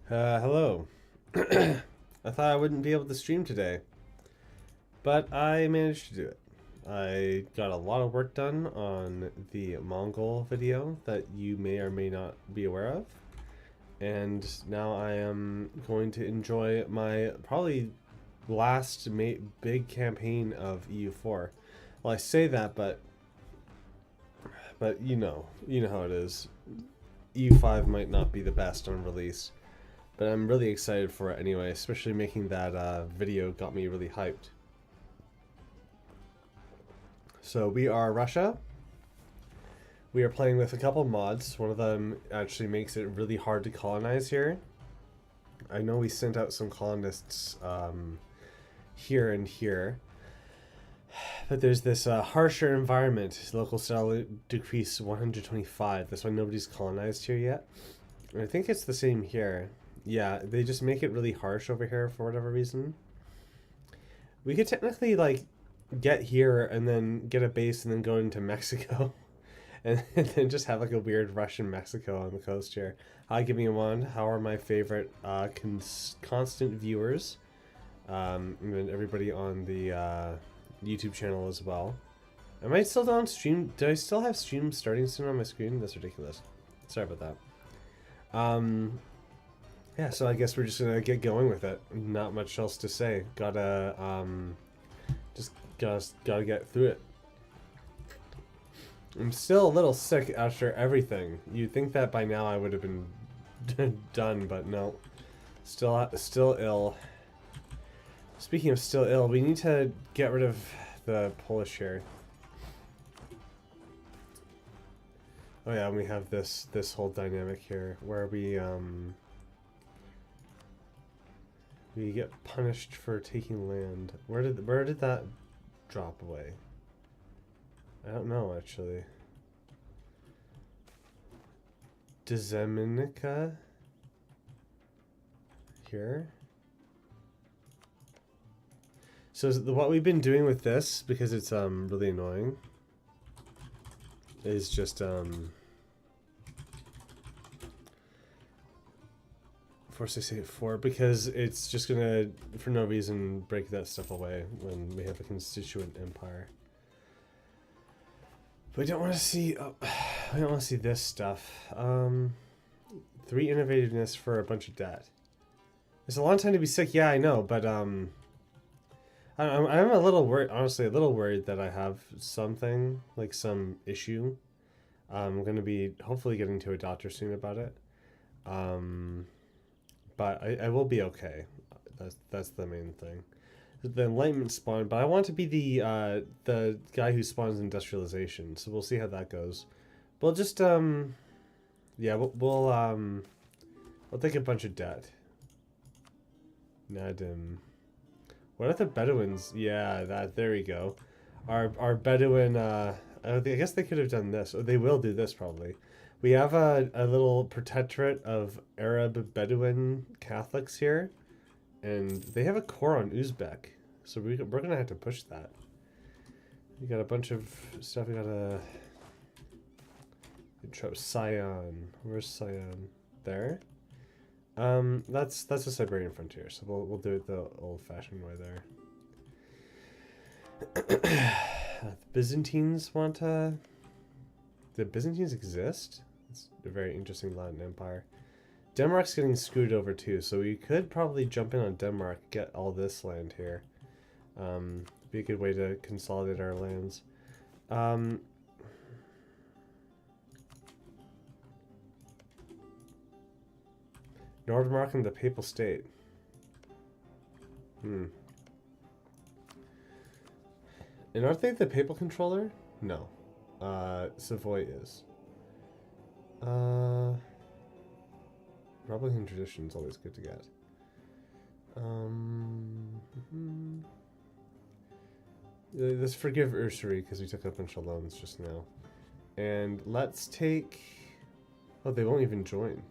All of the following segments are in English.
Hello. I thought I wouldn't be able to stream today, but I managed to do it. I got a lot of work done on the Mongol video that you may or may not be aware of, and now I am going to enjoy my probably last big campaign of EU4. Well, I say that, but you know how it is. EU5 might not be the best on release. But I'm really excited for it anyway, especially making that video got me really hyped. So we are Russia. We are playing with a couple mods. One of them actually makes it really hard to colonize here. I know we sent out some colonists here and here. But there's this harsher environment. Local style decrease 125. That's why nobody's colonized here yet. And I think it's the same here. Yeah, they just make it really harsh over here for whatever reason. We could technically, like, get here and then get a base and then go into Mexico. and then just have, like, a weird Russian Mexico on the coast here. Hi, give me a one. How are my favorite constant viewers? And then everybody on the YouTube channel as well. Am I still on stream? Do I still have stream starting soon on my screen? That's ridiculous. Sorry about that. Yeah, so I guess we're just gonna get going with it. Not much else to say. Gotta just gotta get through it. I'm still a little sick after everything. You'd think that by now I would have been done, but no. Still ill. Speaking of still ill, we need to get rid of the Polish here. Oh yeah, and we have this whole dynamic here where we get punished for taking land. Where did that drop away? I don't know actually. Dzeminica here. So what we've been doing with this, because it's really annoying, is just force 684, because it's just gonna for no reason break that stuff away when we have a constituent empire. But we don't want to see we don't want to see this stuff. 3 innovativeness for a bunch of debt. It's a long time to be sick, yeah, I know, but I'm a little worried, honestly, a little worried that I have something, like some issue. I'm going to be hopefully getting to a doctor soon about it. But I will be okay. That's the main thing. The enlightenment spawn, but I want to be the guy who spawns industrialization, so we'll see how that goes. We'll just yeah, we'll take a bunch of debt. Nadim. What are the Bedouins? Yeah, there we go. Our Bedouin, I guess they could have done this. Or they will do this, probably. We have a little protectorate of Arab Bedouin Catholics here. And they have a core on Uzbek. So we're going to have to push that. We got a bunch of stuff. We got a... Sion. Where's Sion? There. That's a Siberian frontier, so we'll do it the old-fashioned way there. The Byzantines want to... The Byzantines exist? It's a very interesting Latin empire. Denmark's getting screwed over too, so we could probably jump in on Denmark, get all this land here. Be a good way to consolidate our lands. Nordmark and the Papal State. And aren't they the Papal Controller? No. Savoy is. Republican tradition is always good to get. Let's forgive Ursary because we took a bunch of loans just now. And let's take... Oh, they won't even join.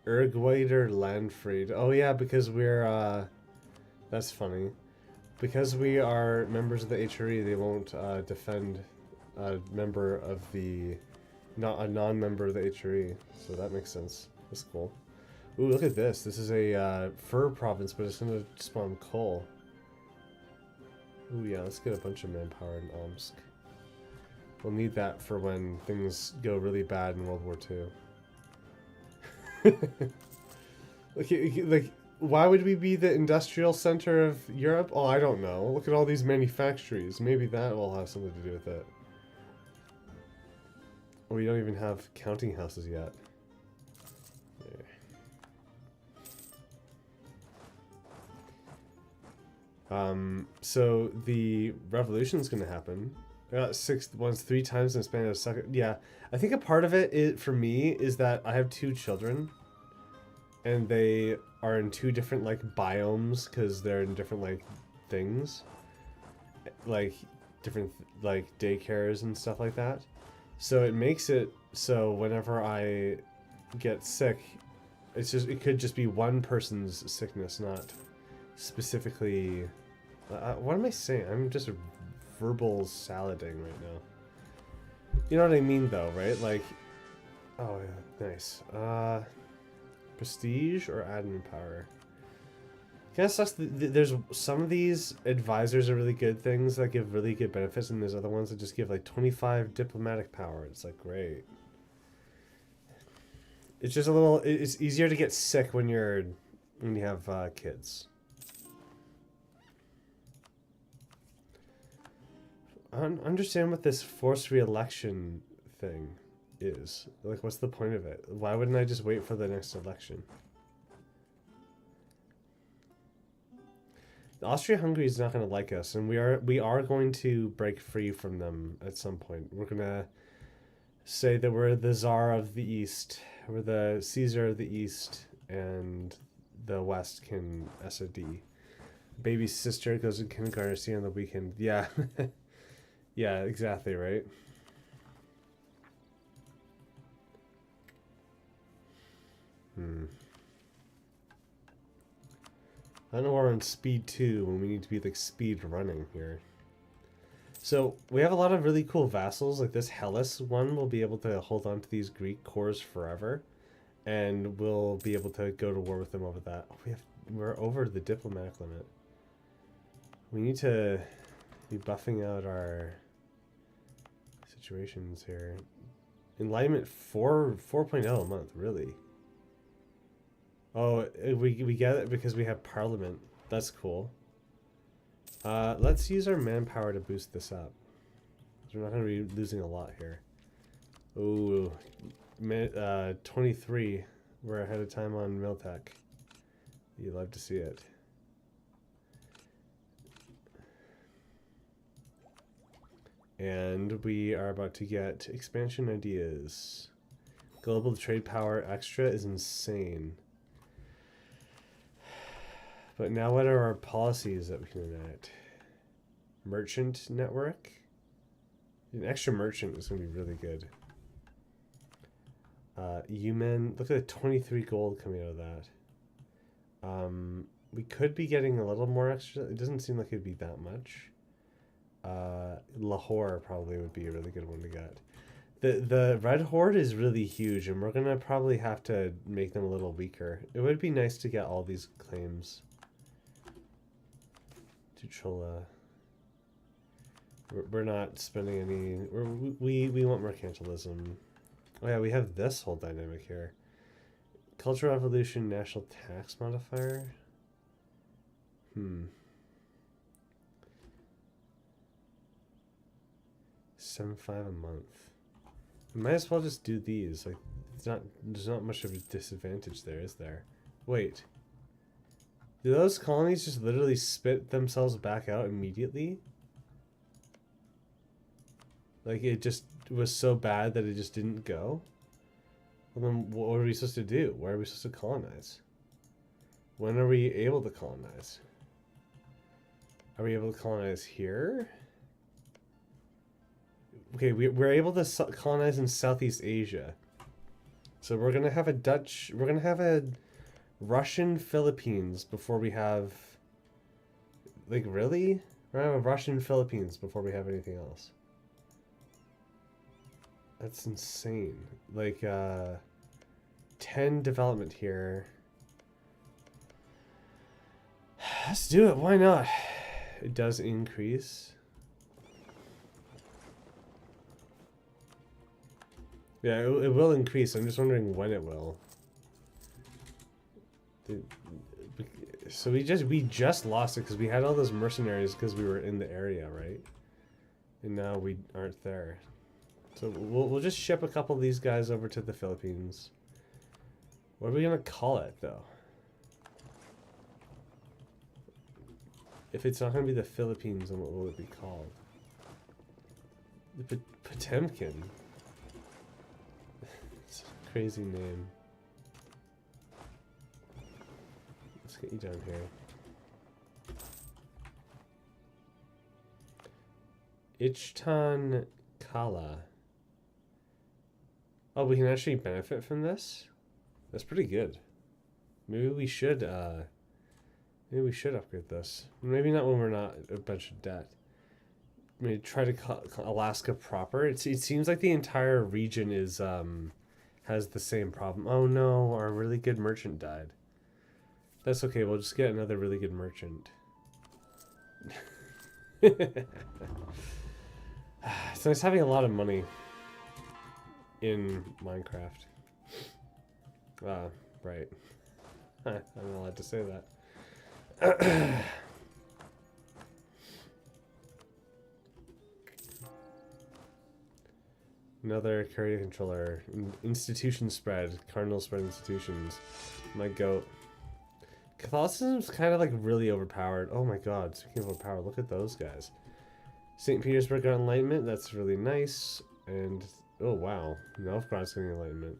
Ergweider Landfried. Oh yeah, because we're, that's funny. Because we are members of the HRE, they won't defend a member of the... Not a non-member of the HRE. So that makes sense. That's cool. Ooh, look at this. This is a fur province, but it's gonna spawn coal. Ooh, yeah, let's get a bunch of manpower in Omsk. We'll need that for when things go really bad in World War II. Like, why would we be the industrial center of Europe? Oh, I don't know. Look at all these manufactories. Maybe that will have something to do with it. Oh, we don't even have counting houses yet. So the revolution's gonna happen. I got 6 ones 3 times in the span of a second. Yeah, I think a part of it for me is that I have 2 children, and they are in 2 different like biomes because they're in different like things, like different like daycares and stuff like that. So it makes it so whenever I get sick, it could just be one person's sickness, not specifically. What am I saying? I'm just verbal salading right now. You know what I mean, though, right? Like, oh yeah, nice. Prestige or admin power? Kind of sucks. There's some of these advisors are really good things that give really good benefits, and there's other ones that just give like 25 diplomatic power. It's like great. It's just a little. It's easier to get sick when you have kids. I don't understand what this forced re-election thing is. Like, what's the point of it? Why wouldn't I just wait for the next election? Austria-Hungary is not going to like us, and we are going to break free from them at some point. We're going to say that we're the Tsar of the East, we're the Caesar of the East, and the West can SOD. Baby sister goes to kindergarten, see on the weekend. Yeah. Yeah, exactly, right? I don't know we're on speed 2 when we need to be like speed running here. So we have a lot of really cool vassals. Like this Hellas one will be able to hold on to these Greek cores forever, and we'll be able to go to war with them over that. Oh, we're over the diplomatic limit. We need to be buffing out our situations here. Enlightenment 4.0 a month, really? Oh, we get it because we have parliament. That's cool. Let's use our manpower to boost this up. We're not going to be losing a lot here. Ooh, 23. We're ahead of time on Miltech. You love to see it. And we are about to get expansion ideas. Global trade power extra is insane. But now what are our policies that we can enact? Merchant network? An extra merchant is going to be really good. A.E.I.O.U Me, look at the 23 gold coming out of that. We could be getting a little more extra. It doesn't seem like it'd be that much. Lahore probably would be a really good one to get. The Red Horde is really huge, and we're gonna probably have to make them a little weaker. It would be nice to get all these claims. Tuchola. We're not spending any. We want mercantilism. Oh yeah, we have this whole dynamic here. Cultural Revolution, national tax modifier. 7.5 a month. We might as well just do these. Like, there's not much of a disadvantage there, is there? Wait. Do those colonies just literally spit themselves back out immediately? Like, it just was so bad that it just didn't go? Well, then what are we supposed to do? Where are we supposed to colonize? When are we able to colonize? Are we able to colonize here? Okay, we're able to colonize in Southeast Asia. So we're going to have we're going to have a Russian Philippines before we have, like, really? We're going to have a Russian Philippines before we have anything else. That's insane. Like, 10 development here. Let's do it. Why not? It does increase. Yeah, it will increase. I'm just wondering when it will. So we just lost it because we had all those mercenaries because we were in the area, right? And now we aren't there. So we'll just ship a couple of these guys over to the Philippines. What are we gonna call it though? If it's not gonna be the Philippines, then what will it be called? The Potemkin. It's a crazy name. Let's get you down here. Ichtan Kala. Oh, we can actually benefit from this? That's pretty good. Maybe we should upgrade this. Maybe not when we're not a bunch of debt. Maybe try to call Alaska proper. It seems like the entire region is has the same problem. Oh no, our really good merchant died. That's okay, we'll just get another really good merchant. It's nice having a lot of money in Minecraft. Right. I'm not allowed to say that. Another carrier controller. Institution spread. Cardinal spread institutions. My goat. Catholicism's kind of like really overpowered. Oh my god, speaking of overpowered, look at those guys. St. Petersburg got enlightenment, that's really nice. And oh wow, Novgorod's getting enlightenment.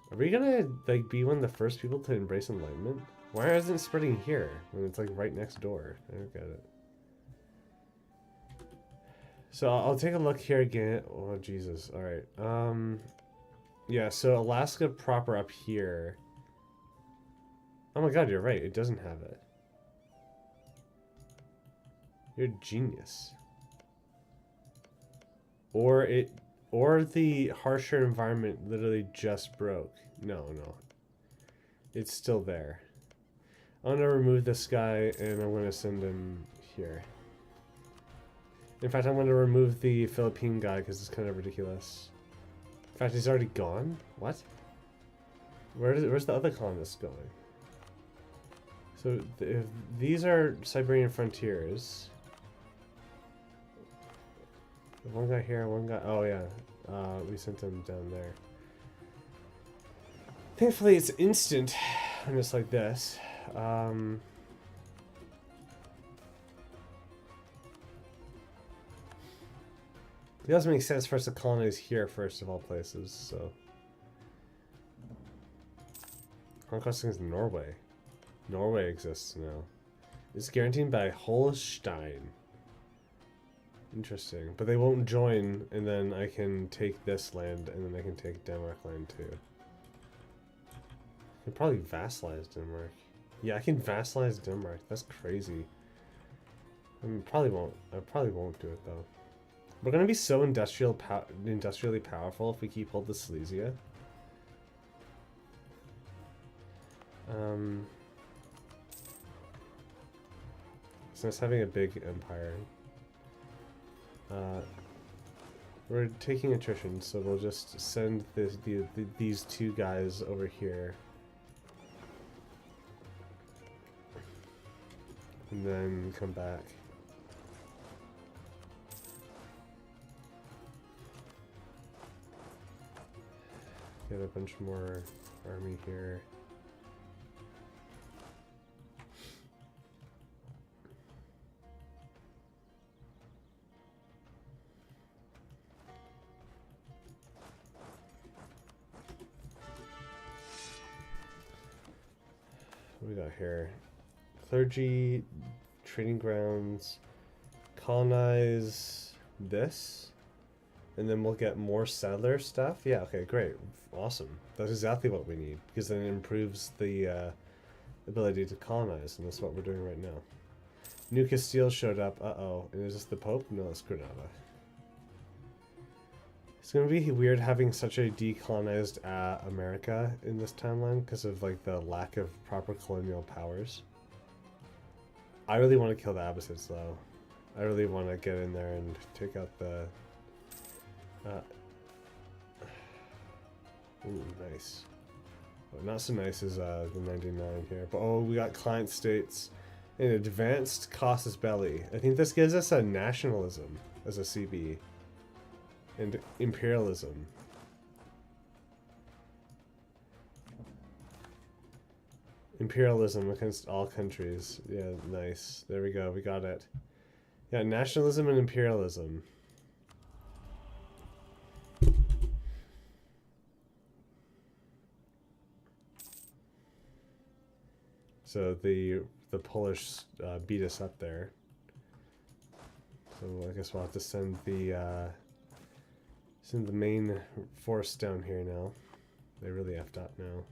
Are we gonna like be one of the first people to embrace enlightenment? Why isn't it spreading here when it's like right next door? I don't get it. So I'll take a look here again. Oh Jesus, alright. Yeah, so Alaska proper up here. Oh my god, you're right, it doesn't have it. You're a genius. Or the harsher environment literally just broke. No. It's still there. I'm gonna remove this guy and I'm gonna send him here. In fact, I'm gonna remove the Philippine guy because it's kind of ridiculous. In fact, he's already gone? What? Where's the other colonist going? So if these are Siberian frontiers. One guy here, one guy. Oh yeah, we sent him down there. Thankfully, it's instant when it's like this. It doesn't make sense for us to colonize here first of all places. So, conquesting is Norway. Norway exists now. It's guaranteed by Holstein. Interesting. But they won't join, and then I can take this land, and then I can take Denmark land too. I can probably vassalize Denmark. Yeah, I can vassalize Denmark. That's crazy. I probably won't do it though. We're gonna be so industrially powerful if we keep hold of Silesia. It's nice having a big empire. We're taking attrition, so we'll just send these two guys over here. And then come back. Get a bunch more army here. What do we got here? Clergy, trading grounds, colonize this, and then we'll get more settler stuff. Yeah, okay, great. Awesome. That's exactly what we need, because then it improves the ability to colonize, and that's what we're doing right now. New Castile showed up. Uh-oh. And is this the Pope? No, it's Granada. It's going to be weird having such a decolonized America in this timeline because of like the lack of proper colonial powers. I really want to kill the Abbasids though. I really want to get in there and take out the... ooh, nice. Well, not so nice as the 99 here. But oh, we got client states. An advanced casus belli. I think this gives us a nationalism as a CB. And imperialism. Imperialism against all countries. Yeah, nice. There we go. We got it. Yeah, nationalism and imperialism. So the Polish beat us up there. So I guess we'll have to send the main force down here now. They really effed up now.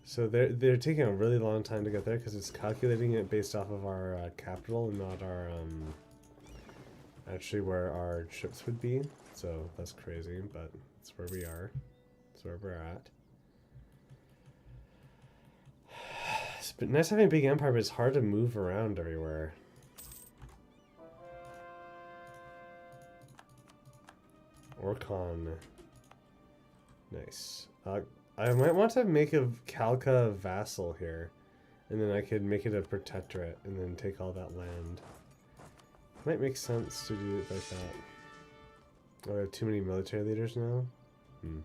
So they're taking a really long time to get there because it's calculating it based off of our capital and not our actually where our ships would be. So that's crazy, but it's where we are. It's where we're at. It's been nice having a big empire, but it's hard to move around everywhere. Orkhan. Nice. I might want to make a Kalka vassal here, and then I could make it a protectorate, and then take all that land. Might make sense to do it like that. Oh, I have too many military leaders now? Look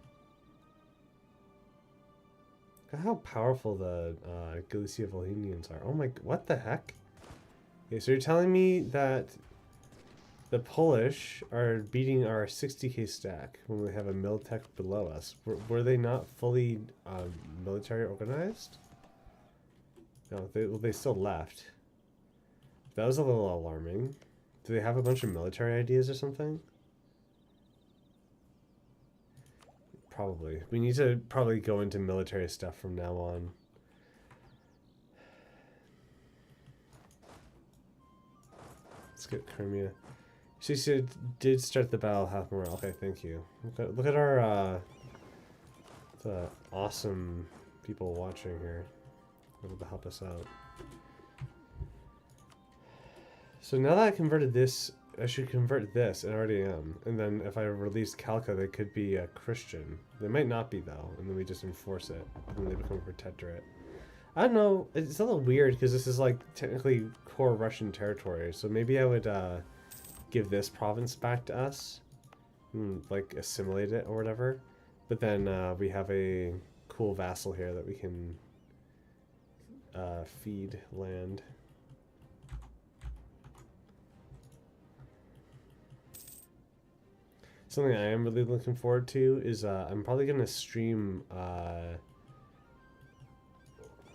at how powerful the Galicia Volhynians are. Oh my, what the heck? Okay, so you're telling me that the Polish are beating our 60k stack when we have a Miltech below us. Were they not fully military organized? No, they still left. That was a little alarming. Do they have a bunch of military ideas or something? Probably. We need to probably go into military stuff from now on. Let's get Crimea. She said, did start the battle half morale. Okay, thank you. Look at our the awesome people watching here. Able to help us out. So now that I converted this, I should convert this. I already am. And then if I release Kalka, they could be a Christian. They might not be though. And then we just enforce it. And then they become a protectorate. I don't know. It's a little weird because this is like technically core Russian territory. So maybe I would give this province back to us, and, like assimilate it or whatever, but then we have a cool vassal here that we can feed land. Something I am really looking forward to is I'm probably gonna stream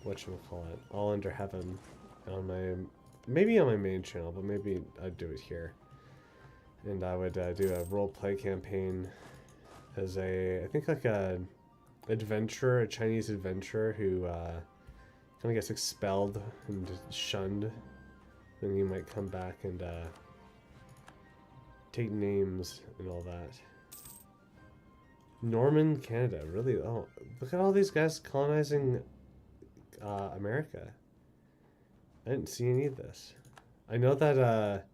whatchamacallit, All Under Heaven on my, maybe on my main channel, but maybe I'd do it here. And I would do a role-play campaign as I think like a adventurer, a Chinese adventurer who kind of gets expelled and shunned. Then you might come back and take names and all that. Norman Canada, really? Oh, look at all these guys colonizing America. I didn't see any of this. I know that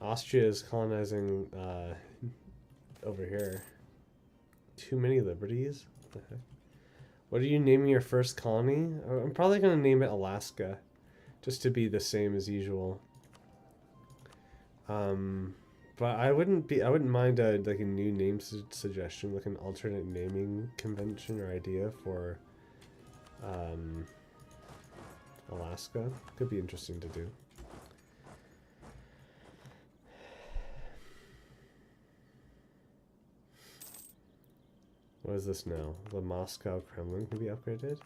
Austria is colonizing over here. Too many liberties? What the heck? What are you naming your first colony? I'm probably going to name it Alaska, just to be the same as usual. But I wouldn't mind like a new name suggestion, like an alternate naming convention or idea for Alaska. Could be interesting to do. What is this now? The Moscow Kremlin can be upgraded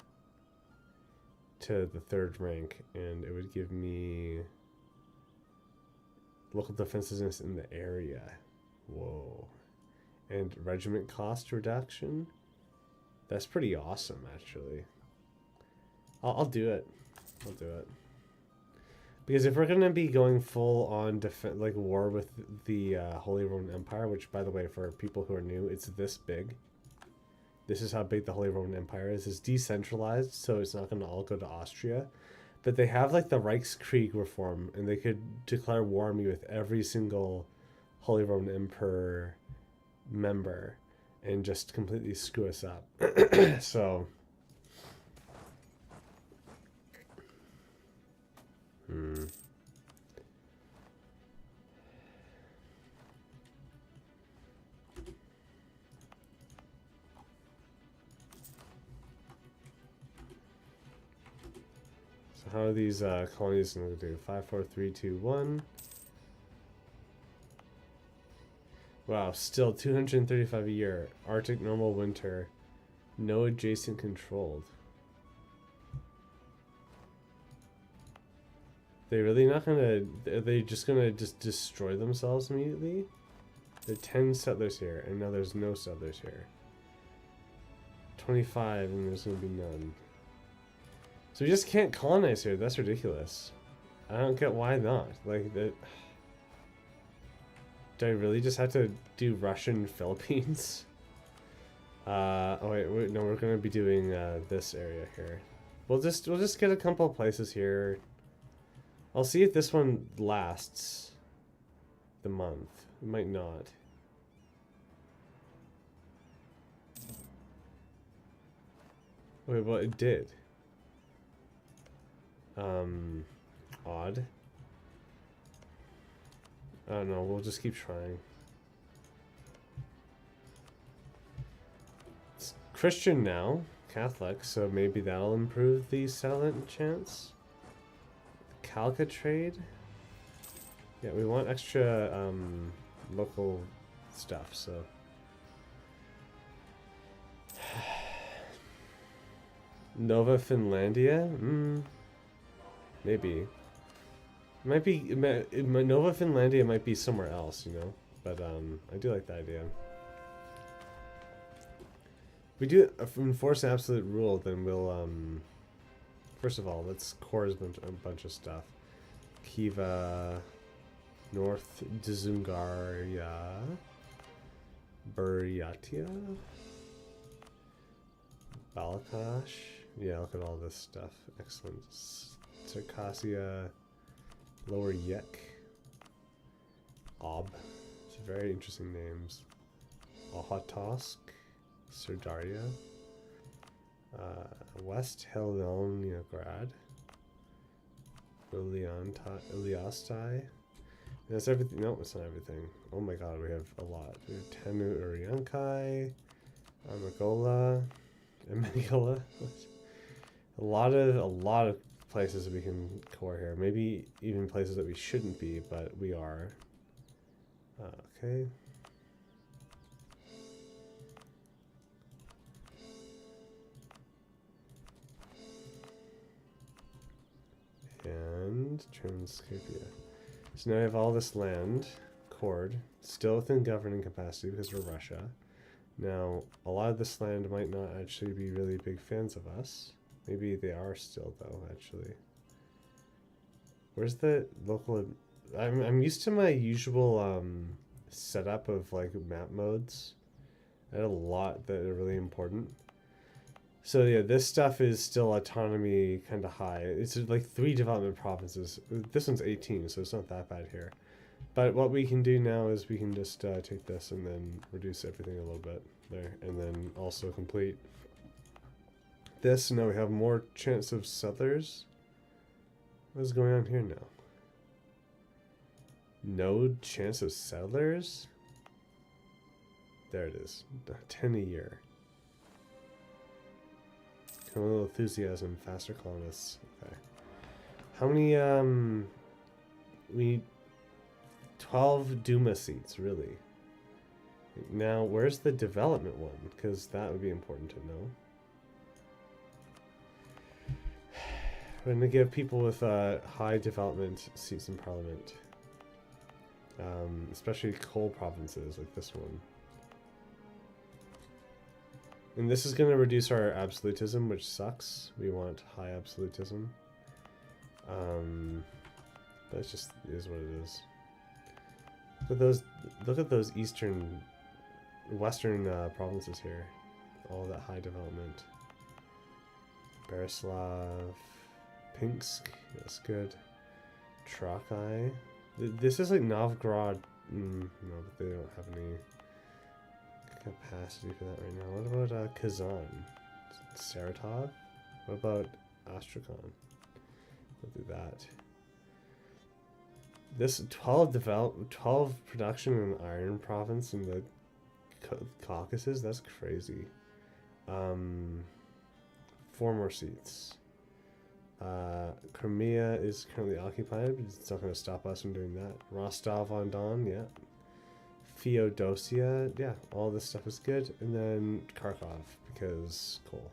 to the 3rd rank, and it would give me local defensiveness in the area. Whoa. And regiment cost reduction? That's pretty awesome, actually. I'll do it. I'll do it. Because if we're going to be going full on like war with the Holy Roman Empire, which, by the way, for people who are new, it's this big. This is how big the Holy Roman Empire is. It's decentralized, so it's not going to all go to Austria. But they have like the Reichskrieg reform, and they could declare war on me with every single Holy Roman Emperor member and just completely screw us up. So... So how are these colonies going to do? 5, 4, 3, 2, 1. Wow, still 235 a year. Arctic normal winter. No adjacent controlled. They really not gonna... Are they just gonna just destroy themselves immediately? There are 10 settlers here, and now there's no settlers here. 25, and there's gonna be none. So we just can't colonize here. That's ridiculous. I don't get why not. Like, that... Do I really just have to do Russian Philippines? Oh wait, no, we're gonna be doing this area here. We'll just get a couple of places here. I'll see if this one lasts the month. It might not. Wait, well, it did. Odd. I don't know, we'll just keep trying. It's Christian now, Catholic, so maybe that'll improve the settlement chance. Calca trade? Yeah, we want extra local stuff, so. Nova Finlandia? Maybe. Might be Nova Finlandia might be somewhere else, you know. But I do like the idea. If we do enforce absolute rule, then we'll first of all, let's core a bunch of stuff. Kiva, North Dzungaria, Buryatia, Balakash. Yeah, look at all this stuff. Excellent. Circassia, Lower Yek, Ob. It's very interesting names. Ohatosk, Serdaria, West Heloniograd, Iliastai. That's everything. No, it's not everything. Oh my god, we have a lot. We have Tanu Uriankai, Armagola, Amengola. A lot of places that we can core here. Maybe even places that we shouldn't be, but we are. Okay. And Transcapia. So now we have all this land cored, still within governing capacity because we're Russia. Now, a lot of this land might not actually be really big fans of us. Maybe they are still, though, actually. Where's the local... I'm used to my usual setup of, like, map modes. I had a lot that are really important. So, yeah, this stuff is still autonomy kind of high. It's, like, 3 development provinces. This one's 18, so it's not that bad here. But what we can do now is we can just take this and then reduce everything a little bit there. And then also complete... this, and now we have more chance of settlers. What is going on here now? No chance of settlers? There it is. 10 a year. A little enthusiasm, faster colonists. Okay. How many, we need 12 Duma seats, really. Now, where's the development one? Because that would be important to know. We're going to give people with high development seats in parliament. Especially coal provinces like this one. And this is going to reduce our absolutism, which sucks. We want high absolutism. But it just is what it is. Look at those eastern, western provinces here. all that high development. Berislav, Pinsk, that's good. Trakai. This is like Novgorod. No, but they don't have any capacity for that right now. What about Kazan? Saratov? What about Astrakhan? We'll do that. This 12 production in iron province in the Caucasus, that's crazy. 4 more seats. Crimea is currently occupied, but it's not going to stop us from doing that. Rostov-on-Don, yeah. Feodosia, yeah, all this stuff is good. And then Kharkov, because coal.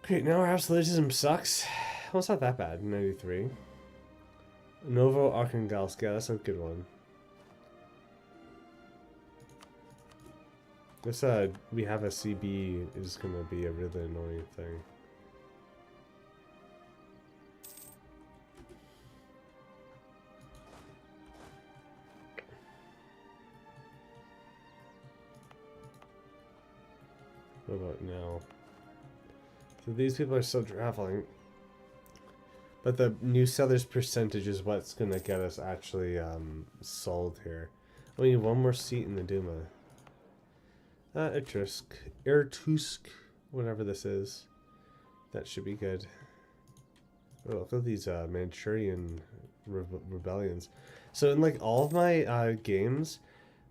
Great, now our absolutism sucks. Well, it's not that bad, 93. Novo-Arkhangelsk, yeah, that's a good one. This, we have a CB is going to be a really annoying thing. What about now? So these people are still traveling. But the new sellers percentage is what's going to get us actually sold here. We need one more seat in the Duma. Irtusk, whatever this is. That should be good. Oh, look at these Manchurian rebellions. So in like all of my games,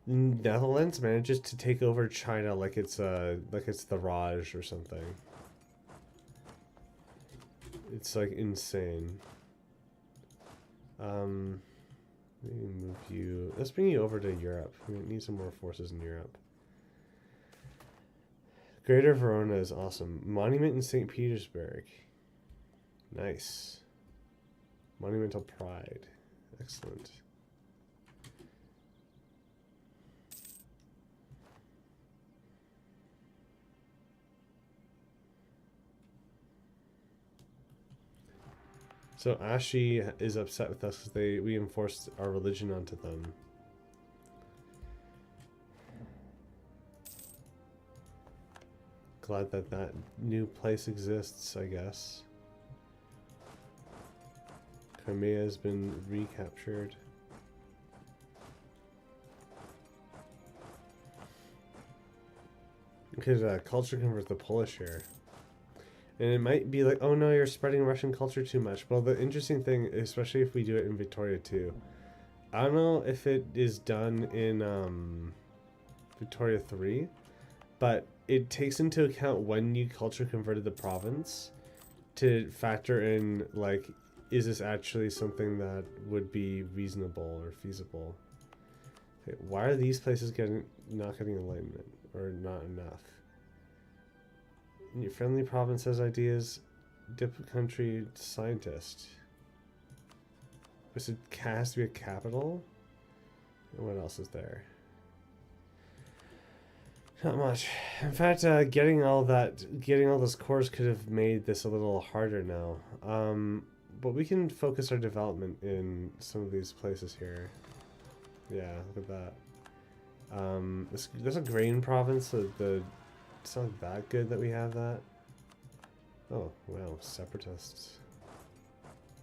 Netherlands manages to take over China like it's the Raj or something. It's like insane. Maybe move you. Let's bring you over to Europe. We need some more forces in Europe. Greater Verona is awesome. Monument in St. Petersburg. Nice. Monumental Pride. Excellent. So Ashi is upset with us because we enforced our religion onto them. Glad that that new place exists, I guess. Crimea has been recaptured. Because culture converts the Polish here. And it might be like, oh no, you're spreading Russian culture too much. Well, the interesting thing, especially if we do it in Victoria too, I don't know if it is done in Victoria 3, but it takes into account when you culture converted the province to factor in, like, is this actually something that would be reasonable or feasible? Okay, why are these places not getting alignment or not enough? Your friendly province has ideas. Dip country scientist. It has to be a capital. And what else is there? Not much. In fact, getting all those cores could have made this a little harder now. But we can focus our development in some of these places here. Yeah, look at that. There's a grain province, so it's not that good that we have that. Oh, wow, separatists.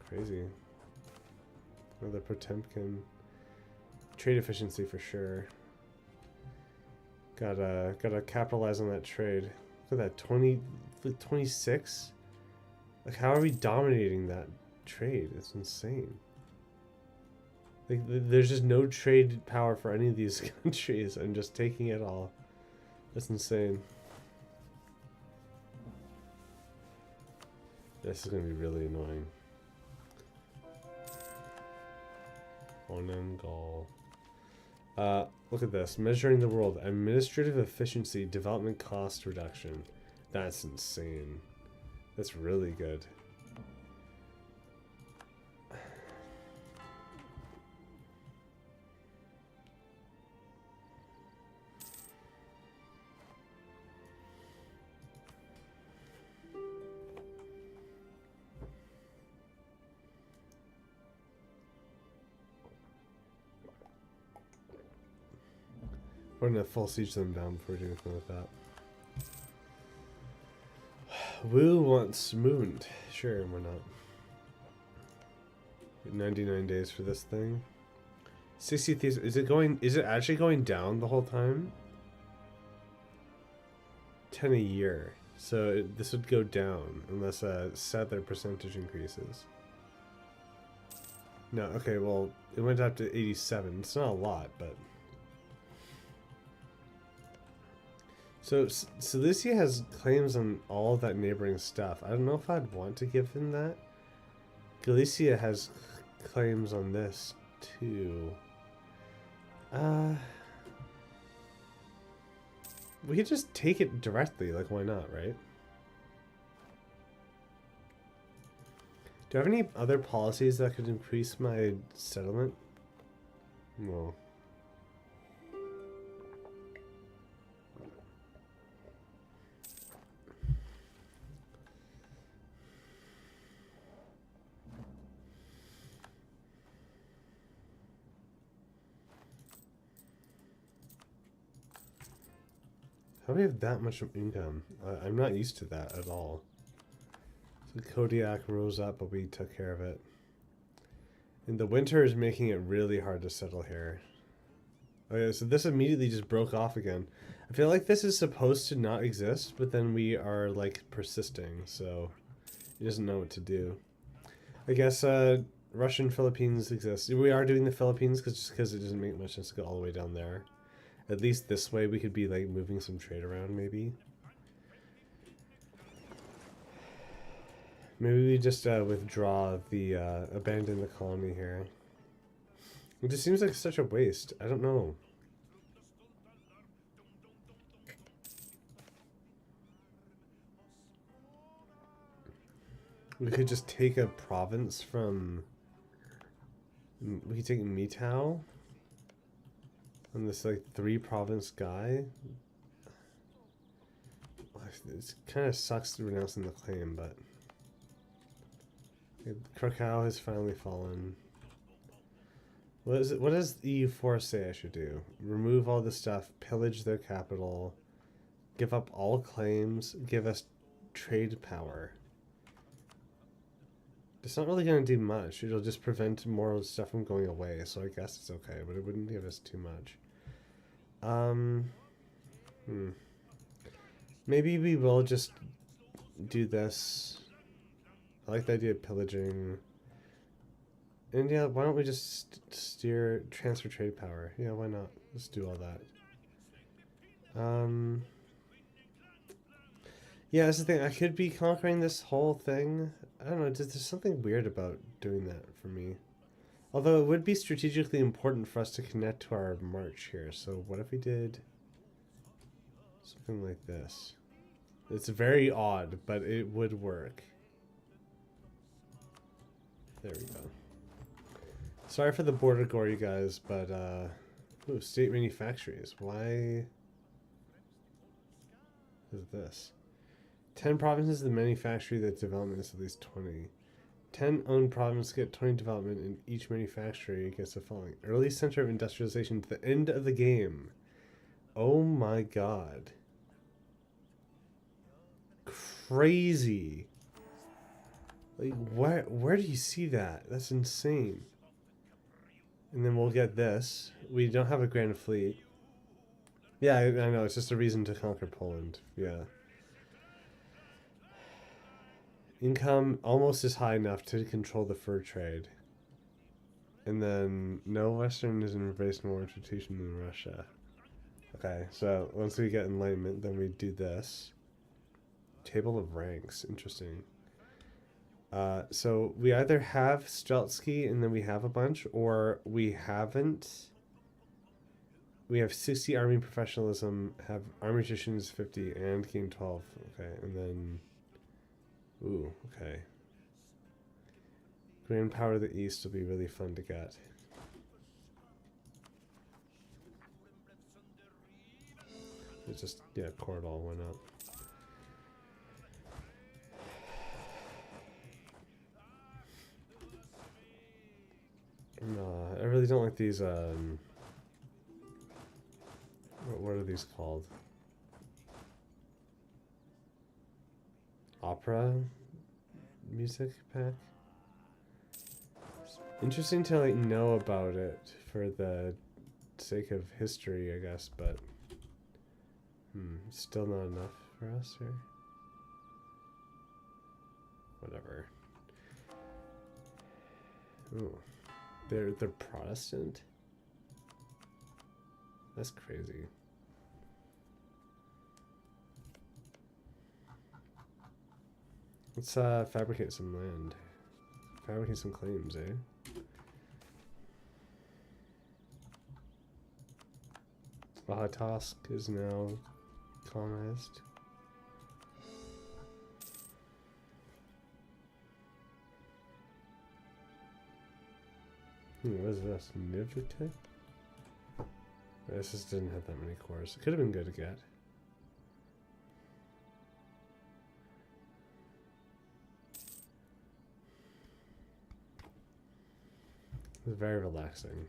Crazy. Or the Potemkin. Trade efficiency for sure. Gotta capitalize on that trade. Look at that, 26? Like, how are we dominating that trade? It's insane. Like, there's just no trade power for any of these countries. I'm just taking it all. That's insane. This is gonna be really annoying. Onengal. Look at this. Measuring the world. Administrative efficiency, development cost reduction. That's insane. That's really good. We're gonna full siege them down before we do anything like that. Wu wants movement. Sure, why not? 99 days for this thing. 63. Is it going? Is it actually going down the whole time? 10 a year. So this would go down unless settler percentage increases. No. Okay. Well, it went up to 87. It's not a lot, but. So Silesia has claims on all of that neighboring stuff. I don't know if I'd want to give him that. Galicia has claims on this too. We could just take it directly, like why not, right? Do I have any other policies that could increase my settlement? No. How do we have that much income? I'm not used to that at all. So Kodiak rose up, but we took care of it. And the winter is making it really hard to settle here. Oh yeah, so this immediately just broke off again. I feel like this is supposed to not exist, but then we are like persisting, so it doesn't know what to do. I guess Russian Philippines exists. We are doing the Philippines just because it doesn't make much sense to go all the way down there. At least this way we could be like moving some trade around maybe. Maybe we just withdraw the abandon the colony here. It just seems like such a waste. I don't know. We could just take a province from. We could take Mitau. And this like 3-province guy. It kind of sucks renouncing the claim, but Krakow has finally fallen. What is it? What does EU4 say I should do? Remove all this stuff, pillage their capital, give up all claims, give us trade power. It's not really going to do much. It'll just prevent more stuff from going away, so I guess it's okay, but it wouldn't give us too much. Maybe we will just do this. I like the idea of pillaging. And yeah, why don't we just transfer trade power? Yeah, why not? Let's do all that. Yeah, that's the thing. I could be conquering this whole thing. I don't know, there's something weird about doing that for me. Although it would be strategically important for us to connect to our march here. So what if we did something like this? It's very odd, but it would work. There we go. Sorry for the border gore, you guys, but ooh, state manufactories. Why is this? 10 provinces, the manufacturing, the development is at least 20. 10 owned provinces get 20 development, and each manufacturer gets the following. Early center of industrialization to the end of the game. Oh my god. Crazy. Like, where do you see that? That's insane. And then we'll get this. We don't have a grand fleet. Yeah, I know. It's just a reason to conquer Poland. Yeah. Income almost is high enough to control the fur trade. And then no Western is in embraced more institution than Russia. Okay, so once we get enlightenment, then we do this. Table of ranks. Interesting. So we either have Streltsky and then we have a bunch, or we haven't. We have 60 army professionalism, have army traditions 50, and gain 12. Okay, and then... Ooh, okay. Grand Power of the East will be really fun to get. It's just, yeah, core it all, why not? No, I really don't like these, what are these called? opera music pack. Interesting to like know about it for the sake of history, I guess, but still not enough for us here. Whatever. Ooh, they're Protestant. That's crazy. Let's fabricate some land. Fabricate some claims, eh? Vahatosk is now colonized. What is this? Nivite? This just didn't have that many cores. It could have been good to get. It was very relaxing.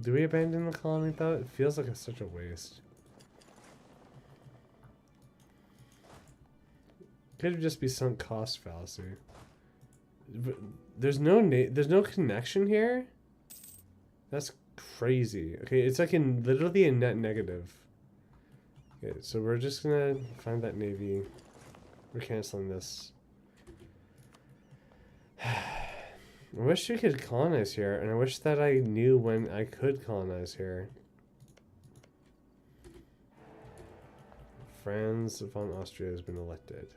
Do we abandon the colony though? It feels like it's such a waste. Could just be sunk cost fallacy. But there's no connection here. That's crazy. Okay, it's like literally a net negative. Okay, so we're just gonna find that navy. We're canceling this. I wish we could colonize here, and I wish that I knew when I could colonize here. Franz von Austria has been elected.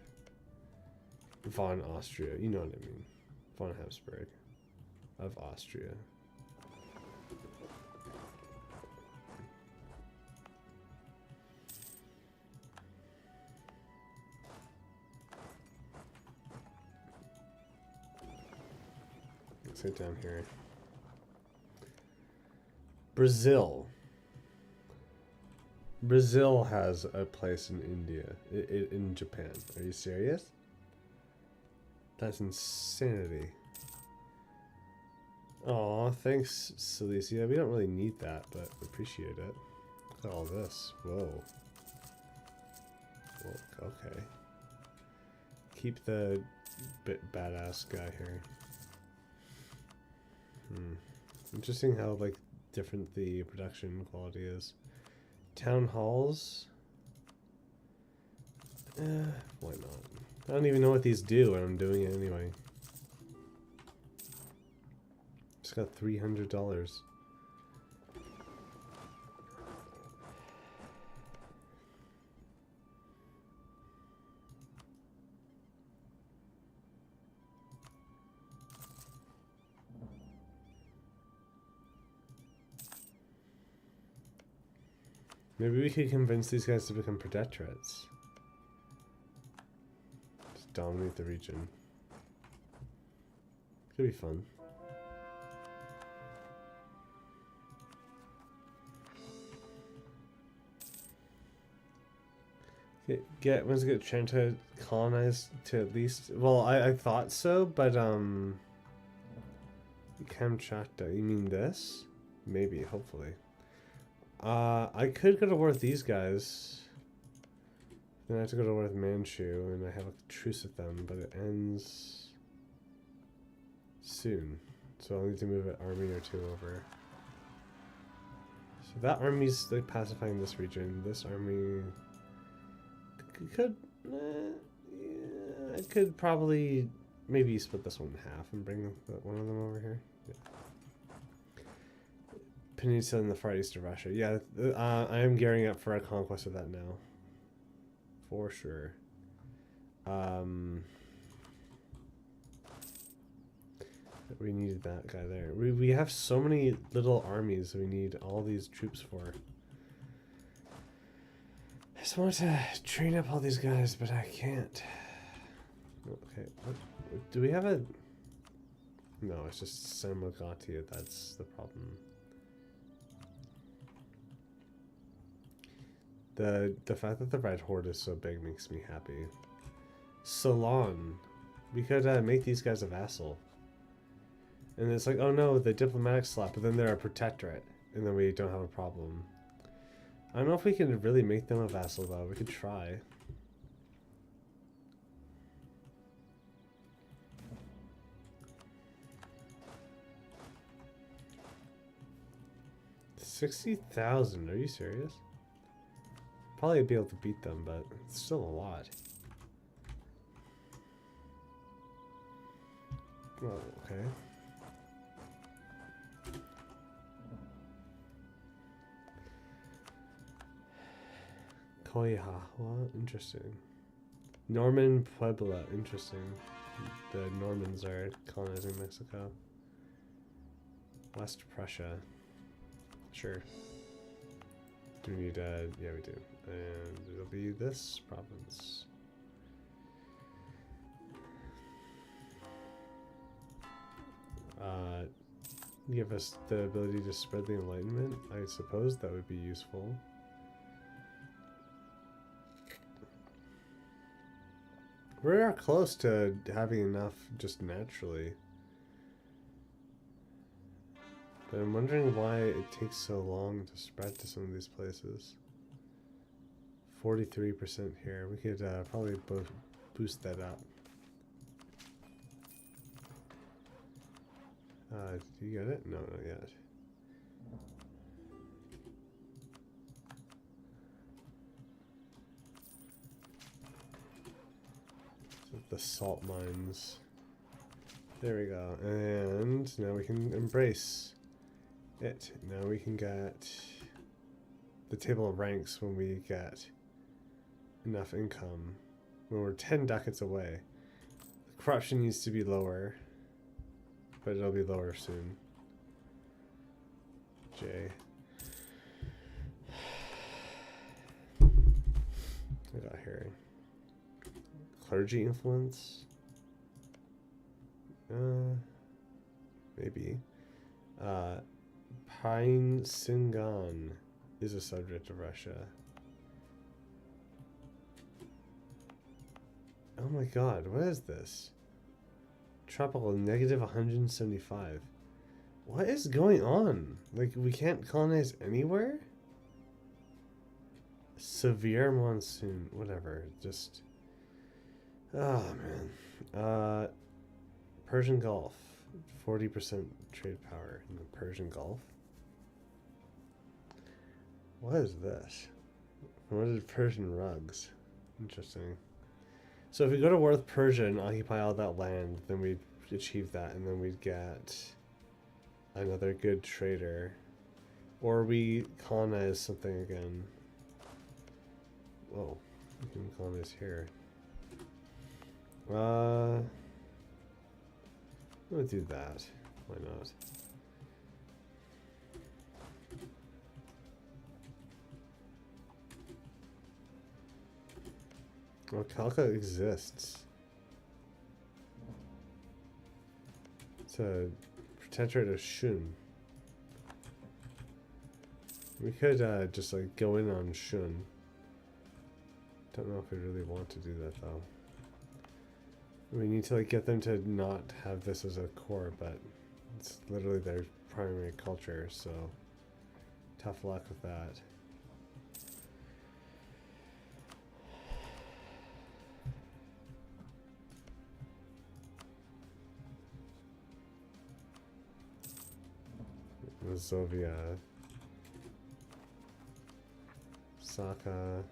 Von Austria, you know what I mean. Von Hapsburg of Austria. Sit down here. Brazil. Brazil has a place in India, in Japan. Are you serious? That's insanity. Aw, thanks, Cilicia. We don't really need that, but appreciate it. Look at all this. Whoa. Whoa, okay. Keep the badass guy here. Interesting how like different the production quality is. Town halls. Why not? I don't even know what these do, and I'm doing it anyway. Just got $300. Maybe we could convince these guys to become protectorates. Just dominate the region. Could be fun. Once we get trying to colonize to at least, well, I thought so, but Kamchatka, you mean this? Maybe, hopefully. I could go to war with these guys. Then I have to go to war with Manchu, and I have a truce with them, but it ends soon. So I'll need to move an army or two over. So that army's like pacifying this region. This army could, yeah, I could probably maybe split this one in half and bring one of them over here. Yeah. Peninsula in the far east of Russia. Yeah, I am gearing up for a conquest of that now. For sure. We needed that guy there. We have so many little armies we need all these troops for. I just want to train up all these guys, but I can't. Okay, do we have a... No, it's just Samogati, that's the problem. The fact that the Red Horde is so big makes me happy. Ceylon. We could make these guys a vassal. And it's like, oh no, the diplomatic slot, but then they're a protectorate. And then we don't have a problem. I don't know if we can really make them a vassal though. We could try. $60,000, are you serious? Probably be able to beat them, but it's still a lot. Oh, okay. Koiha, interesting. Norman Puebla, interesting. The Normans are colonizing Mexico. West Prussia. Sure. Do we need, yeah we do. And it'll be this province. Give us the ability to spread the Enlightenment. I suppose that would be useful. We're close to having enough just naturally. But I'm wondering why it takes so long to spread to some of these places. 43% here. We could probably boost that up. Did you get it? No, not yet. So the salt mines. There we go. And now we can embrace it. Now we can get the table of ranks when we get enough income. When we're 10 ducats away. The corruption needs to be lower. But it'll be lower soon. J. I got here. Clergy influence? Maybe. Pine Singan is a subject of Russia. Oh my god, what is this? Tropical negative 175. What is going on? Like, we can't colonize anywhere? Severe monsoon. Whatever. Just... oh, man. Persian Gulf. 40% trade power in the Persian Gulf. What is this? What is Persian rugs? Interesting. So if we go to war with Persia and occupy all that land, then we'd achieve that, and then we'd get another good trader. Or we colonize something again. Whoa, we can colonize here. I'm gonna do that. Why not? Well, Kalka exists. It's a protectorate of Shun. We could just like go in on Shun. Don't know if we really want to do that though. We need to like get them to not have this as a core, but it's literally their primary culture, so tough luck with that. Mazovia, Saka,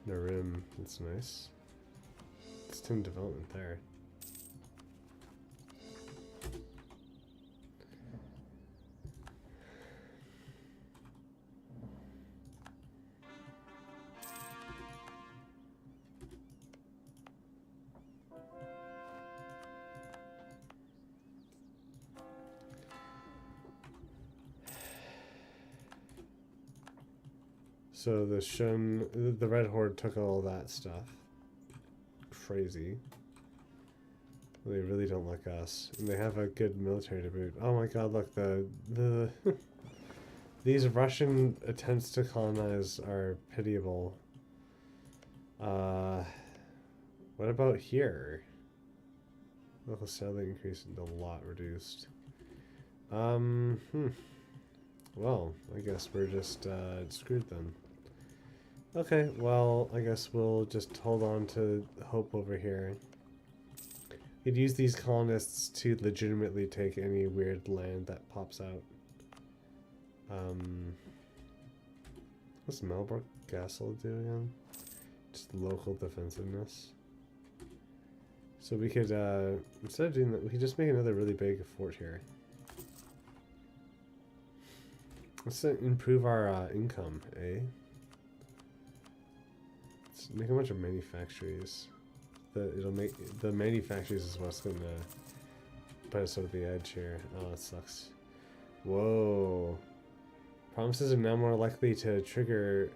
Narim, that's nice. It's 10 development there. So the Shun, the Red Horde took all that stuff. Crazy. They really don't like us. And they have a good military to boot. Oh my god, look, the these Russian attempts to colonize are pitiable. What about here? Local salary increase and a lot reduced. Well, I guess we're just screwed then. Okay, well, I guess we'll just hold on to hope over here. We'd use these colonists to legitimately take any weird land that pops out. What's Melbourne Castle do again? Just local defensiveness. So we could, instead of doing that, we could just make another really big fort here. Let's improve our income, eh? Let's make a bunch of manufactories. It'll make the manufactories is what's gonna put us over the edge here. Oh, that sucks. Whoa. Promises are now more likely to trigger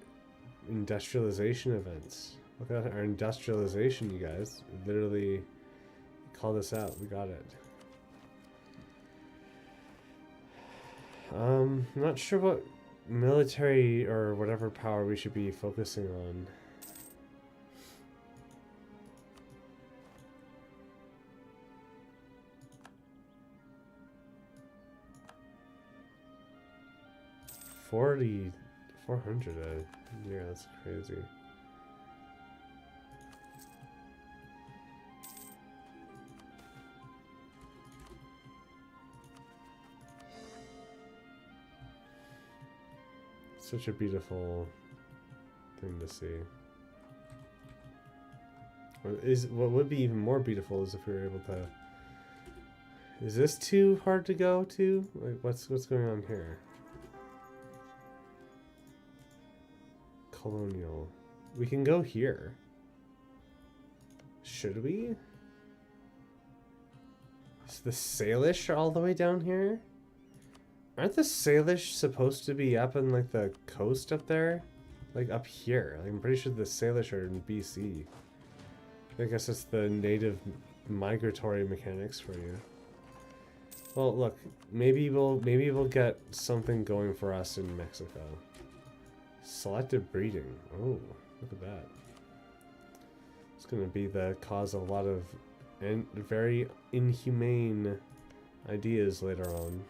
industrialization events. Look at our industrialization, you guys. Literally call this out. We got it. I'm not sure what military or whatever power we should be focusing on. $400 a year, that's crazy. Such a beautiful thing to see. What would be even more beautiful is if we were able to. Is this too hard to go to? Like, what's going on here? Colonial. We can go here. Should we? Is the Salish all the way down here? Aren't the Salish supposed to be up in like the coast up there? Like up here. Like, I'm pretty sure the Salish are in BC. I guess it's the native migratory mechanics for you. Well, look, maybe we'll get something going for us in Mexico. Selective breeding. Oh, look at that. It's going to be the cause of a lot of very inhumane ideas later on.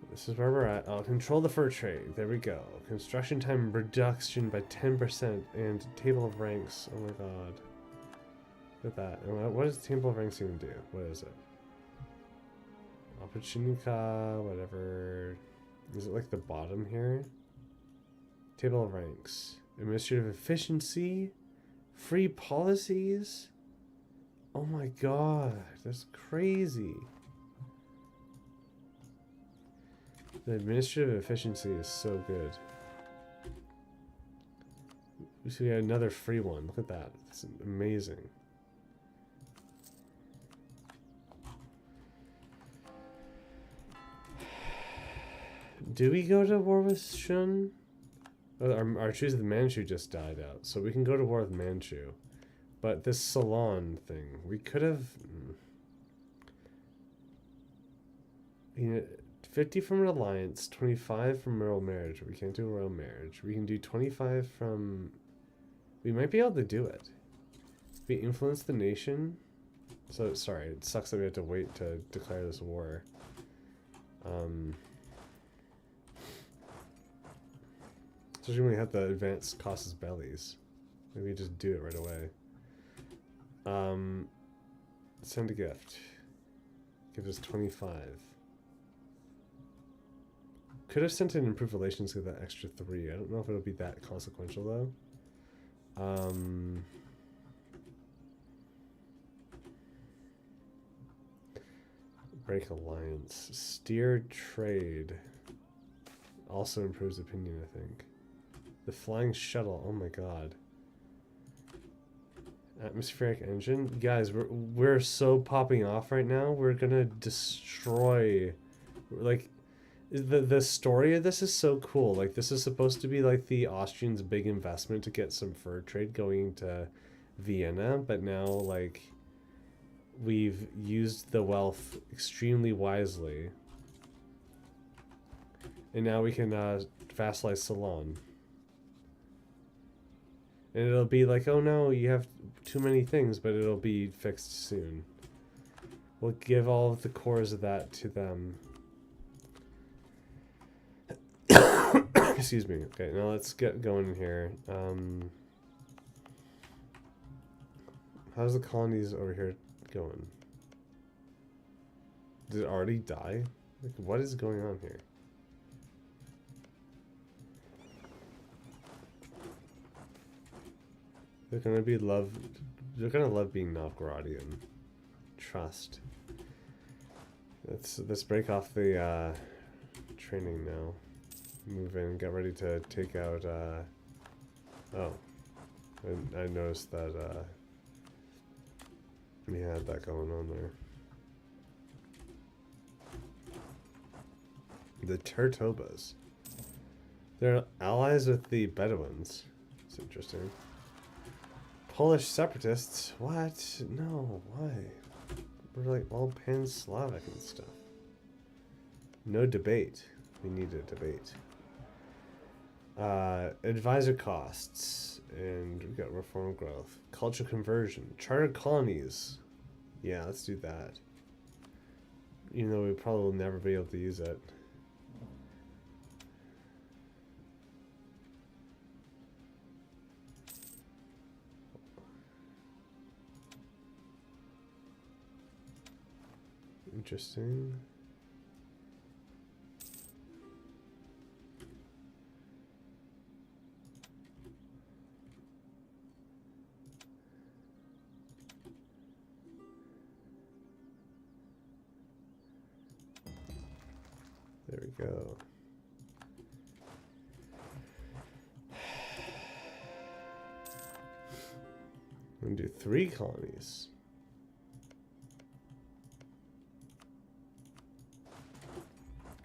This is where we're at. I'll control the fur trade. There we go. Construction time reduction by 10% and table of ranks. Oh my god. Look at that. And what does the table of ranks even do? What is it? Opportunica, whatever. Is it like the bottom here? Table of ranks. Administrative efficiency. Free policies. Oh my god. That's crazy. The administrative efficiency is so good. So we got another free one. Look at that. It's amazing. Do we go to war with Shun? Oh, our Choose the Manchu just died out, so we can go to war with Manchu. But this Salon thing, we could have... You know, 50 from Alliance, 25 from Royal Marriage. We can't do Royal Marriage. We can do 25 from... We might be able to do it. We influence the nation. So, sorry, it sucks that we have to wait to declare this war. Especially when we have the advanced casus bellis. Maybe we just do it right away. Send a gift. Give us 25. Could have sent an improved relations with that extra 3. I don't know if it'll be that consequential though. Break alliance. Steer trade. Also improves opinion, I think. The flying shuttle. Oh my god. Atmospheric engine. Guys, we're so popping off right now. We're gonna destroy. Like, the story of this is so cool. Like, this is supposed to be like the Austrians' big investment to get some fur trade going to Vienna, but now like we've used the wealth extremely wisely, and now we can vassalize Ceylon. And it'll be like, oh no, you have too many things, but it'll be fixed soon. We'll give all of the cores of that to them. Excuse me. Okay, now let's get going here. How's the colonies over here going? Did it already die? Like, what is going on here? They're gonna be they're gonna love being Novgorodian. Trust. Let's break off the training now. Move in, get ready to take out oh. I noticed that we had that going on there. The Tertobas. They're allies with the Bedouins. It's interesting. Polish separatists? What? No, why? We're like all pan-Slavic and stuff. No debate. We need a debate. Advisor costs. And we've got reform growth. Culture conversion. Chartered colonies. Yeah, let's do that. Even though we probably will never be able to use it. Interesting. There we go. I'm gonna do 3 colonies.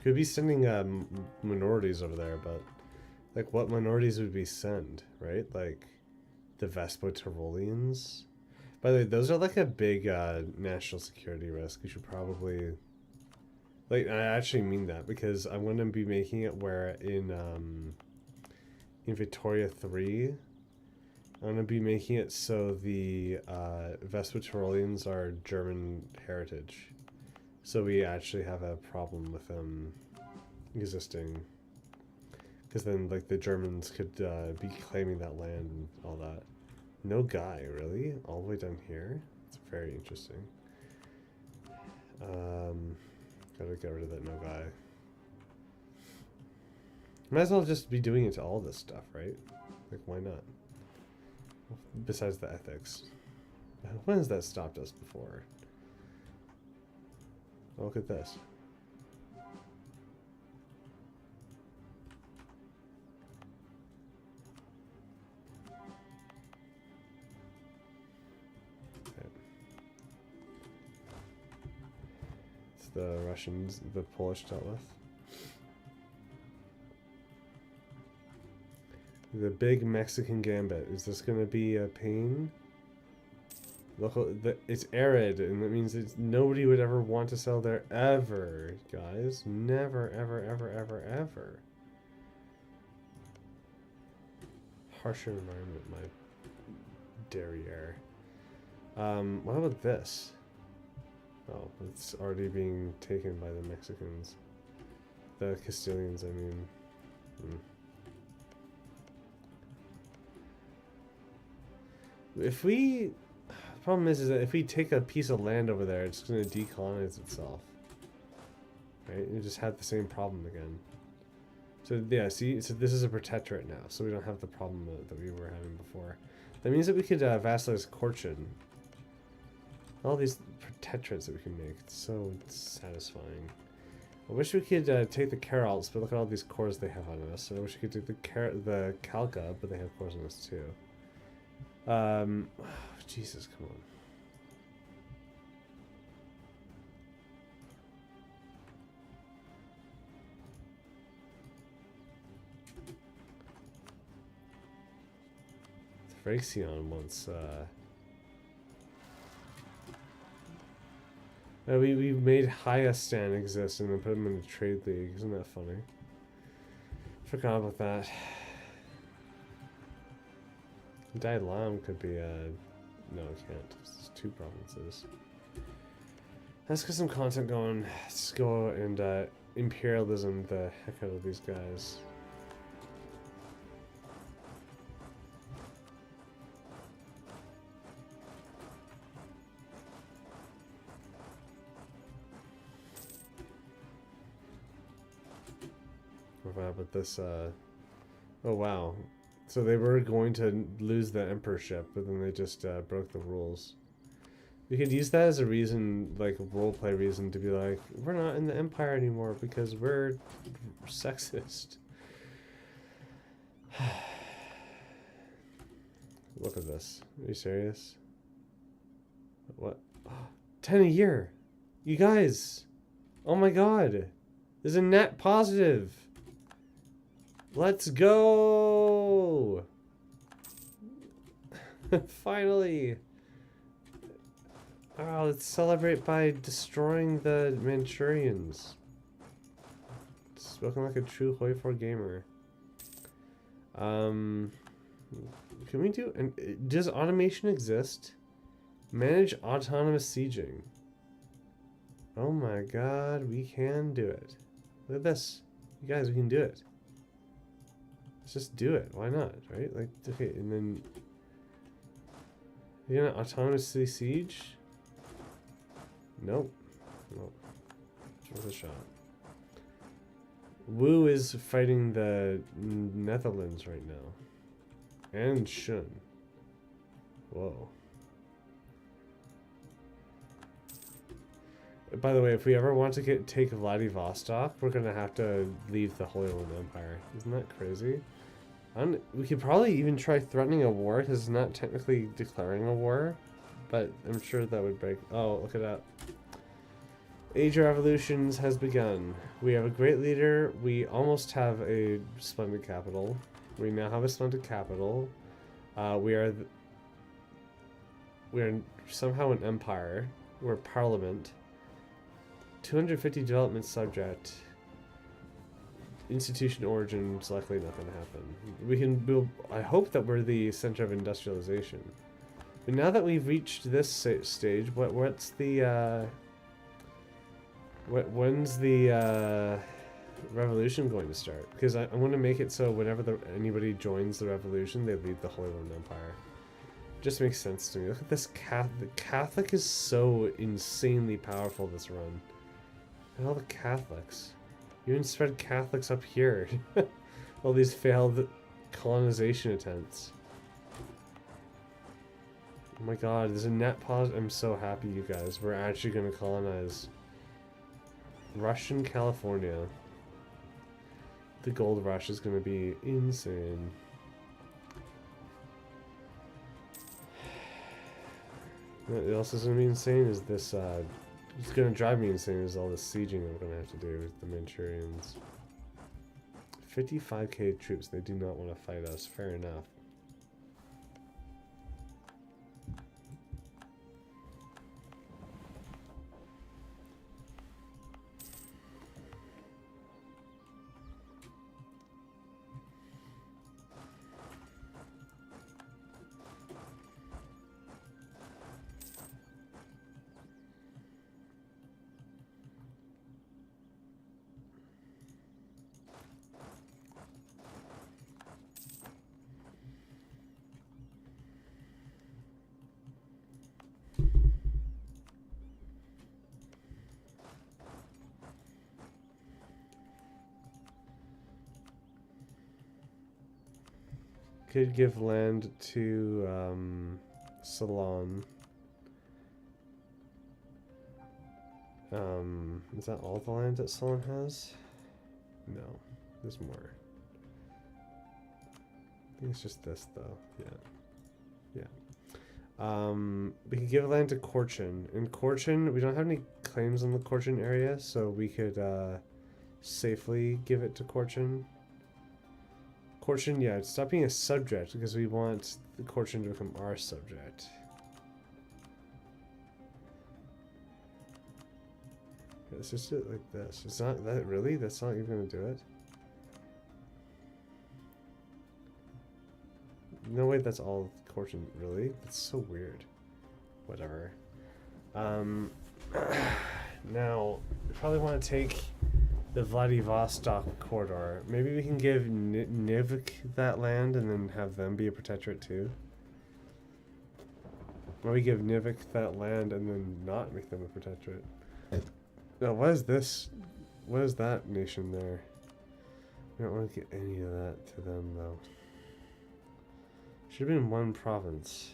Could be sending minorities over there, but like what minorities would we send, right? Like the Vespo-Tyroleans. By the way, those are like a big national security risk. We should probably, like, I actually mean that because I'm going to be making it where in Victoria 3, I'm going to be making it so the Vespo-Tyroleans are German heritage. So we actually have a problem with them existing. Because then, like, the Germans could be claiming that land and all that. No guy, really? All the way down here? It's very interesting. Gotta get rid of that no guy. Might as well just be doing it to all this stuff, right? Like, why not? Besides the ethics. When has that stopped us before? Oh, look at this. Okay. It's the Russians, the Polish dealt with. The big Mexican gambit. Is this going to be a pain? Look, it's arid, and that means nobody would ever want to sell there ever, guys. Never, ever, ever, ever, ever. Harsher environment, my derriere. What about this? Oh, it's already being taken by the Mexicans. The Castilians, I mean. If we... The problem is that if we take a piece of land over there, it's going to decolonize itself. Right? You just have the same problem again. So yeah, see, so this is a protectorate now, so we don't have the problem that we were having before. That means that we could vassalize Korchin. All these protectorates that we can make, it's so satisfying. I wish we could take the Karels, but look at all these cores they have on us. I wish we could take the Kalka, but they have cores on us too. Jesus, come on. Thracion wants, we made Hayastan exist and then put him in the trade league. Isn't that funny? Forgot about that. Dai Lam could be a... No, it can't. It's 2 provinces. Let's get some content going. Let's go and imperialism the heck out of these guys. Wow, but this, oh wow. So they were going to lose the emperorship, but then they just broke the rules. We could use that as a reason, like a roleplay reason, to be like, we're not in the empire anymore because we're sexist. Look at this. Are you serious? What? 10 a year! You guys! Oh my god! There's a net positive! Let's go! Finally! Oh, let's celebrate by destroying the Manchurians. Spoken like a true Hoi4 gamer. Can we do... does automation exist? Manage autonomous sieging. Oh my god, we can do it. Look at this. You guys, we can do it. Let's just do it. Why not, right? Like, okay, and then... You're gonna autonomously siege? Nope. Nope. It's worth a shot. Wu is fighting the Netherlands right now. And Shun. Whoa. By the way, if we ever want to take Vladivostok, we're gonna have to leave the Holy Roman Empire. Isn't that crazy? We could probably even try threatening a war, because it's not technically declaring a war, but I'm sure that would break... Oh, look at that. Age of Revolutions has begun. We have a great leader. We almost have a splendid capital. We now have a splendid capital. We are somehow an empire. We're a parliament. 250 development subject. Institution origin is likely not going to happen. We can build... I hope that we're the center of industrialization. But now that we've reached this stage, what's the... when's the revolution going to start? Because I want to make it so whenever anybody joins the revolution, they lead the Holy Roman Empire. Just makes sense to me. Look at this Catholic. Catholic is so insanely powerful this run. Look at all the Catholics. You even spread Catholics up here. All these failed colonization attempts. Oh my god, there's a net pause. I'm so happy, you guys. We're actually going to colonize Russian California. The gold rush is going to be insane. What else is going to be insane is this, it's going to drive me insane is all the sieging I'm going to have to do with the Manchurians. 55k troops, they do not want to fight us, fair enough. Could give land to Ceylon. Is that all the land that Ceylon has? No, there's more. I think it's just this though. Yeah. We could give land to Korchin. In Korchin, we don't have any claims on the Korchin area, so we could safely give it to Korchin. Korchin, yeah, stop being a subject because we want the Korchin to become our subject. Okay, let's just do it like this. It's not that really? That's not even gonna do it? No way, that's all Corton, really? That's so weird. Whatever. Now, we probably want to take the Vladivostok corridor. Maybe we can give Nivik that land and then have them be a protectorate too. Or we give Nivik that land and then not make them a protectorate. Now, what is this? What is that nation there? We don't want to get any of that to them though. Should have been one province.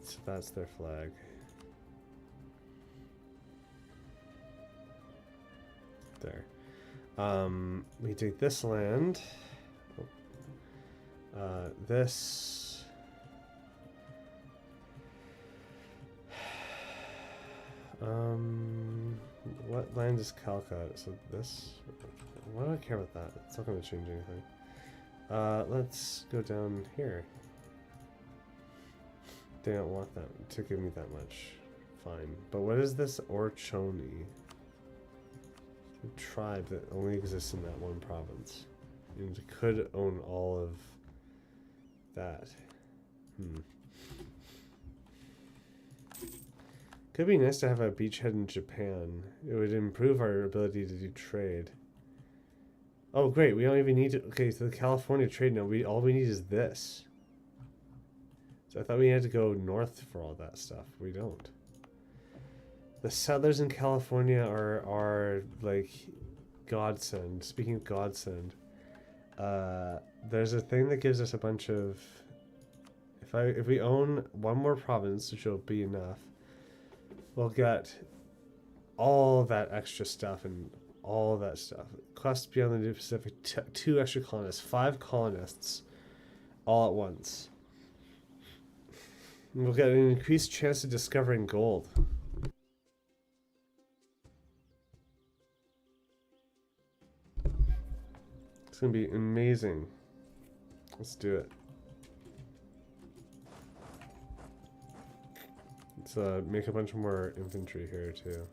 So that's their flag. There. We take this land. This. What land is Calcutta? So this. Why do I care about that? It's not going to change anything. Let's go down here. They don't want that to give me that much. Fine. But what is this Orchoni? A tribe that only exists in that one province. And it could own all of that. Could be nice to have a beachhead in Japan. It would improve our ability to do trade. Oh great, we don't even need to. Okay, so the California trade now. All we need is this. So I thought we had to go north for all that stuff. We don't. The settlers in California are like godsend. Speaking of godsend, there's a thing that gives us a bunch of. If we own one more province, which will be enough, we'll get all that extra stuff and all that stuff. Quest beyond the New Pacific, 2 extra colonists, 5 colonists, all at once. And we'll get an increased chance of discovering gold. It's gonna be amazing. Let's do it. Let's make a bunch more infantry here too.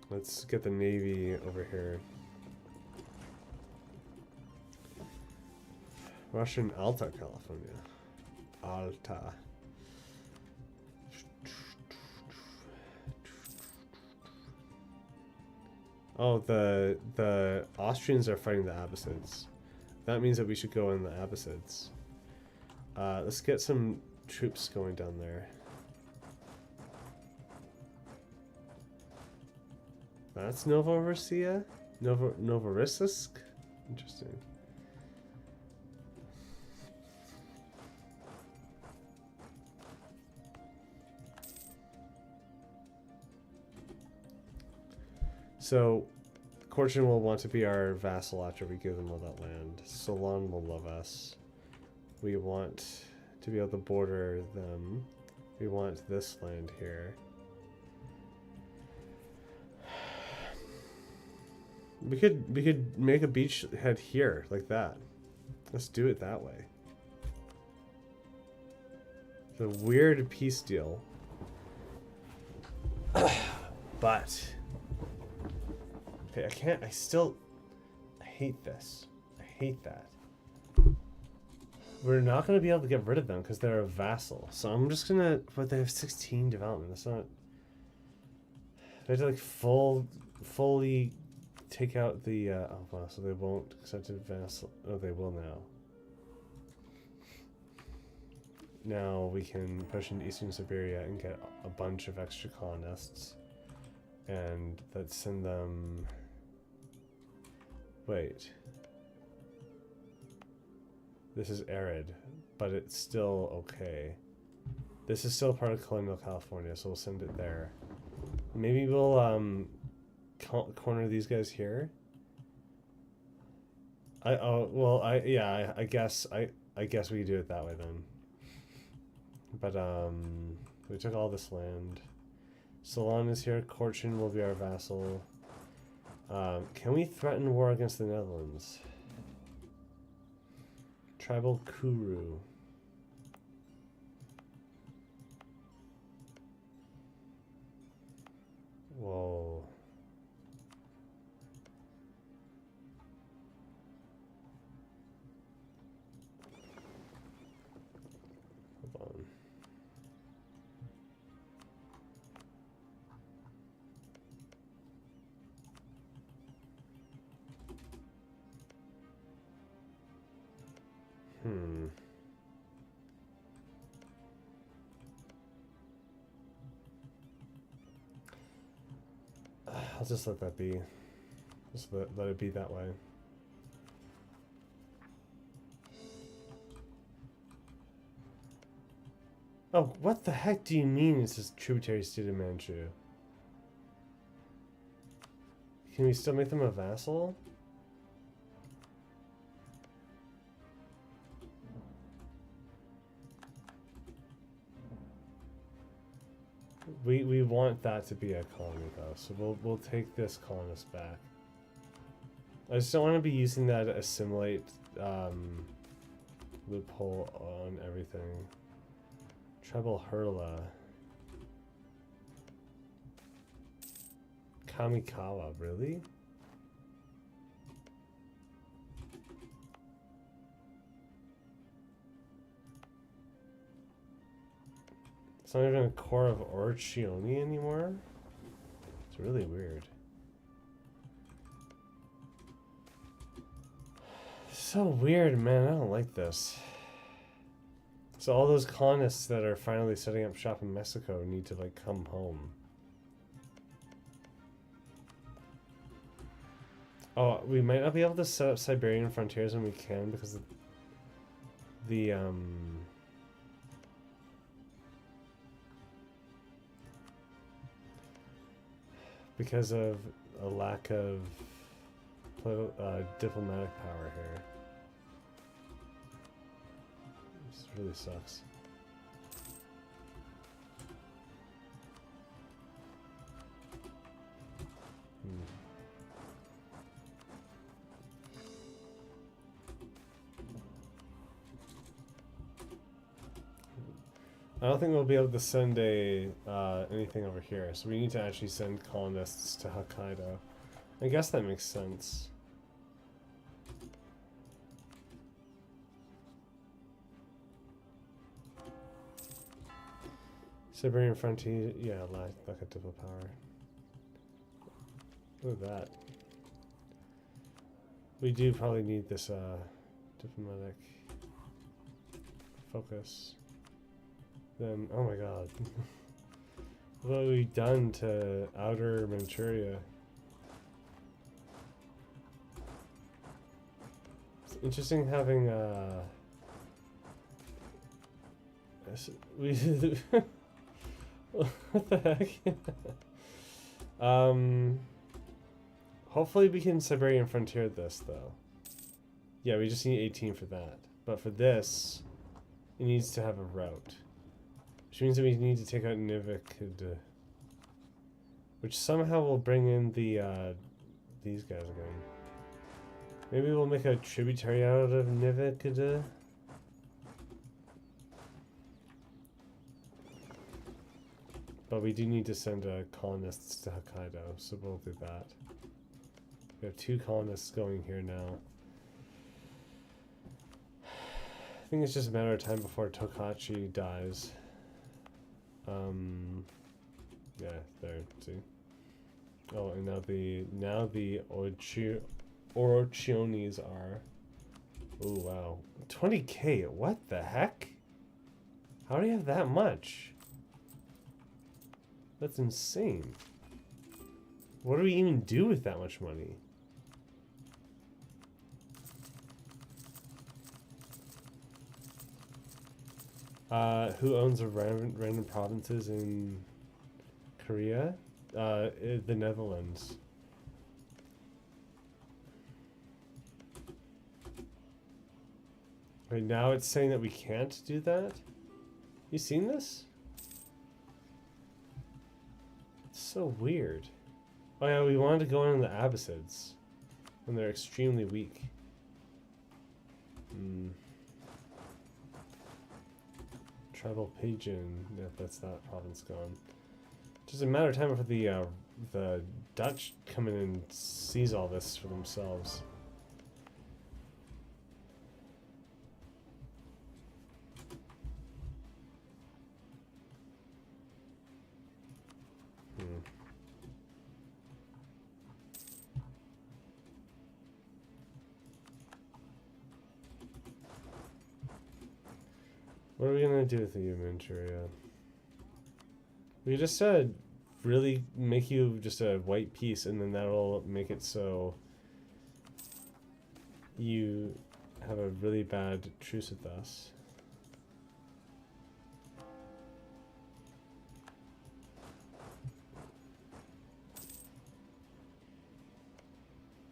Let's get the navy over here. Russian Alta, California. Alta. Oh, the Austrians are fighting the Abbasids. That means that we should go in the Abbasids. Let's get some troops going down there. That's Novorossiya? Novorossiysk? Interesting. So, Korchin will want to be our vassal after we give them all that land. Solon will love us. We want to be able to border them. We want this land here. We could make a beachhead here, like that. Let's do it that way. It's a weird peace deal. But okay, I can't. I hate this. I hate that. We're not going to be able to get rid of them because they're a vassal. So I'm just going to... But they have 16 development. That's not... They have to like fully take out the... oh, wow. So they won't accept a vassal. Oh, they will now. Now we can push into Eastern Siberia and get a bunch of extra colonists. And let's send them... Wait. This is arid, but it's still okay. This is still part of colonial California, so we'll send it there. Maybe we'll corner these guys here. I guess we do it that way then. But we took all this land. Solon is here. Korchin will be our vassal. Can we threaten war against the Netherlands? Tribal Kuru. Whoa. I'll just let that be. Just let it be that way. Oh, what the heck do you mean it's just tributary state of Manchu? Can we still make them a vassal? We want that to be a colony though, so we'll take this colonist back. I just don't want to be using that assimilate loophole on everything. Treble Hurla. Kamikawa, really? It's not even a core of Orchioni anymore? It's really weird. So weird, man. I don't like this. So all those colonists that are finally setting up shop in Mexico need to, like, come home. Oh, we might not be able to set up Siberian frontiers when we can because of the, because of a lack of diplomatic power here. This really sucks. I don't think we'll be able to send a anything over here, so we need to actually send colonists to Hokkaido. I guess that makes sense. Siberian frontier, yeah, lack of diplo power. Look at that. We do probably need this diplomatic focus. Then, oh my god. What have we done to outer Manchuria? It's interesting having we what the heck? Hopefully we can Siberian frontier this though. Yeah, we just need 18 for that. But for this, it needs to have a route. Which means that we need to take out Nivikid. Which somehow will bring in the these guys again. Maybe we'll make a tributary out of Nivikid. But we do need to send colonists to Hokkaido, so we'll do that. We have 2 colonists going here now. I think it's just a matter of time before Tokachi dies. Yeah, there, see? Oh, and now the Orchionis are... Oh, wow. 20k, what the heck? How do you have that much? That's insane. What do we even do with that much money? Who owns a random provinces in Korea? The Netherlands. Right now it's saying that we can't do that? You seen this? It's so weird. Oh yeah, we wanted to go in on the Abbasids. And they're extremely weak. Tribal Pigeon. Yep, that's that province gone. Just a matter of time before the Dutch come in and seize all this for themselves. What are we gonna do with the Manchuria? We just really make you just a white piece, and then that'll make it so you have a really bad truce with us.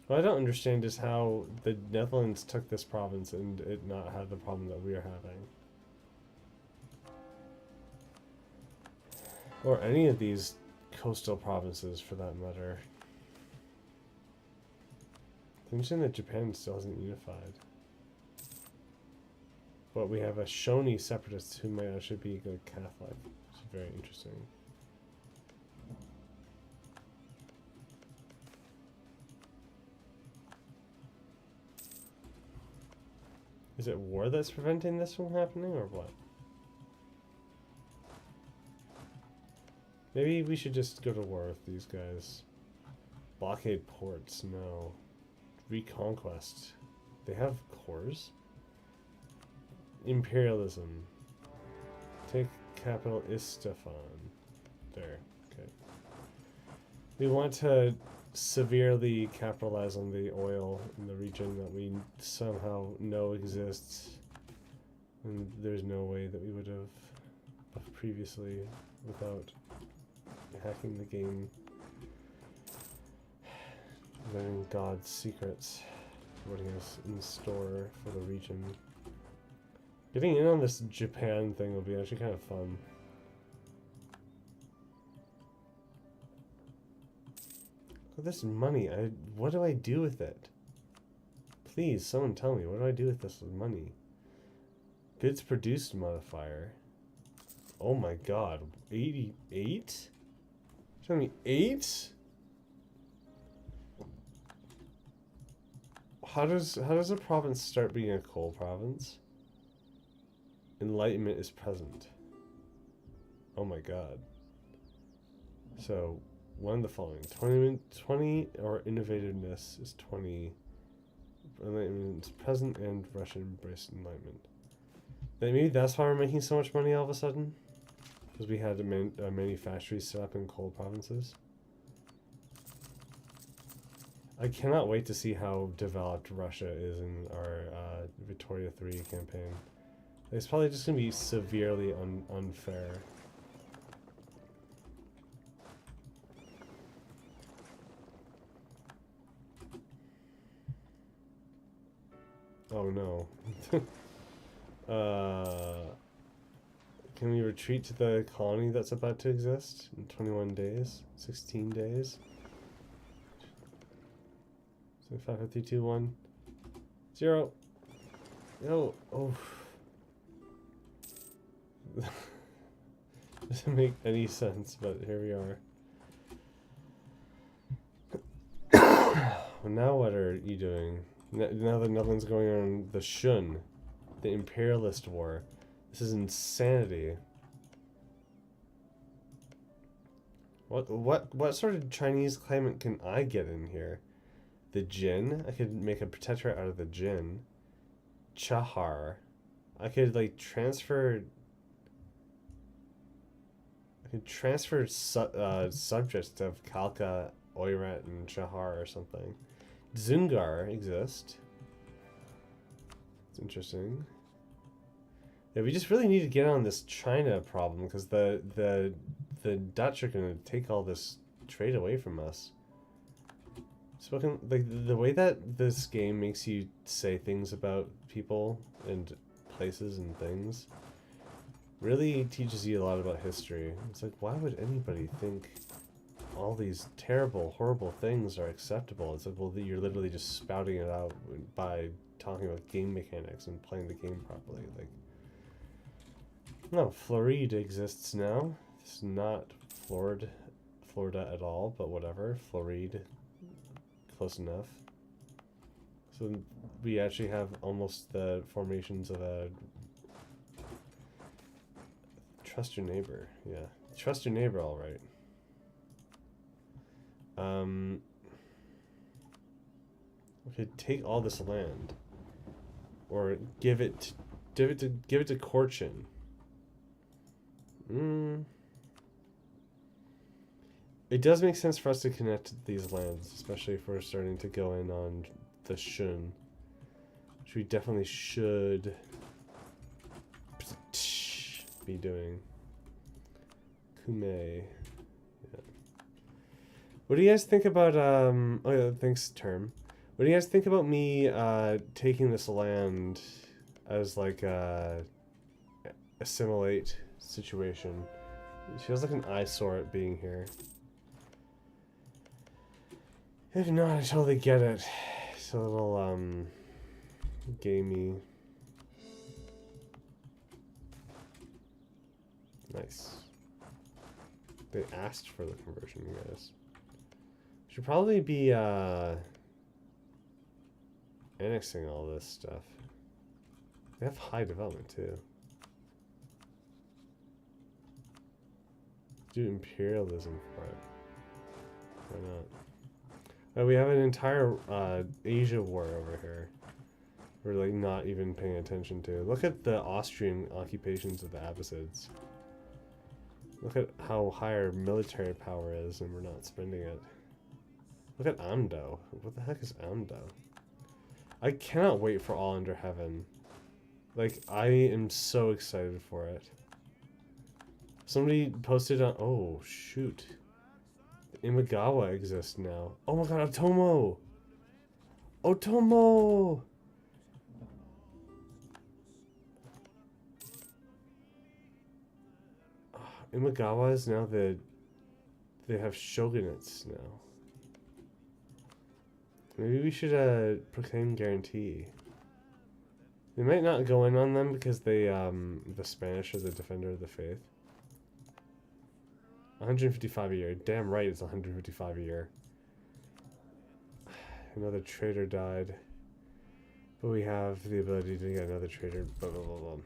What I don't understand is how the Netherlands took this province and it not had the problem that we are having. Or any of these coastal provinces, for that matter. It's interesting that Japan still hasn't unified. But we have a Shoni separatist who might actually be like Catholic. It's very interesting. Is it war that's preventing this from happening, or what? Maybe we should just go to war with these guys. Blockade ports, no. Reconquest. They have cores? Imperialism. Take capital Isfahan. There, okay. We want to severely capitalize on the oil in the region that we somehow know exists. And there's no way that we would have previously without hacking the game, learning God's secrets, what he has in store for the region. Getting in on this Japan thing will be actually kind of fun. Look at this money. What do I do with it? Please, someone tell me, what do I do with this money? Goods produced modifier. Oh my god, 88? Tell me 8? How does a province start being a coal province? Enlightenment is present. Oh my god. So one of the following: 20 or innovativeness is 20. Enlightenment is present, and Russia embraced enlightenment. Then maybe that's why we're making so much money all of a sudden. Because we had many factories set up in coal provinces. I cannot wait to see how developed Russia is in our Victoria 3 campaign. It's probably just going to be severely unfair. Oh no. Can we retreat to the colony that's about to exist in 21 days? 16 days? So 5, 4, 3, 2, 1, 0. No. Oh. Doesn't make any sense, but here we are. Well, now what are you doing? Now the Netherlands going on the Shun, the imperialist war. This is insanity. What sort of Chinese claimant can I get in here? The Jin? I could make a protectorate out of the Jin. Chahar. I could like transfer. I could transfer subjects of Khalkha, Oirat, and Chahar or something. Zungar exist. It's interesting. Yeah, we just really need to get on this China problem because the Dutch are going to take all this trade away from us. Spoken like the way that this game makes you say things about people and places and things really teaches you a lot about history. It's like, why would anybody think all these terrible, horrible things are acceptable? It's like, well, you're literally just spouting it out by talking about game mechanics and playing the game properly. Like, no, Floride exists now. It's not Florida at all, but whatever. Floride, close enough. So we actually have almost the formations of a trust your neighbor. Yeah, trust your neighbor, all right. Okay, take all this land, or give it to Korchin. It does make sense for us to connect these lands, especially if we're starting to go in on the Shun. Which we definitely should be doing. Kume. Yeah. What do you guys think about, oh yeah, thanks, Term. What do you guys think about me, taking this land as like a assimilate situation? It feels like an eyesore at being here. If not, I totally get it. It's a little, gamey. Nice. They asked for the conversion, you guys. Should probably be, annexing all this stuff. They have high development, too. Do imperialism for it. Why not? We have an entire Asia war over here. We're like not even paying attention to. Look at the Austrian occupations of the Abbasids. Look at how high our military power is, and we're not spending it. Look at Amdo. What the heck is Amdo? I cannot wait for All Under Heaven. Like, I am so excited for it. Somebody posted on... Oh, shoot. Imagawa exists now. Oh my god, Otomo! Otomo! Imagawa is now the... They have shogunates now. Maybe we should proclaim guarantee. They might not go in on them because they, the Spanish are the defender of the faith. 155 a year. Damn right it's 155 a year. Another trader died. But we have the ability to get another trader. Blah, blah, blah, blah.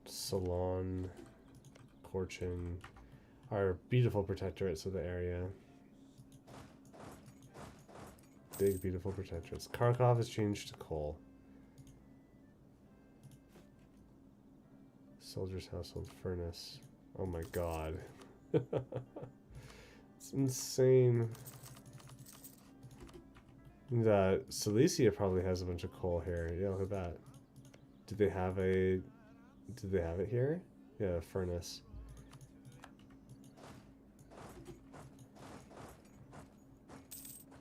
Salon. Corchin. Our beautiful protectorates of the area. Big, beautiful protectorates. Kharkov has changed to coal. Soldier's household furnace. Oh my god. It's insane. And, Silesia probably has a bunch of coal here. Yeah, look at that. Did they have it here? Yeah, a furnace.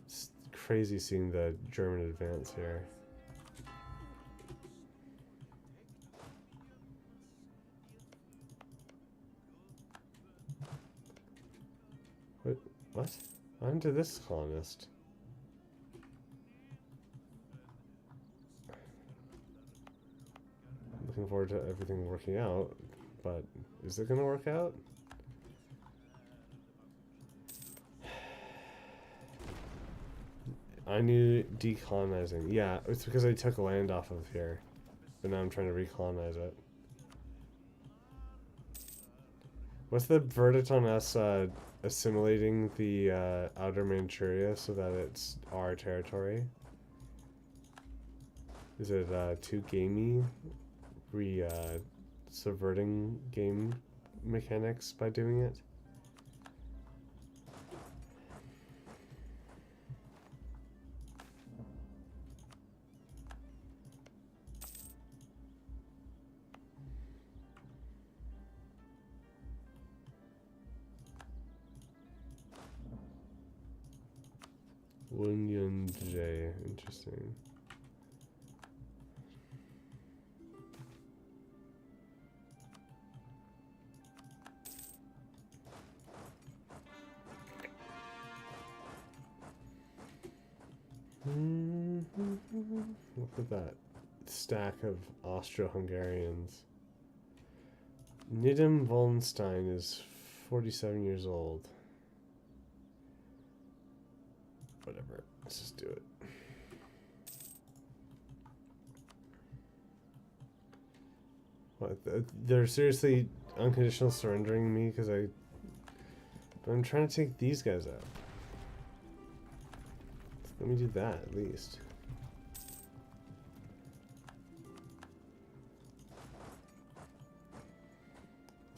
It's crazy seeing the German advance here. What? What happened to this colonist? Looking forward to everything working out, but is it gonna work out? I knew decolonizing. Yeah, it's because I took land off of here, but now I'm trying to recolonize it. What's the verdict on us assimilating the outer Manchuria so that it's our territory? Is it too gamey? Subverting game mechanics by doing it? Wunyan J. Interesting. Look at that stack of Austro-Hungarians. Nidam Wallenstein is 47 years old. Whatever, let's just do it. What? They're seriously unconditional surrendering me because I'm trying to take these guys out. Let me do that at least.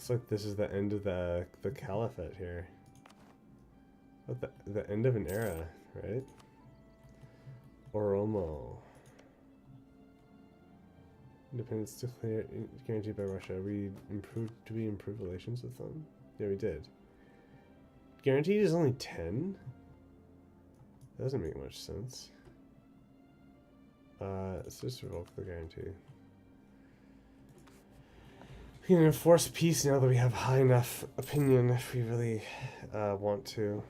Looks like this is the end of the caliphate here. What the end of an era, right? Oromo. Independence declared guaranteed by Russia. Do we improve relations with them? Yeah, we did. Guaranteed is only 10? That doesn't make much sense. Let's just revoke the guarantee. We can enforce peace now that we have high enough opinion if we really want to.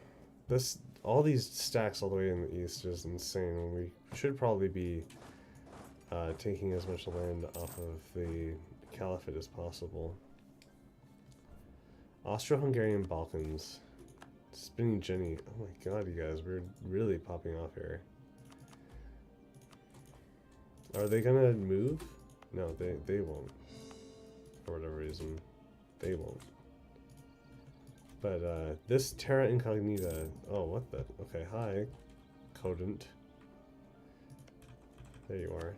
All these stacks all the way in the east is insane when we should probably be taking as much land off of the caliphate as possible. Austro-Hungarian Balkans. Spinning Jenny. Oh my god, you guys, we're really popping off here. Are they gonna move? No, they won't. For whatever reason. They won't. But this Terra Incognita. Oh, what the? Okay, hi. Codent. There you are.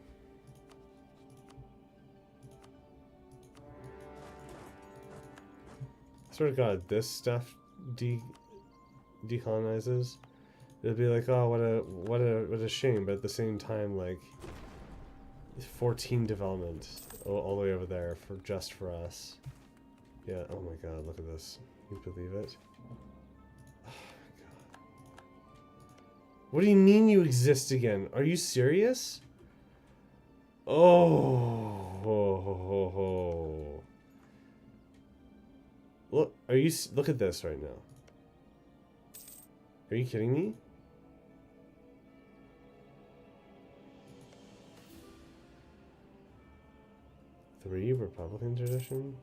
Sort of god, this stuff decolonizes. It'll be like, oh, what a shame, but at the same time, like 14 development all the way over there just for us. Yeah. Oh my god, look at this. Can you believe it? Oh my god. What do you mean you exist again? Are you serious? Oh. Look, look at this right now. Are you kidding me? Three Republican tradition?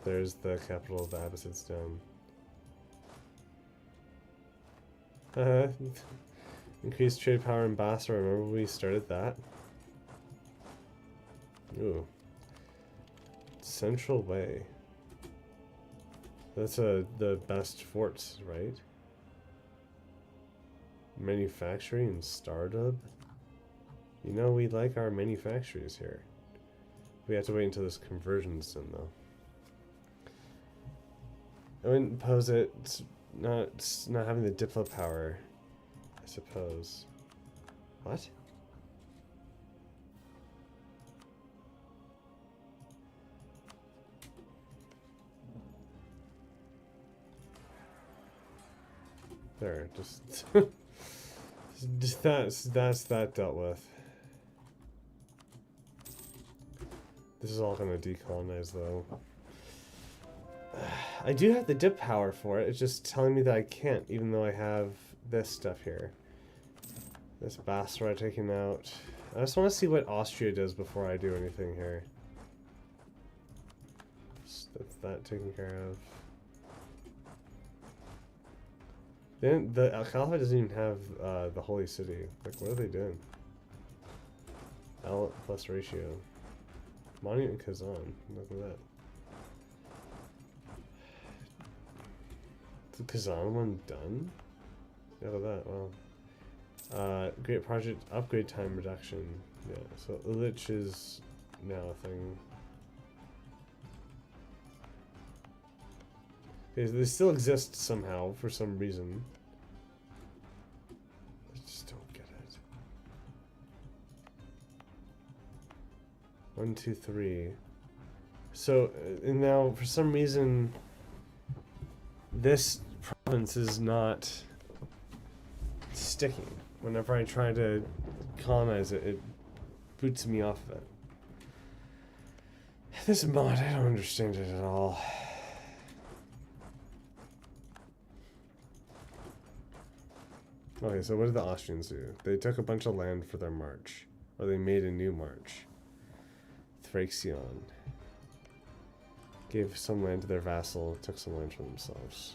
There's the capital of the Abbasids down. Increased trade power in Basra. Remember we started that? Ooh. Central Way. That's the best forts, right? Manufacturing and startup. You know we like our manufacturers here. We have to wait until this conversion's done though. I wouldn't pose it. It's not having the diplo power, I suppose. What? There, just that's that dealt with. This is all gonna decolonize though. I do have the dip power for it. It's just telling me that I can't, even though I have this stuff here. This Basra taken out. I just want to see what Austria does before I do anything here. That's that taken care of. Then the Caliphate doesn't even have the Holy City. Like, what are they doing? L plus ratio. Monument Kazan. Look at that. Is the Kazan one done? Look at that. Wow. Great project upgrade time reduction. Yeah. So Illich is now a thing. Okay, so they still exist somehow for some reason. I just don't get it. 1, 2, 3. So, and now for some reason, this province is not sticking. Whenever I try to colonize it, it boots me off of it. This mod, I don't understand it at all. Okay, so what did the Austrians do? They took a bunch of land for their march. Or they made a new march. Thraxion. Gave some land to their vassal, took some land for themselves.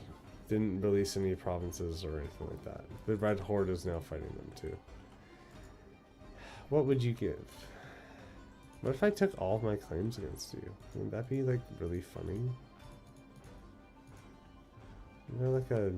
Didn't release any provinces or anything like that. The Red Horde is now fighting them too. What would you give? What if I took all of my claims against you? Wouldn't that be like really funny? You know, like a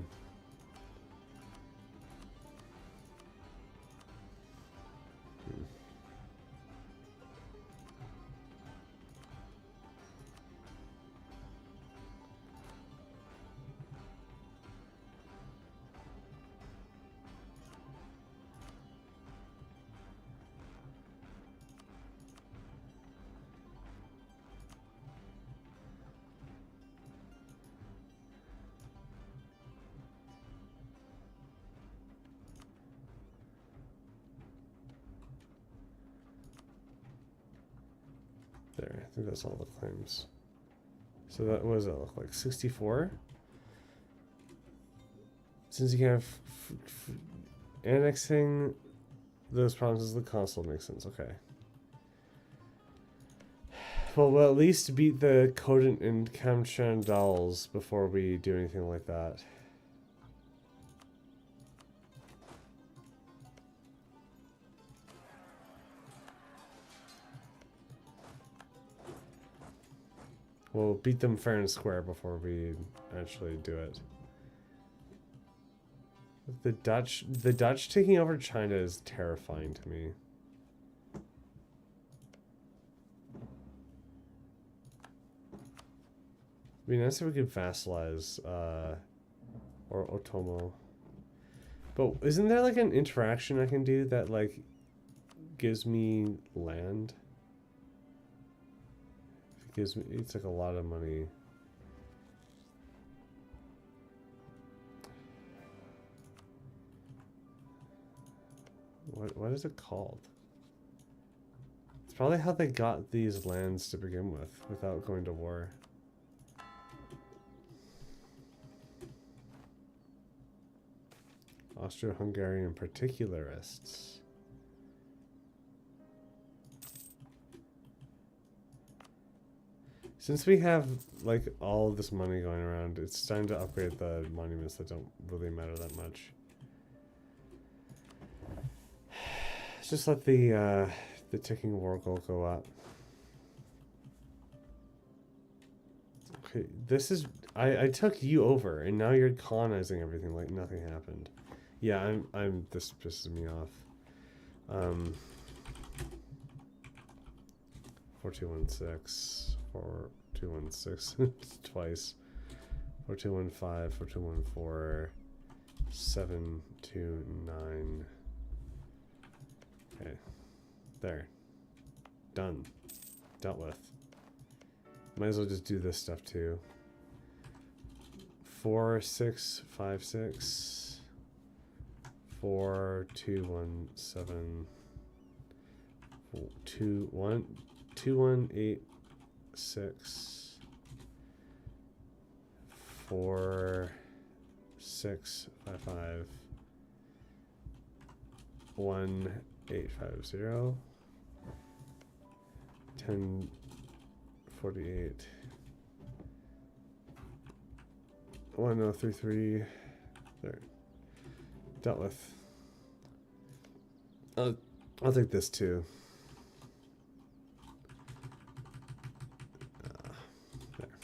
think that's all the claims. So that, what does that look like? 64? Since you can have annexing those provinces of the consul makes sense. Okay. Well, we'll at least beat the Codent and Kamchandals before we do anything like that. We'll beat them fair and square before we actually do it. The Dutch taking over China is terrifying to me. It'd be nice if we could vassalize, or Otomo. But isn't there like an interaction I can do that like gives me land? It gives me, it's like a lot of money. What is it called? It's probably how they got these lands to begin with without going to war. Austro-Hungarian particularists. Since we have like all of this money going around, it's time to upgrade the monuments that don't really matter that much. Just let the ticking war goal go up. Okay, this is I took you over, and now you're colonizing everything like nothing happened. Yeah, this pisses me off. 4216, 4216 twice. 4215, 4214, 729. Okay, there. Done. Dealt with. Might as well just do this stuff too. 4656, 4217, 2186, 4655, 1850, 1048, 1033. There. Dealt with. I'll take this too. There.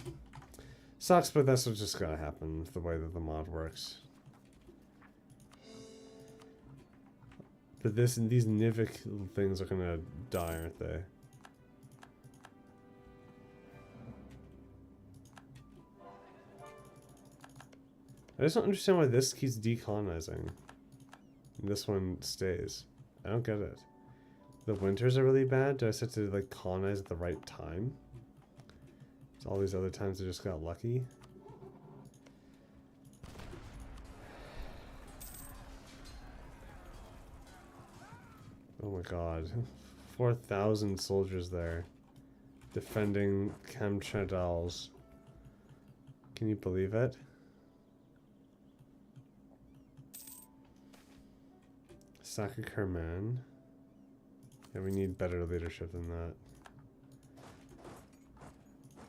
Sucks, but that's what's just gotta happen with the way that the mod works. But these Nivik things are gonna die, aren't they? I just don't understand why this keeps decolonizing. And this one stays. I don't get it. The winters are really bad. Do I just have to like colonize at the right time? So all these other times I just got lucky. Oh my god. 4,000 soldiers there. Defending Kamchadals. Can you believe it? Saka Kerman. Yeah, we need better leadership than that.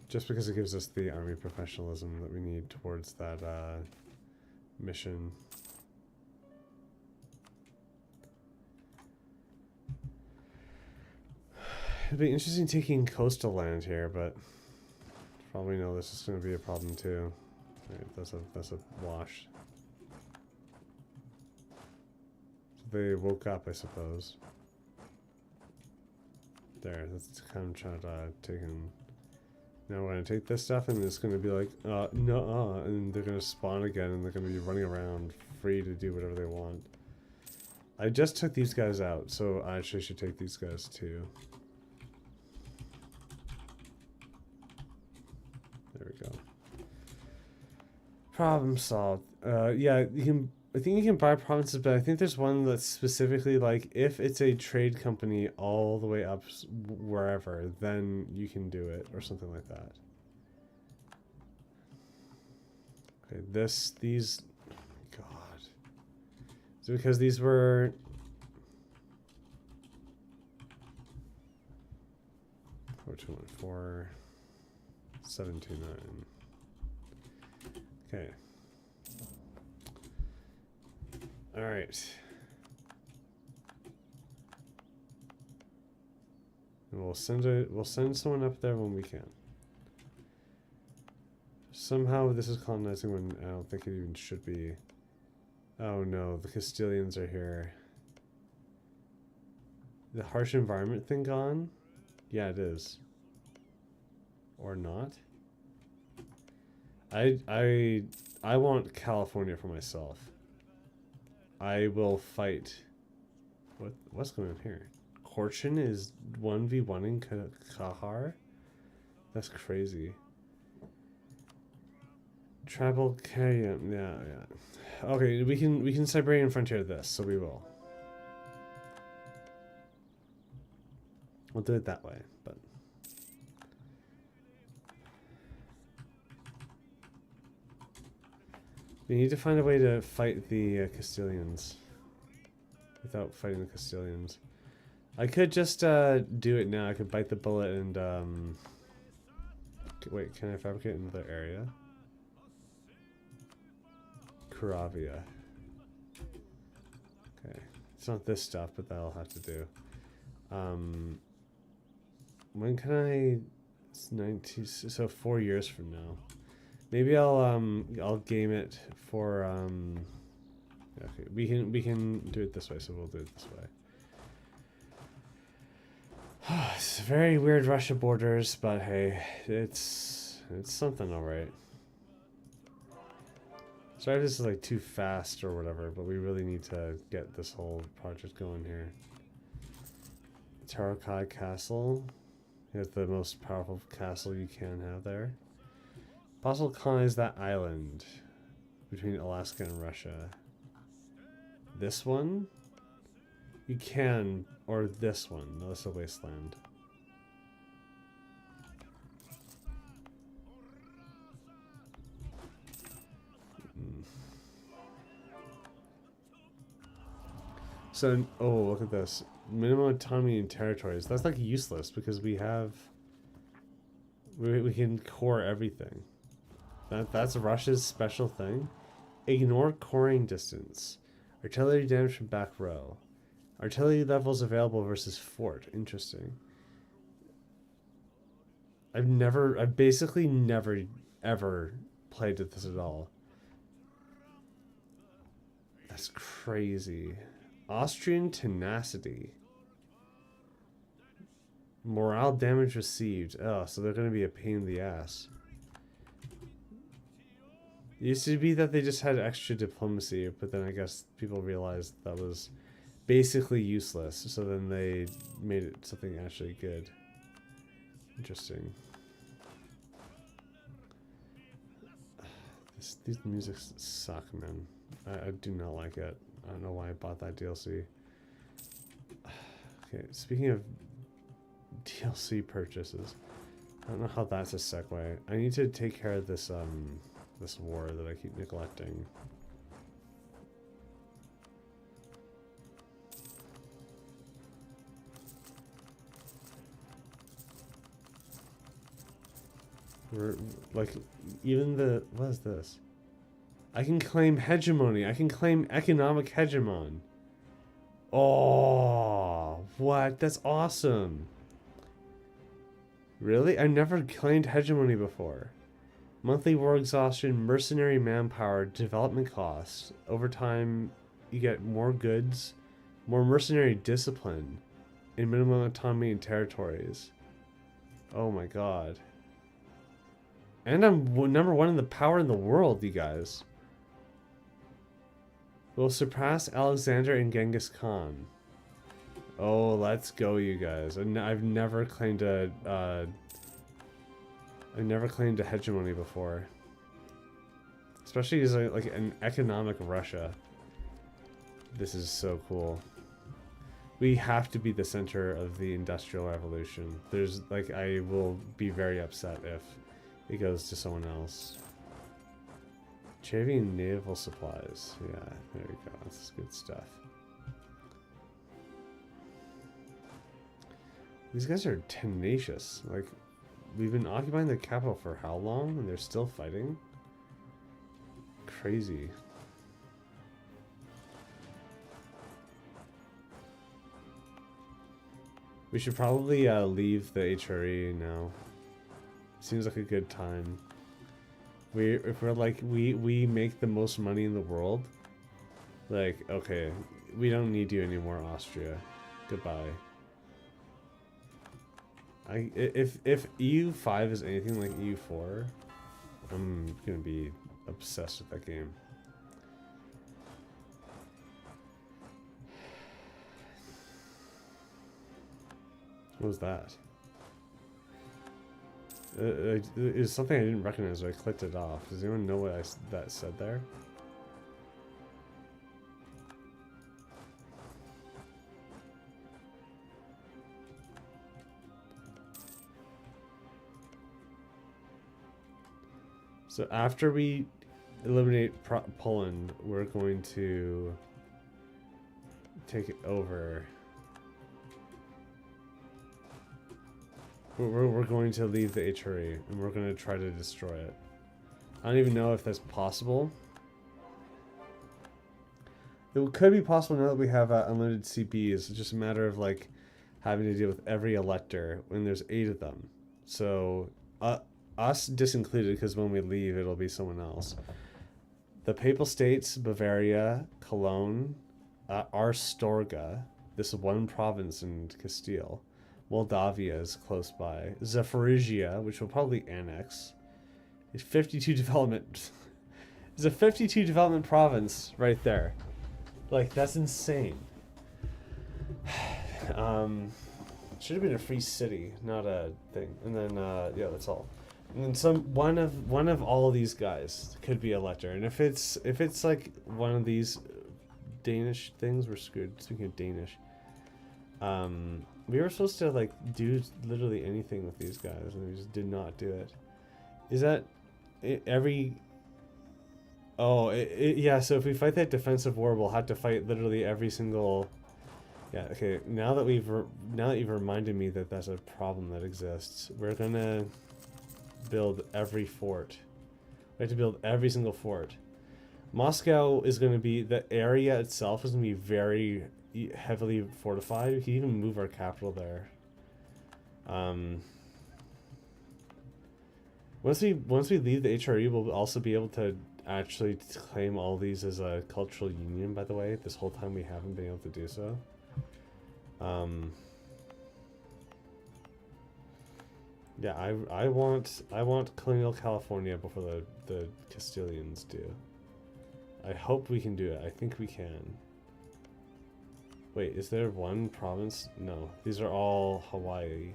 Just because it gives us the army professionalism that we need towards that mission. It'd be interesting taking coastal land here, but probably know this is going to be a problem too. Right, that's a wash. They woke up, I suppose. There, that's Kamchata taken. Now we're gonna take this stuff and it's gonna be like, no, and they're gonna spawn again and they're gonna be running around free to do whatever they want. I just took these guys out, so I actually should take these guys too. There we go. Problem solved. Yeah, you can I think you can buy provinces, but I think there's one that's specifically like if it's a trade company all the way up wherever, then you can do it or something like that. Okay, these, God. Is it because these were 4214 729. Okay. All right. And we'll send someone up there when we can. Somehow this is colonizing when I don't think it even should be. Oh no, the Castilians are here. The harsh environment thing gone? Yeah, it is. Or not? I want California for myself. I will fight. What's going on here? Korchin is 1v1 in Kahar? That's crazy. Travel carry, yeah. Okay, we can Siberian frontier this, so we will. We'll do it that way, but we need to find a way to fight the Castilians without fighting the Castilians. I could just do it now. I could bite the bullet and wait, can I fabricate another area? Kuravia. Okay. It's not this stuff, but that'll have to do. When can I? It's 90. So 4 years from now. Maybe I'll game it for okay, we can do it this way, so we'll do it this way. It's very weird Russia borders, but hey, it's something, all right. Sorry if this is like too fast or whatever, but we really need to get this whole project going here. Tarakai Castle. It's the most powerful castle you can have there. Possible colonize that island between Alaska and Russia. This one? You can, or this one. No, this is a wasteland. So, oh, look at this. Minimum autonomy in territories. That's like useless because we have... We can core everything. That's Russia's special thing. Ignore coring distance. Artillery damage from back row. Artillery levels available versus fort. Interesting. I've basically never, ever played with this at all. That's crazy. Austrian tenacity. Morale damage received. Oh, so they're going to be a pain in the ass. It used to be that they just had extra diplomacy, but then I guess people realized that was basically useless, so then they made it something actually good. Interesting. These musics suck, man. I do not like it. I don't know why I bought that DLC. Okay, speaking of DLC purchases, I don't know how that's a segue. I need to take care of this this war that I keep neglecting. We're like, even the, what is this? I can claim hegemony. I can claim economic hegemon. Oh, what? That's awesome. Really? I've never claimed hegemony before. Monthly war exhaustion, mercenary manpower, development costs. Over time, you get more goods, more mercenary discipline, and minimum autonomy in territories. Oh my god. And I'm #1 in the power in the world, you guys. We'll surpass Alexander and Genghis Khan. Oh, let's go, you guys. I've never claimed a hegemony before. Especially as like an economic Russia. This is so cool. We have to be the center of the Industrial Revolution. There's, like, I will be very upset if it goes to someone else. Achieving naval supplies. Yeah, there we go. That's good stuff. These guys are tenacious. Like, we've been occupying the capital for how long? And they're still fighting? Crazy. We should probably leave the HRE now. Seems like a good time. If we're like, we make the most money in the world, like, okay, we don't need you anymore, Austria. Goodbye. If EU5 is anything like EU4, I'm gonna be obsessed with that game. What was that? It's something I didn't recognize, so I clicked it off. Does anyone know what that said there? So after we eliminate Poland, we're going to take it over. We're going to leave the HRE, and we're going to try to destroy it. I don't even know if that's possible. It could be possible now that we have unlimited CPs. It's just a matter of, like, having to deal with every elector when there's 8 of them. So, us disincluded, because when we leave, it'll be someone else. The Papal States, Bavaria, Cologne, Arstorga, this one province in Castile. Moldavia is close by. Zaporizhia, which will probably annex. Is 52 development. It's a 52 development province right there. Like, that's insane. Should have been a free city, not a thing. And then yeah, that's all. And then one of all of these guys could be elector. And if it's like one of these Danish things, we're screwed. Speaking of Danish. We were supposed to, like, do literally anything with these guys, and we just did not do it. Is that every... Oh, yeah, so if we fight that defensive war, we'll have to fight literally every single... Yeah, okay, now that you've reminded me that that's a problem that exists, we're gonna build every fort. We have to build every single fort. Moscow is gonna be... The area itself is gonna be very... heavily fortified. We can even move our capital there. Once we leave the HRE, we'll also be able to actually claim all these as a cultural union. By the way, this whole time we haven't been able to do so. Yeah, I want colonial California before the Castilians do. I hope we can do it. I think we can. Wait, is there one province? No, these are all Hawaii.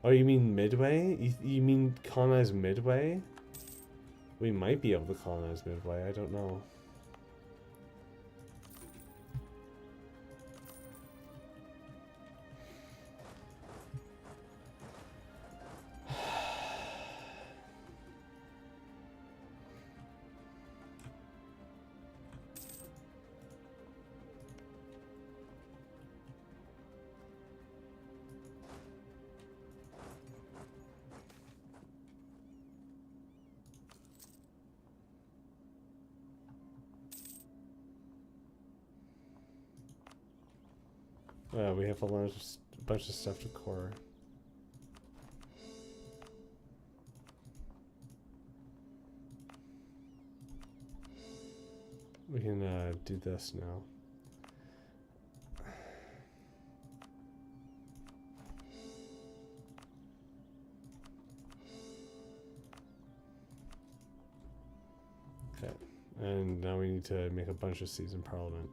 Oh, you mean Midway? You mean colonize Midway? We might be able to colonize Midway, I don't know. We have a bunch of stuff to core. We can do this now. Okay, and now we need to make a bunch of seats in Parliament.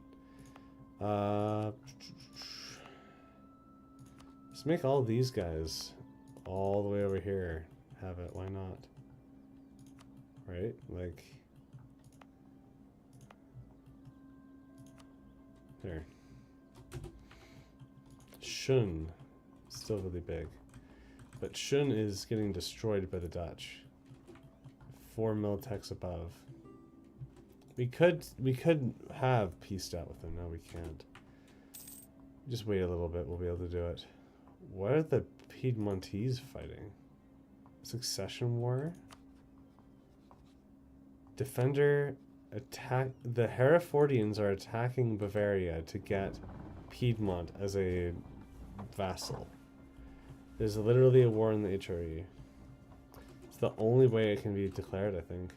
Let's make all these guys all the way over here have it. Why not? Right? Like... There. Shun. Still really big. But Shun is getting destroyed by the Dutch. 4 mil techs above. We could have peaced out with them. No, we can't. Just wait a little bit. We'll be able to do it. What are the Piedmontese fighting? Succession war? Defender attack. The Herefordians are attacking Bavaria to get Piedmont as a vassal. There's literally a war in the HRE. It's the only way it can be declared, I think.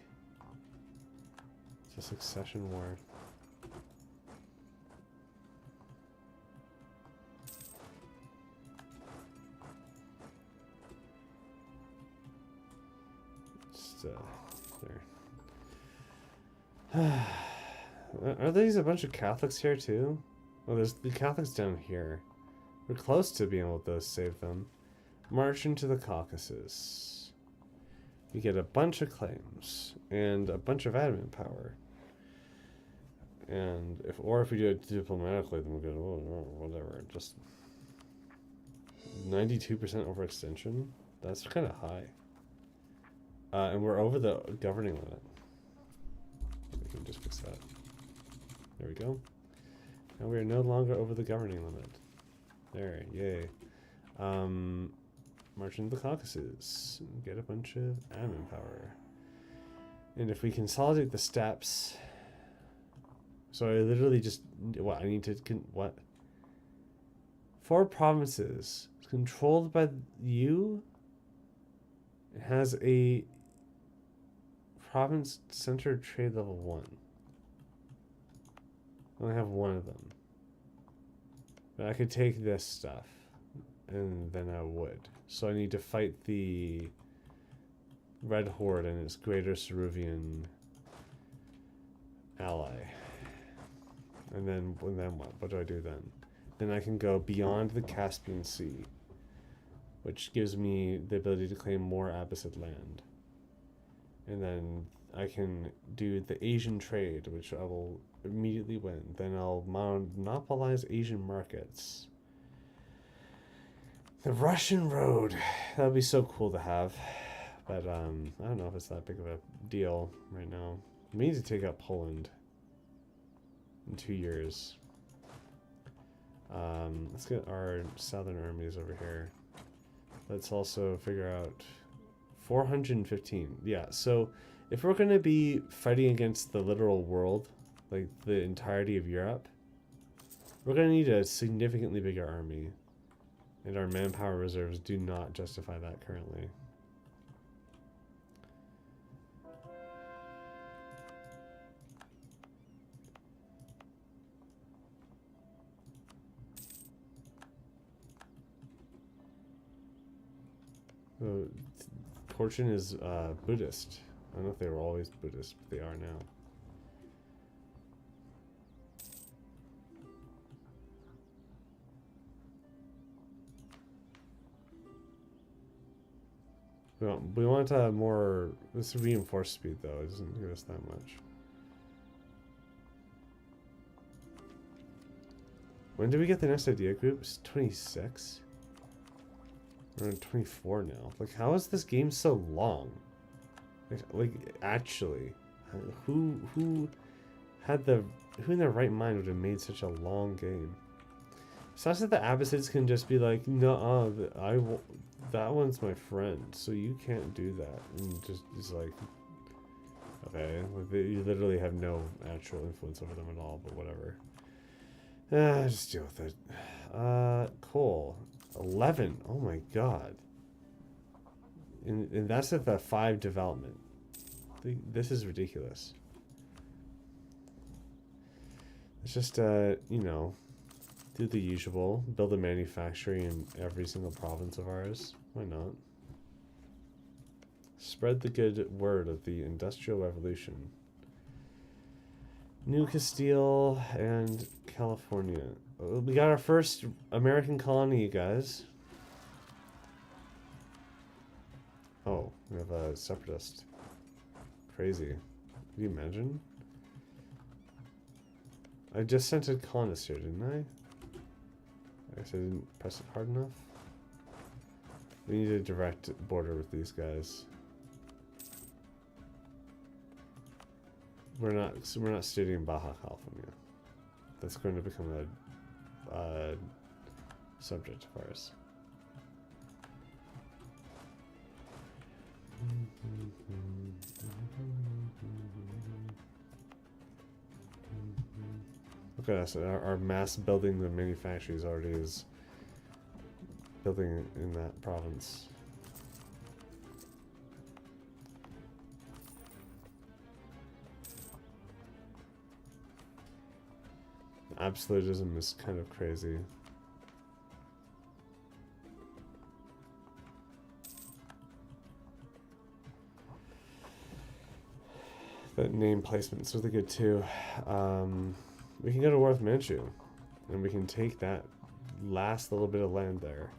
It's a succession war. Just, there. Are these a bunch of Catholics here too? Oh, there's the Catholics down here. We're close to being able to save them. March into the Caucasus. We get a bunch of claims and a bunch of admin power. And if we do it diplomatically, then we'll go, oh, whatever. Just 92% overextension. That's kind of high. And we're over the governing limit. We can just fix that. There we go. And we are no longer over the governing limit. There, yay. March into the Caucasus. Get a bunch of admin power. And if we consolidate the steps... So I literally just... What? I need to... What? 4 provinces. Controlled by you. It has a... Province center trade level 1. I only have 1 of them. But I could take this stuff. And then I would. So I need to fight the Red Horde and its Greater Ceruvian ally. And then what? What do I do then? Then I can go beyond the Caspian Sea, which gives me the ability to claim more Abbasid land. And then I can do the Asian trade, which I will immediately win. Then I'll monopolize Asian markets. The Russian road. That would be so cool to have. But I don't know if it's that big of a deal right now. We need to take out Poland in 2 years. Let's get our southern armies over here. Let's also figure out 415. Yeah, so if we're going to be fighting against the literal world, like the entirety of Europe, we're going to need a significantly bigger army. And our manpower reserves do not justify that currently. So, Fortune is Buddhist. I don't know if they were always Buddhist, but they are now. We want more... This reinforced speed, though. It doesn't give us that much. When did we get the next idea group? It's 26? We're on 24 now. Like, how is this game so long? Like actually, who had the... Who in their right mind would have made such a long game? It's not that the Abbasids can just be like, no, that one's my friend, so you can't do that. And just, it's like, okay, you literally have no actual influence over them at all, but whatever. Just deal with it. Cool. 11. Oh my god. And that's at the 5 development. This is ridiculous. It's just, you know, do the usual. Build a manufacturing in every single province of ours. Why not? Spread the good word of the Industrial Revolution. New Castile and California. We got our first American colony, you guys. Oh, we have a separatist. Crazy. Can you imagine? I just sent a colonist here, didn't I? I guess I didn't press it hard enough. We need a direct border with these guys. We're not studying Baja California. That's going to become a subject of ours. Look at us. Our mass building the manufacturers already is building in that province. Absolutism is kind of crazy. That name placement's really good too. We can go to war with Manchu, and we can take that last little bit of land there.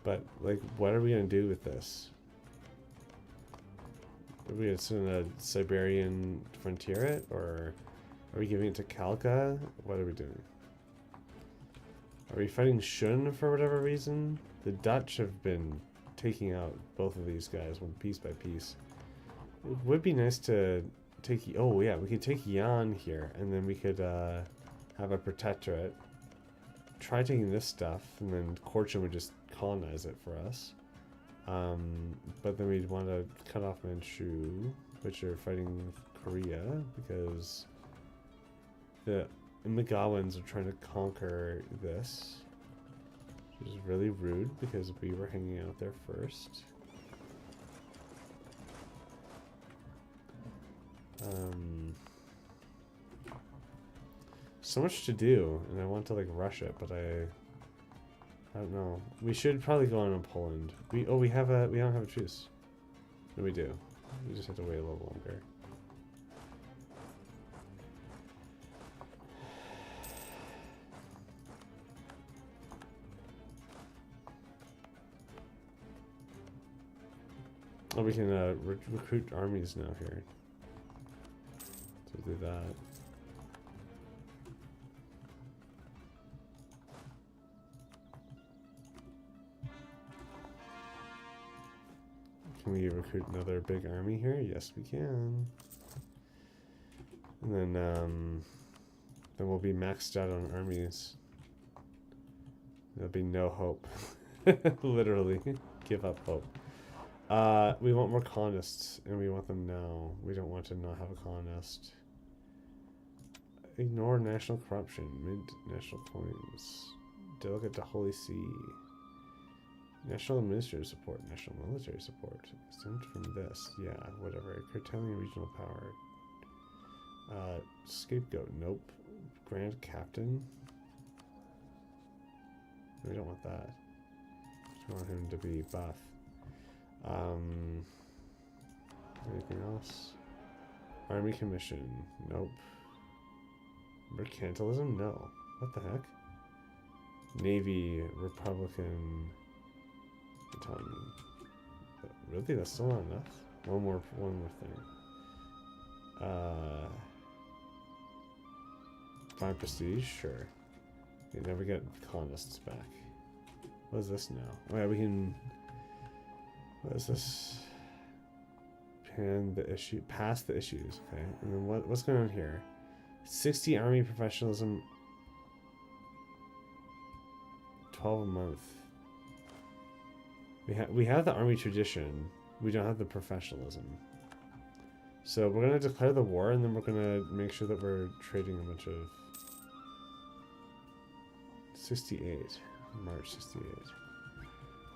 But like, what are we gonna do with this? Are we gonna send a Siberian frontier it, or are we giving it to Kalka? What are we doing? Are we fighting Shun for whatever reason? The Dutch have been taking out both of these guys one piece by piece. It would be nice to take... Oh yeah, we could take Yan here, and then we could have a protectorate. Try taking this stuff, and then Korchin would just colonize it for us. But then we'd want to cut off Manchu, which are fighting Korea, because the Imagawans are trying to conquer this, which is really rude because we were hanging out there first. So much to do, and I want to like rush it, but I don't know. We should probably go on Poland. We don't have a truce. No, we do. We just have to wait a little longer. Oh, we can recruit armies now here. So we'll do that. Can we recruit another big army here? Yes, we can. And then we'll be maxed out on armies. There'll be no hope. Literally, give up hope. We want more colonists, and we want them now. We don't want to not have a colonist. Ignore national corruption. Mint national coins. Delegate to Holy See. National administrative support. National military support. Exempt from this. Yeah, whatever. Curtailing regional power. Scapegoat. Nope. Grand Captain. We don't want that. We want him to be buff. Anything else? Army Commission. Nope. Mercantilism? No. What the heck? Navy Republican autonomy. Really? That's still not enough? One more thing. Fine prestige? Sure. Okay, now we get colonists back. What is this now? Oh yeah, we can... What is this? Pass the issues. Okay, and then what's going on here? 60 army professionalism. 12 a month. We have the army tradition. We don't have the professionalism. So we're gonna declare the war, and then we're gonna make sure that we're trading a bunch of 68. March 68.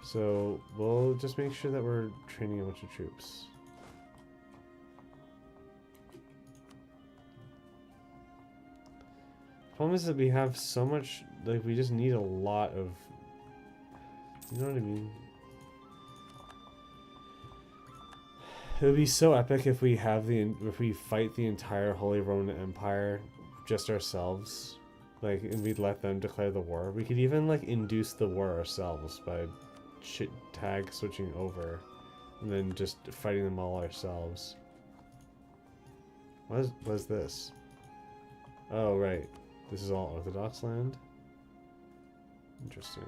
So we'll just make sure that we're training a bunch of troops. Problem is that we have so much, like, we just need a lot of, you know what I mean? It would be so epic if we fight the entire Holy Roman Empire just ourselves, like, and we'd let them declare the war. We could even like induce the war ourselves by tag switching over, and then just fighting them all ourselves. What is this? Oh, right. This is all Orthodox land? Interesting.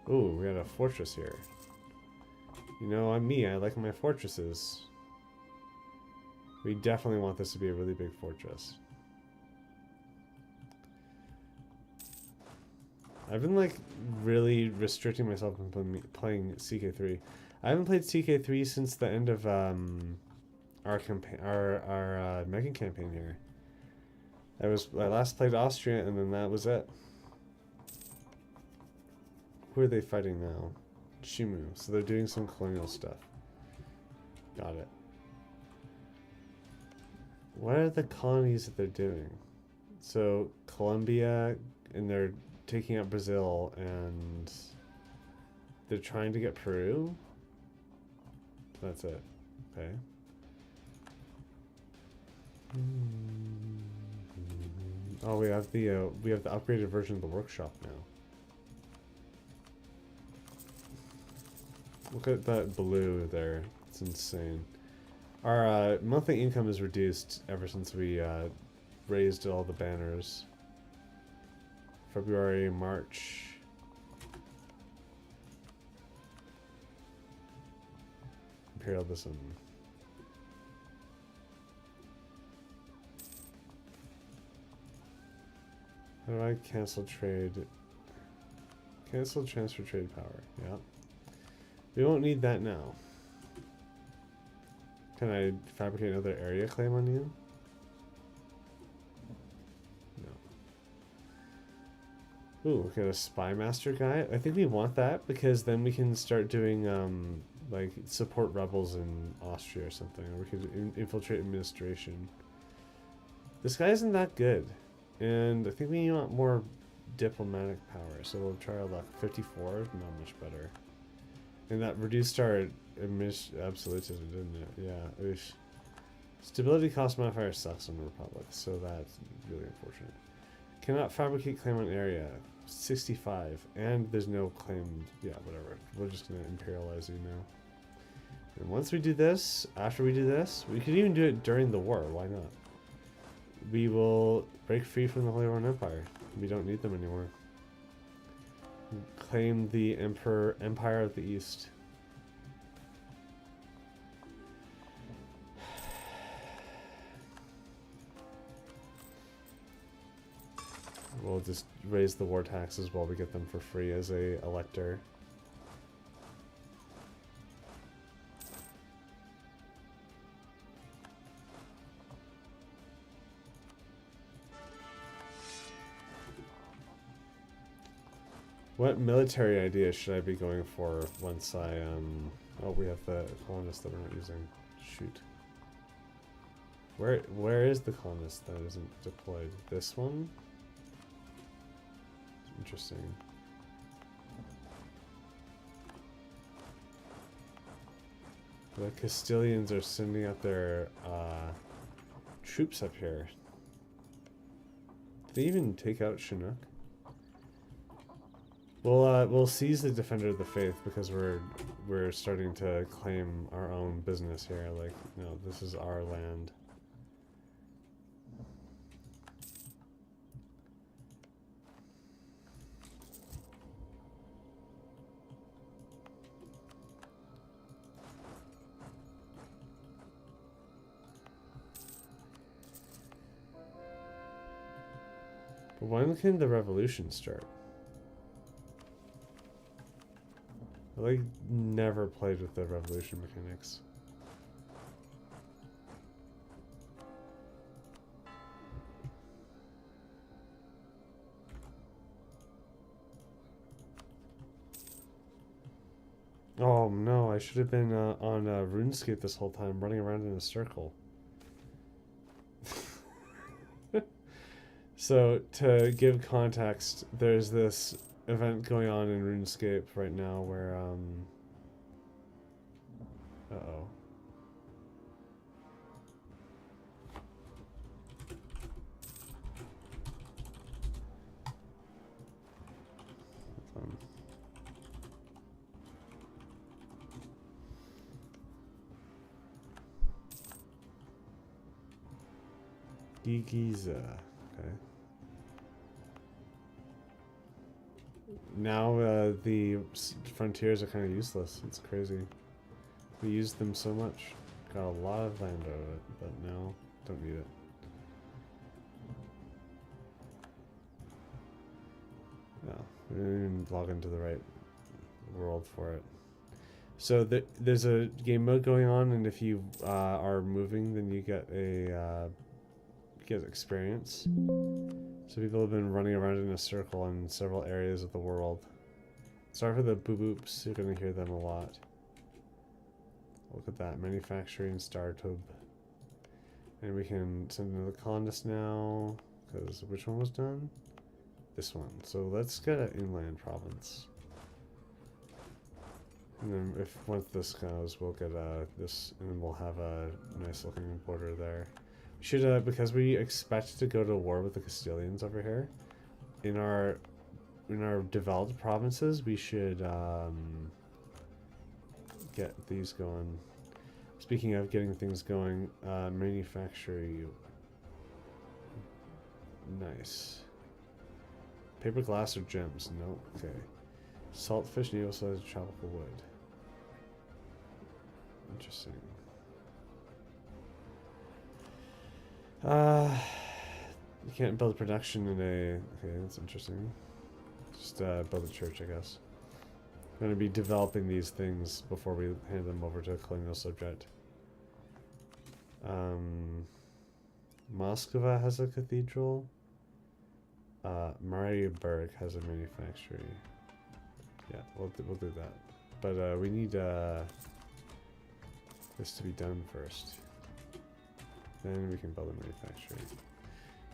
Ooh, we got a fortress here. You know, I'm me. I like my fortresses. We definitely want this to be a really big fortress. I've been, like, really restricting myself from playing CK3. I haven't played CK3 since the end of, our Mega campaign here. I last played Austria, and then that was it. Who are they fighting now? Shimu. So they're doing some colonial stuff. Got it. What are the colonies that they're doing? So Colombia, and they're taking out Brazil, and they're trying to get Peru. That's it. Okay. Oh, we have the upgraded version of the workshop now. Look at that blue there. It's insane. Our monthly income is reduced ever since we raised all the banners. February, March. Imperialism. How do I cancel trade? Cancel transfer trade power. Yeah. We won't need that now. Can I fabricate another area claim on you? No. Ooh, we got a spy master guy. I think we want that because then we can start doing like support rebels in Austria or something. Or we could infiltrate administration. This guy isn't that good, and I think we want more diplomatic power. So we'll try our luck. 54, not much better. And that reduced our absolutism, didn't it? Yeah. Oosh. Stability cost modifier sucks on the Republic, so that's really unfortunate. Cannot fabricate claim on area. 65. And there's no claim. Yeah, whatever. We're just going to imperialize you now. And once we do this, after we do this, we could even do it during the war. Why not? We will break free from the Holy Roman Empire. We don't need them anymore. Claim the Empire of the East. We'll just raise the war taxes while we get them for free as a elector. What military idea should I be going for once I, oh, we have the colonist that we're not using. Shoot. Where is the colonist that isn't deployed? This one? Interesting. The Castilians are sending out their, troops up here. Did they even take out Chinook? We'll seize the Defender of the Faith because we're starting to claim our own business here. Like, no, this is our land. But when can the revolution start? I like never played with the revolution mechanics. Oh no, I should have been on RuneScape this whole time, running around in a circle. So, to give context, there's this event going on in RuneScape right now where, uh-oh. Giza. Okay. Now the frontiers are kind of useless. It's crazy. We used them so much. Got a lot of land out of it, but now don't need it. No, we didn't even log into the right world for it. So there's a game mode going on, and if you are moving, then you get experience. So people have been running around in a circle in several areas of the world. Sorry for the boop-boops, you're going to hear them a lot. Look at that, manufacturing startup. And we can send another colonist now, because which one was done? This one. So let's get an inland province. And then if once this goes, we'll get this, and then we'll have a nice looking border there. We should, because we expect to go to war with the Castilians over here, in our developed provinces, we should get these going. Speaking of getting things going, manufacturing. Nice. Paper, glass, or gems? No. Okay. Saltfish, needle-sized tropical wood. Interesting. You can't build production in a... Okay, that's interesting. Just build a church, I guess. I'm going to be developing these things before we hand them over to a colonial subject. Moskva has a cathedral. Marienburg has a manufactory. Yeah, we'll do that. But we need this to be done first. Then we can build a manufacturing.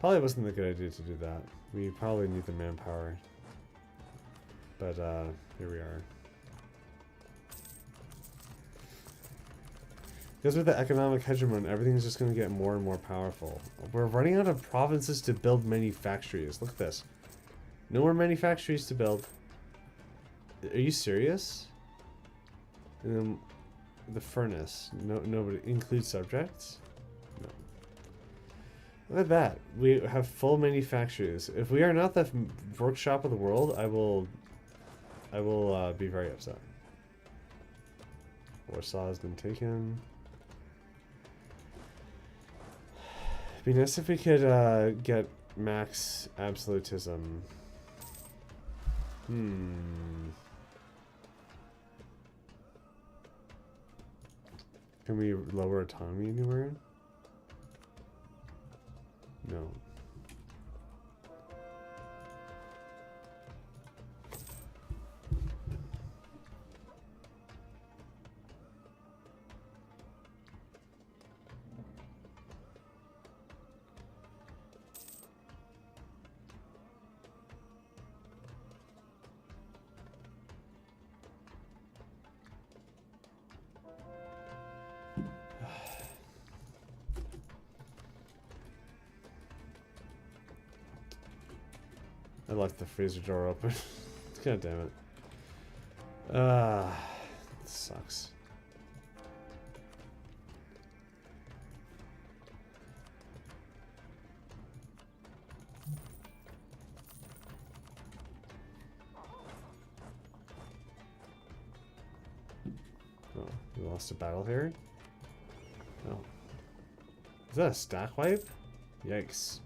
Probably wasn't a good idea to do that. We probably need the manpower. But here we are. Because with the economic hegemon, everything's just going to get more and more powerful. We're running out of provinces to build manufactories. Look at this. No more manufactories to build. Are you serious? And then the furnace. Nobody include subjects? No. Look at that. We have full manufactories. If we are not the workshop of the world, I will be very upset. Warsaw has been taken. It'd be nice if we could get max absolutism. Can we lower autonomy anywhere? No. I left the freezer door open. God damn it. It sucks. Oh, we lost a battle here? Oh. Is that a stack wipe? Yikes.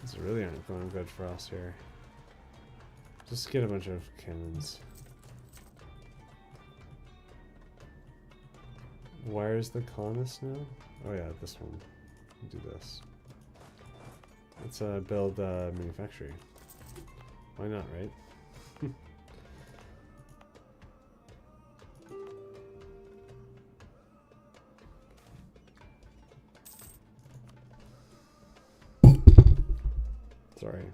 These really aren't going good for us here. Just get a bunch of cannons. Where's the colonist now? Oh yeah, this one. Do this. Let's build manufacturing. Why not, right? Sorry.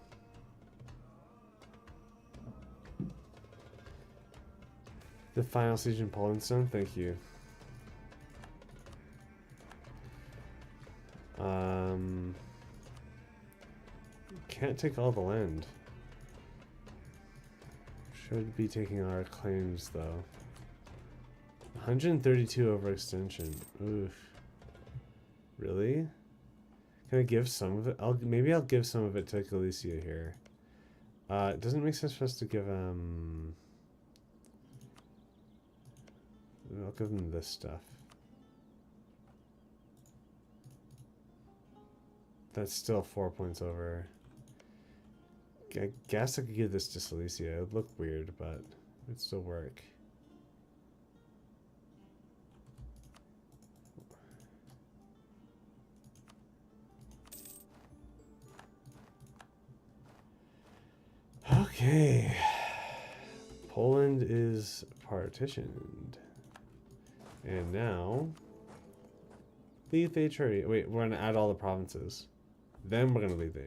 The final siege in Poland stone, thank you. Can't take all the land. Should be taking our claims though. 132 overextension. Oof. Really? Can I give some of it? Maybe I'll give some of it to Galicia here. It doesn't make sense for us to give I'll give them this stuff. That's still 4 points over. I guess I could give this to Silesia. It would look weird, but it'd still work. Okay. Poland is partitioned. And now, leave the HRE. Wait, we're going to add all the provinces. Then we're going to leave the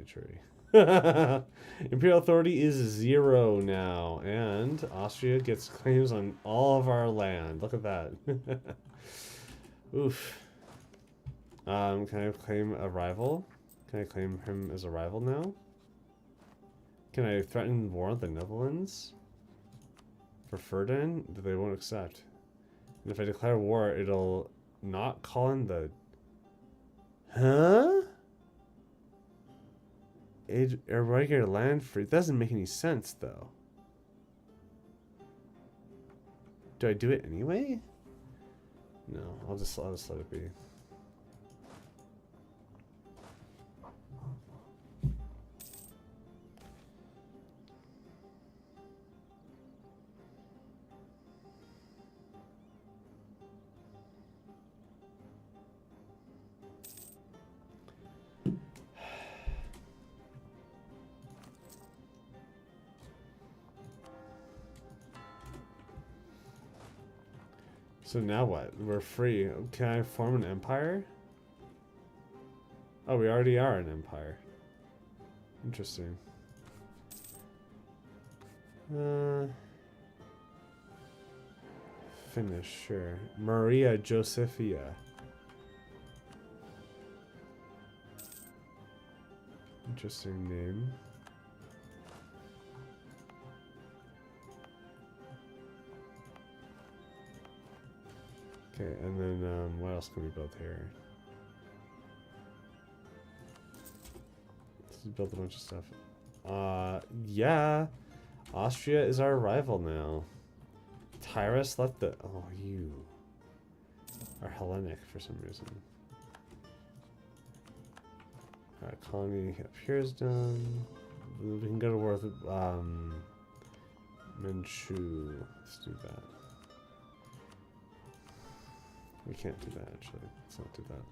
HRE. Imperial authority is 0 now. And Austria gets claims on all of our land. Look at that. Oof. Can I claim a rival? Can I claim him as a rival now? Can I threaten war with the Netherlands? For Ferdinand? They won't accept. And if I declare war, it'll not call in the... Huh? A regular land free? That doesn't make any sense, though. Do I do it anyway? No, I'll just let it be. So now what? We're free. Can I form an empire? Oh, we already are an empire. Interesting. Finnish, sure. Maria Josephia. Interesting name. Okay, and then what else can we build here? Let's build a bunch of stuff. Yeah. Austria is our rival now. Tyrus left the... Oh, you are Hellenic for some reason. Alright, colony up here is done. We can go to war with Manchu. Let's do that. We can't do that, actually. Let's not do that.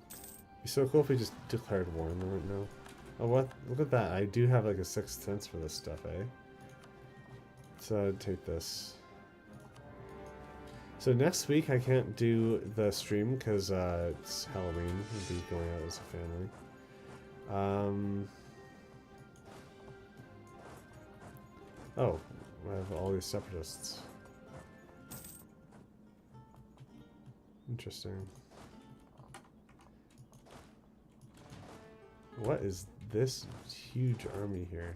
It'd be so cool if we just declared war on them right now. Oh, what? Look at that. I do have like a 6th sense for this stuff, eh? So I'd take this. So next week I can't do the stream because it's Halloween. We'll be going out as a family. Oh. I have all these separatists. Interesting. What is this huge army here?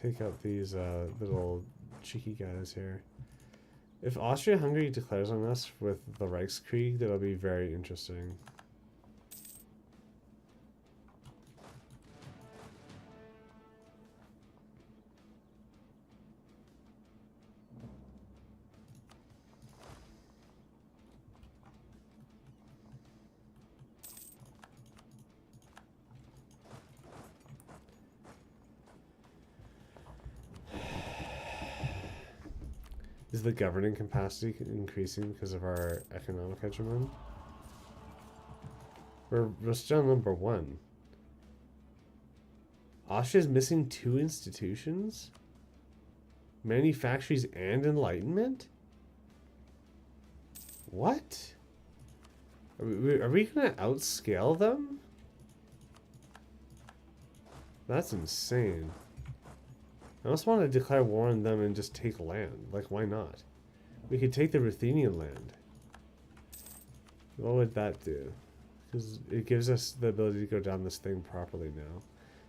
Take out these little cheeky guys here. If Austria-Hungary declares on us with the Reichskrieg, that'll be very interesting. Is the governing capacity increasing because of our economic hegemony? We're still number 1. Austria's missing 2 institutions? Manufactories and enlightenment? What? Are we gonna outscale them? That's insane. I almost want to declare war on them and just take land. Like, why not? We could take the Ruthenian land. What would that do? Because it gives us the ability to go down this thing properly now.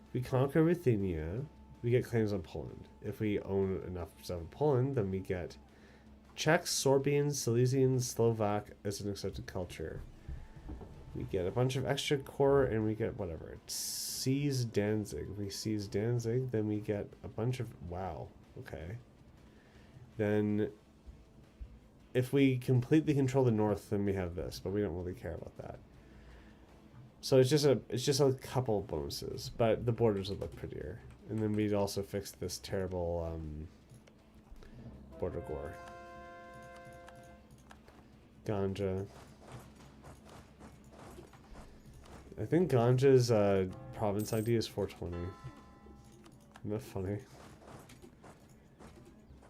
If we conquer Ruthenia, we get claims on Poland. If we own enough stuff in Poland, then we get Czechs, Sorbians, Silesians, Slovak as an accepted culture. We get a bunch of extra core and we get whatever. Seize Danzig. If we seize Danzig, then we get a bunch of... Wow. Okay. Then if we completely control the north, then we have this, but we don't really care about that. So it's just a couple of bonuses, but the borders would look prettier. And then we'd also fix this terrible border gore. Ganja. I think Ganja's province ID is 420. Isn't that funny?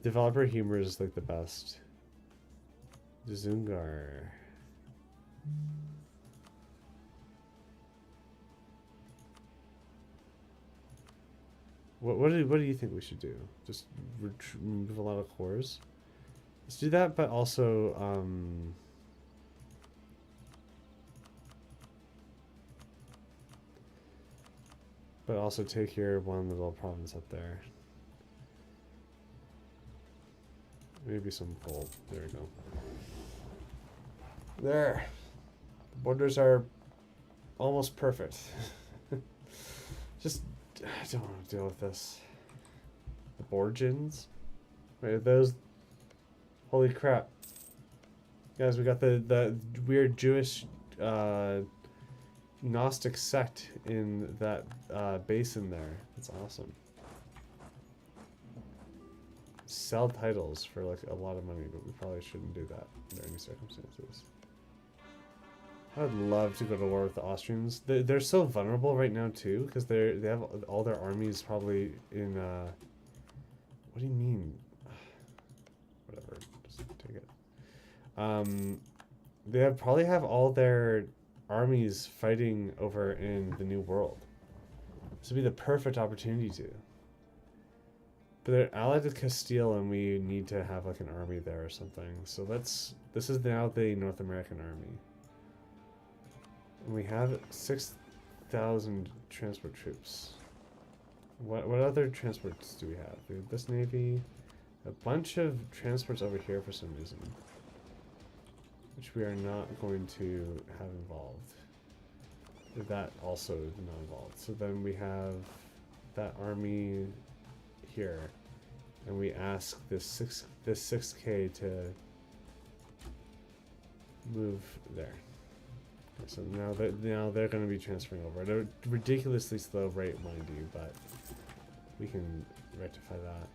Developer humor is like the best. Zungar. What do you think we should do? Just remove a lot of cores? Let's do that, but also take your one little province up there. Maybe some gold. There we go. There. The borders are almost perfect. Just, I don't want to deal with this. The Borgians? Wait, are those... Holy crap. Guys, we got the weird Jewish Gnostic sect in that basin there. That's awesome. Sell titles for like a lot of money, but we probably shouldn't do that under any circumstances. I would love to go to war with the Austrians. They're so vulnerable right now too, because they have all their armies probably in. What do you mean? Whatever, just take it. They probably have all their armies fighting over in the New World. This would be the perfect opportunity to. But they're allied with Castile, and we need to have like an army there or something. So this is now the North American army. And we have 6,000 transport troops. What other transports do we have? We have this navy, a bunch of transports over here for some reason, which we are not going to have involved. That also is not involved. So then we have that army here, and we ask this 6K to move there. Okay, so now they're going to be transferring over at a ridiculously slow rate, mind you, but we can rectify that.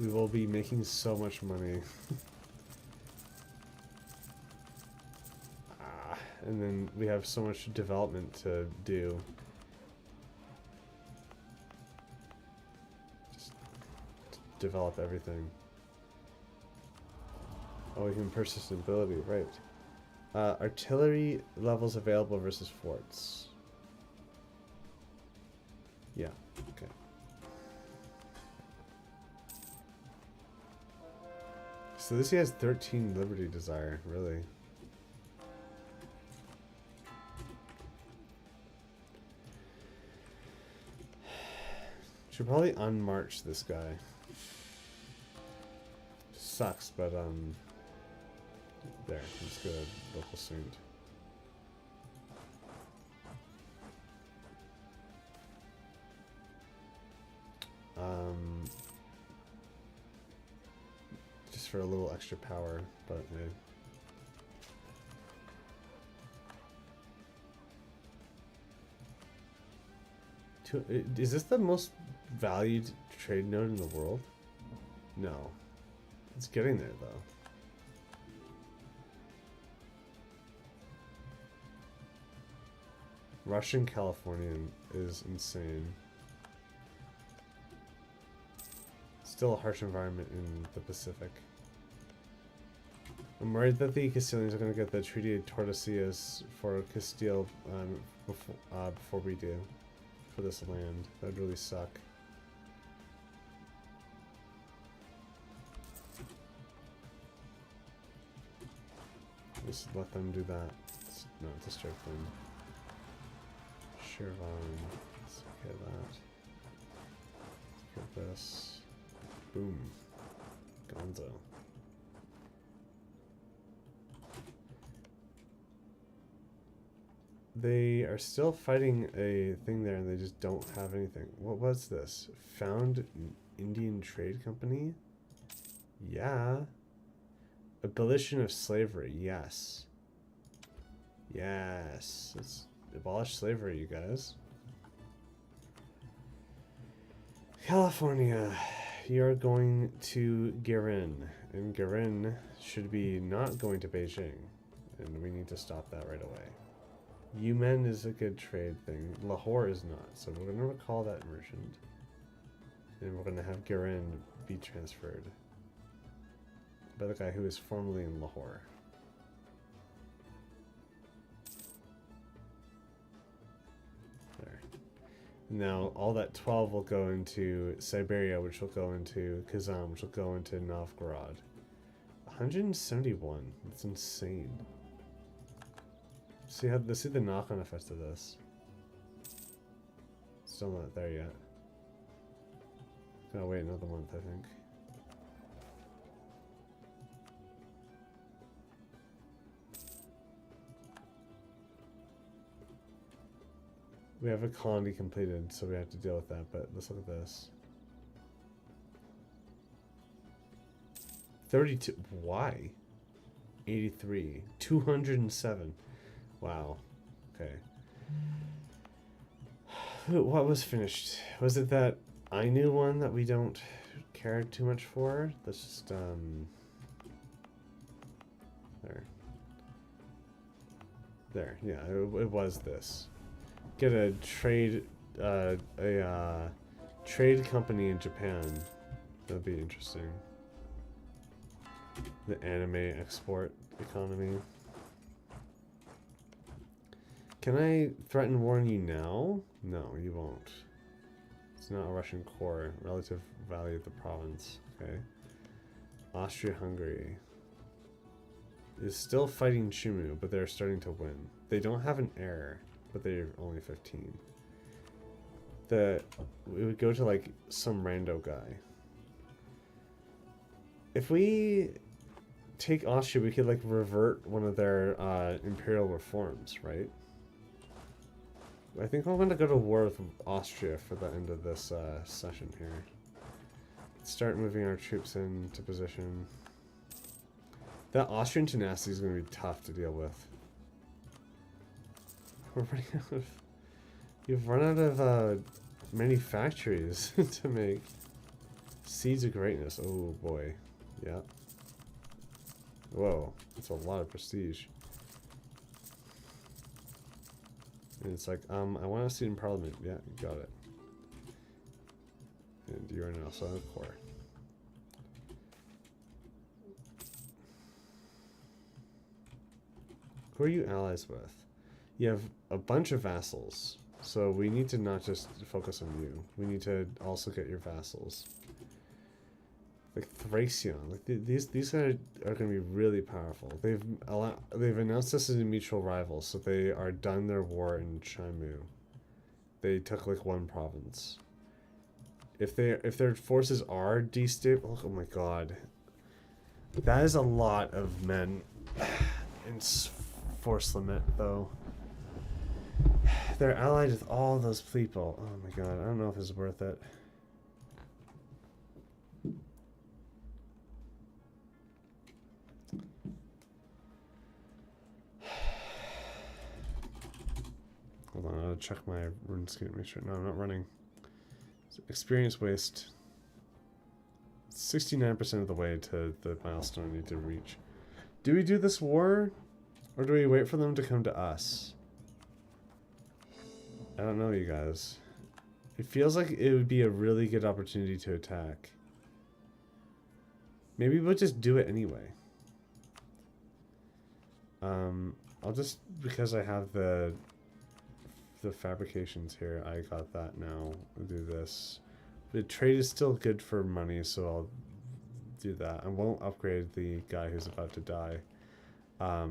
We will be making so much money. And then we have so much development to do. Just develop everything. Oh, we can persistent ability, right. Artillery levels available versus forts. Yeah, okay. So this guy has 13 Liberty Desire, really. Should probably unmarch this guy. Sucks, but there, he's good. Local saint. Just for a little extra power, but is this the most valued trade node in the world? No. It's getting there, though. Russian Californian is insane. Still a harsh environment in the Pacific. I'm worried that the Castilians are going to get the Treaty of Tordesillas for Castile before we do. For this land. That would really suck. Just let them do that. Let's not disturb them. Shirvan. Let's get that. Let's get this. Boom. Gonzo. They are still fighting a thing there and they just don't have anything. What was this? Found Indian Trade Company? Yeah. Abolition of slavery. Yes. Yes. Let's abolish slavery, you guys. California. You're going to Guerin. And Guerin should be not going to Beijing. And we need to stop that right away. A.E.I.O.U Me is a good trade thing. Lahore is not. So we're going to recall that merchant. And we're going to have Guerin be transferred by the guy who is formerly in Lahore. There. Now, all that 12 will go into Siberia, which will go into Kazan, which will go into Novgorod. 171. That's insane. See the knock-on effects of this. Still not there yet. Gotta wait another month, I think. We have a colony completed, so we have to deal with that, but let's look at this. 32. Why? 83. 207. Wow. Okay. What was finished? Was it that A.E.I.O.U one that we don't care too much for? Let's just, there. There, yeah, it was this. Get a trade, trade company in Japan. That'd be interesting. The anime export economy. Can I threaten warn you now? No, you won't. It's not a Russian core. Relative value of the province. Okay. Austria-Hungary is still fighting Shimu, but they're starting to win. They don't have an heir, but they're only 15. We would go to like some rando guy. If we take Austria, we could like revert one of their imperial reforms, right? I think I'm going to go to war with Austria for the end of this session here. Start moving our troops into position. That Austrian tenacity is going to be tough to deal with. We're running out of... You've run out of manufactories to make seeds of greatness. Oh boy. Yeah. Whoa. That's a lot of prestige. And it's like, I want a seat in parliament. Yeah, you got it. And you're an also a core. Who are you allies with? You have a bunch of vassals. So we need to not just focus on you. We need to also get your vassals. Like Thracian. Like these guys are going to be really powerful. They've announced us as a mutual rival, so they are done their war in Shimu. They took like one province. If their forces are destabilized, oh my god, that is a lot of men in force limit though. They're allied with all those people. Oh my god, I don't know if it's worth it. Hold on, I'll check my RuneScape, make sure. No, I'm not running. Experience waste. 69% of the way to the milestone I need to reach. Do we do this war? Or do we wait for them to come to us? I don't know, you guys. It feels like it would be a really good opportunity to attack. Maybe we'll just do it anyway. I'll just, because I have the fabrications here, I got that now. I'll do this. The trade is still good for money, so I'll do that. I won't upgrade the guy who's about to die. I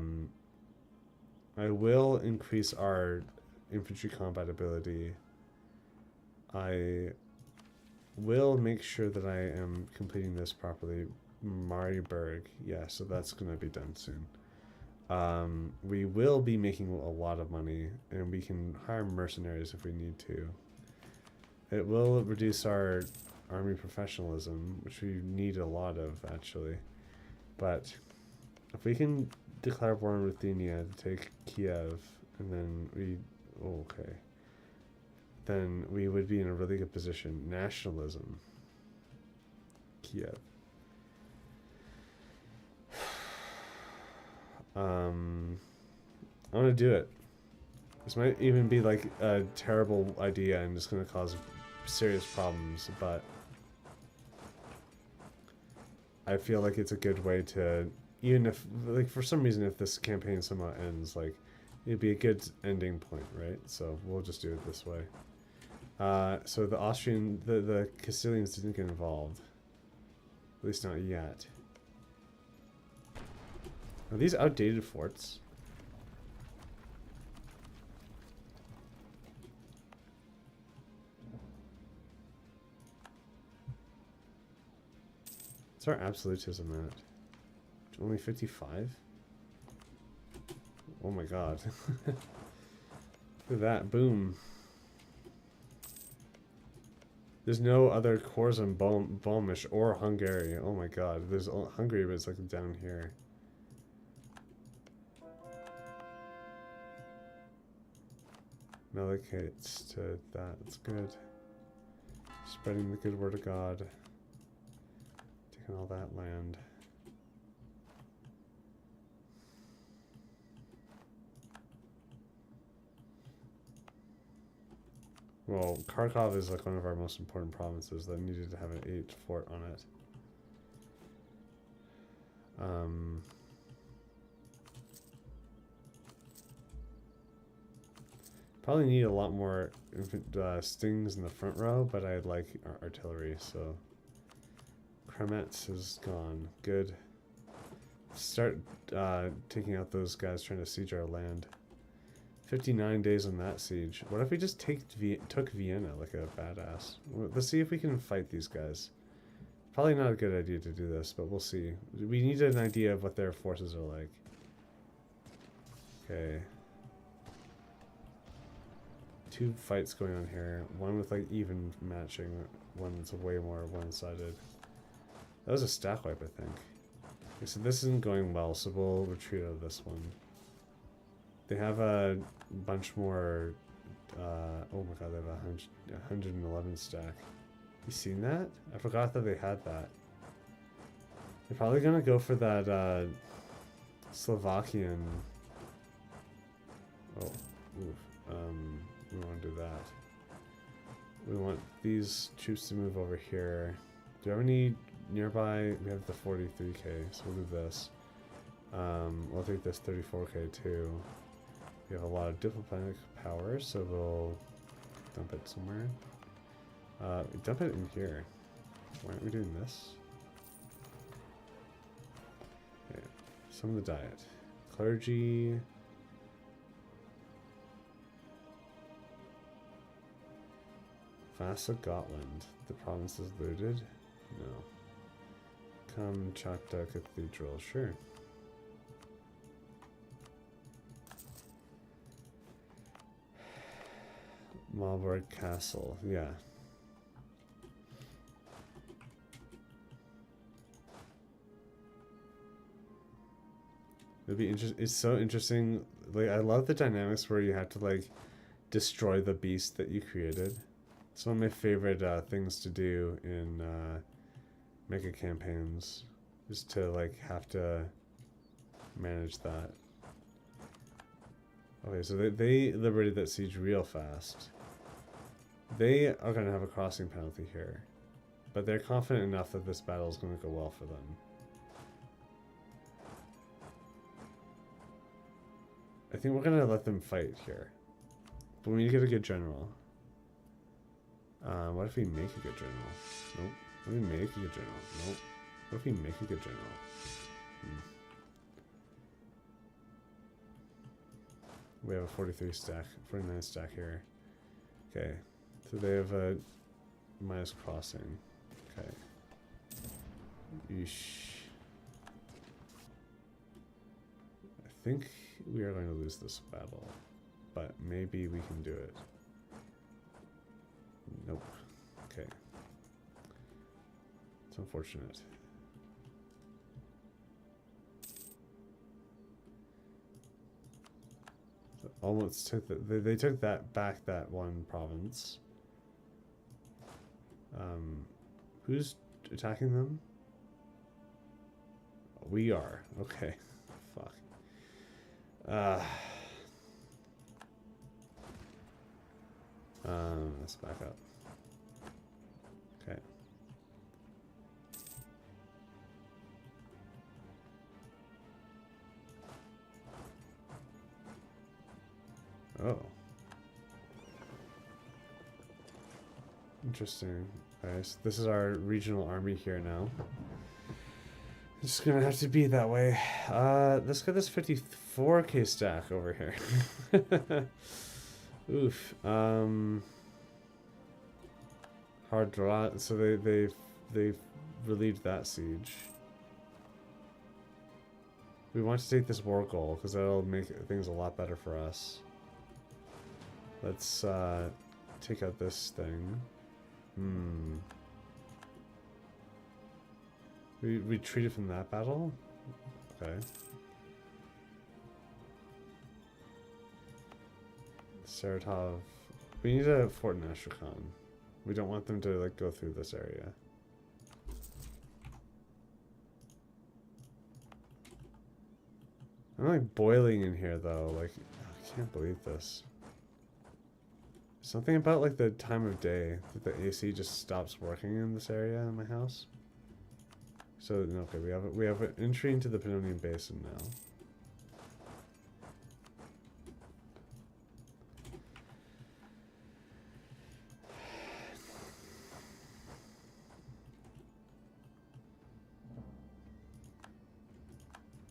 will increase our infantry combat ability. I will make sure that I am completing this properly. Marienburg, yeah, so that's going to be done soon. We will be making a lot of money, and we can hire mercenaries if we need to. It will reduce our army professionalism, which we need a lot of, actually. But if we can declare war on Ruthenia to take Kiev, and then we... Oh, okay. Then we would be in a really good position. Nationalism. Kiev. I'm gonna do it. This might even be like a terrible idea and just gonna cause serious problems, but I feel like it's a good way to, even if, like, for some reason, if this campaign somehow ends, like, it'd be a good ending point, right? So we'll just do it this way. So the Austrian, the Castilians didn't get involved. At least not yet. Are these outdated forts? What's our absolutism at? Only 55? Oh my god. Look at that, boom. There's no other cores in Balmish or Hungary. Oh my god. There's Hungary, but it's like down here. Melicates to that. That's good. Spreading the good word of God. Taking all that land. Well, Kharkov is like one of our most important provinces that needed to have an 8 fort on it. Probably need a lot more stings in the front row, but I like artillery, so... Kremetz is gone. Good. Start taking out those guys trying to siege our land. 59 days on that siege. What if we just took Vienna like a badass? Let's see if we can fight these guys. Probably not a good idea to do this, but we'll see. We need an idea of what their forces are like. Okay. 2 fights going on here. One with like even matching, one that's way more one-sided. That was a stack wipe, I think. Okay, so this isn't going well, so we'll retreat out of this one. They have a bunch more, oh my god, they have 111 stack. You seen that? I forgot that they had that. They're probably gonna go for that, Slovakian... Oh, oof. We want to do that. We want these troops to move over here. Do you have any nearby? We have the 43k, so we'll do this. We'll take this 34k too. We have a lot of diplomatic power, so we'll dump it somewhere. Dump it in here. Why aren't we doing this? Okay. Some of the diet. Clergy. Vasa Gotland. The province is looted? No. Kamchatka Cathedral. Sure. Marburg Castle. Yeah. It'd be interesting. It's so interesting. Like, I love the dynamics where you have to like destroy the beast that you created. It's one of my favorite things to do in mega campaigns, is to like have to manage that. Okay, so they liberated that siege real fast. They are going to have a crossing penalty here, but they're confident enough that this battle is going to go well for them. I think we're gonna let them fight here. But we need to get a good general. What if we make a good general? Nope. What if we make a good general? Nope. What if we make a good general? We have a 43 stack, 49 stack here. Okay. So they have a minus crossing. Okay. Yeesh. I think we are going to lose this battle, but maybe we can do it. Nope. Okay. It's unfortunate. So almost took they took that back, that one province. Who's attacking them? We are. Okay. Fuck. Let's back up. Okay. Oh. Interesting. Alright, so this is our regional army here now. It's gonna have to be that way. Let's get this 54k stack over here. Oof. Hard draw. So they've relieved that siege. We want to take this war goal because that'll make things a lot better for us. Let's take out this thing. We retreated from that battle? Okay. Saratov. We need a fort in Astrakhan. We don't want them to like go through this area. I'm like boiling in here though. Like, I can't believe this. Something about like the time of day that the AC just stops working in this area in my house. So okay, we have an entry into the Pannonian Basin now.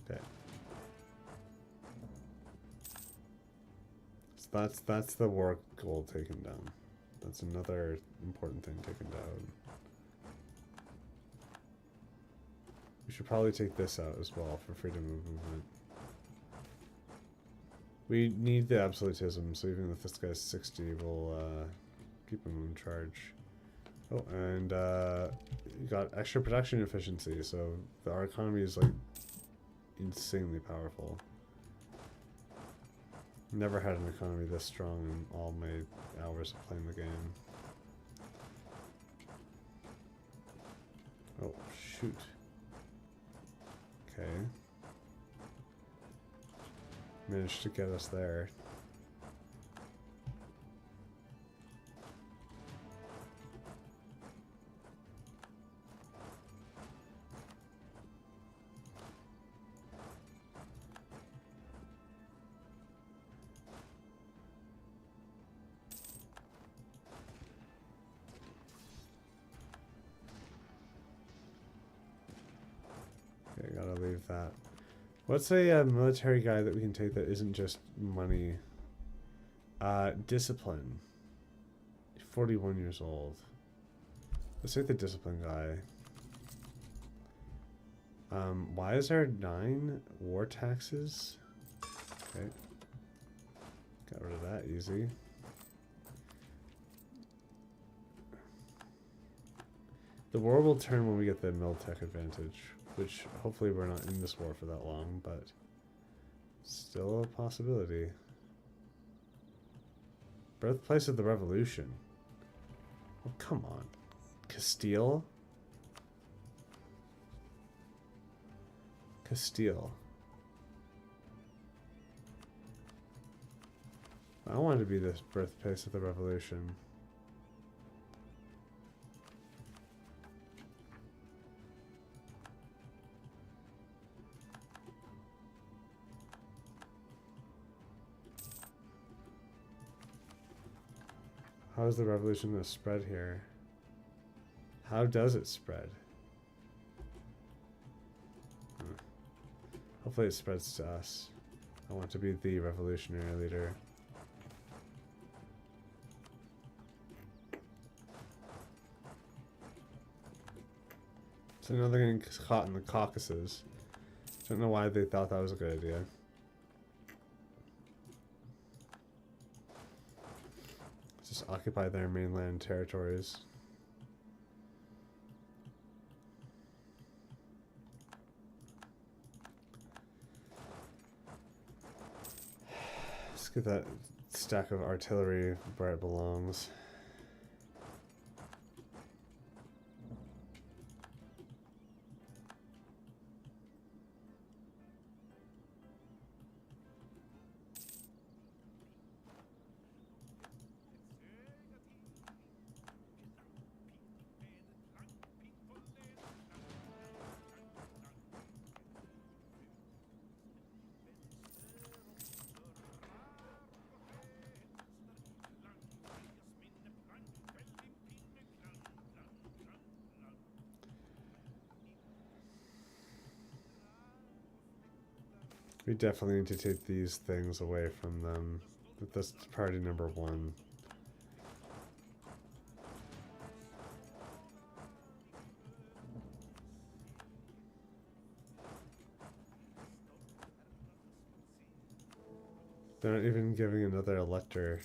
Okay. So that's the war goal taken down. That's another important thing taken down. We should probably take this out as well for freedom of movement. We need the absolutism, so even if this guy's 60, we'll keep him in charge. Oh, and got extra production efficiency, so our economy is like insanely powerful. Never had an economy this strong in all my hours of playing the game. Oh, shoot. Okay. Managed to get us there. Okay, gotta leave that. What's a military guy that we can take that isn't just money? Discipline. 41 years old. Let's take the discipline guy. Why is there 9 war taxes? Okay. Got rid of that easy. The war will turn when we get the Miltech advantage, which hopefully we're not in this war for that long, but still a possibility. Birthplace of the Revolution. Oh, come on. Castile? Castile. I want to be this birthplace of the Revolution. How is the revolution going to spread here? How does it spread? Hopefully it spreads to us. I want to be the revolutionary leader. So now they're getting caught in the Caucasus. Don't know why they thought that was a good idea. Just occupy their mainland territories. Let's get that stack of artillery where it belongs. We definitely need to take these things away from them. That's priority number one. They're not even giving another elector.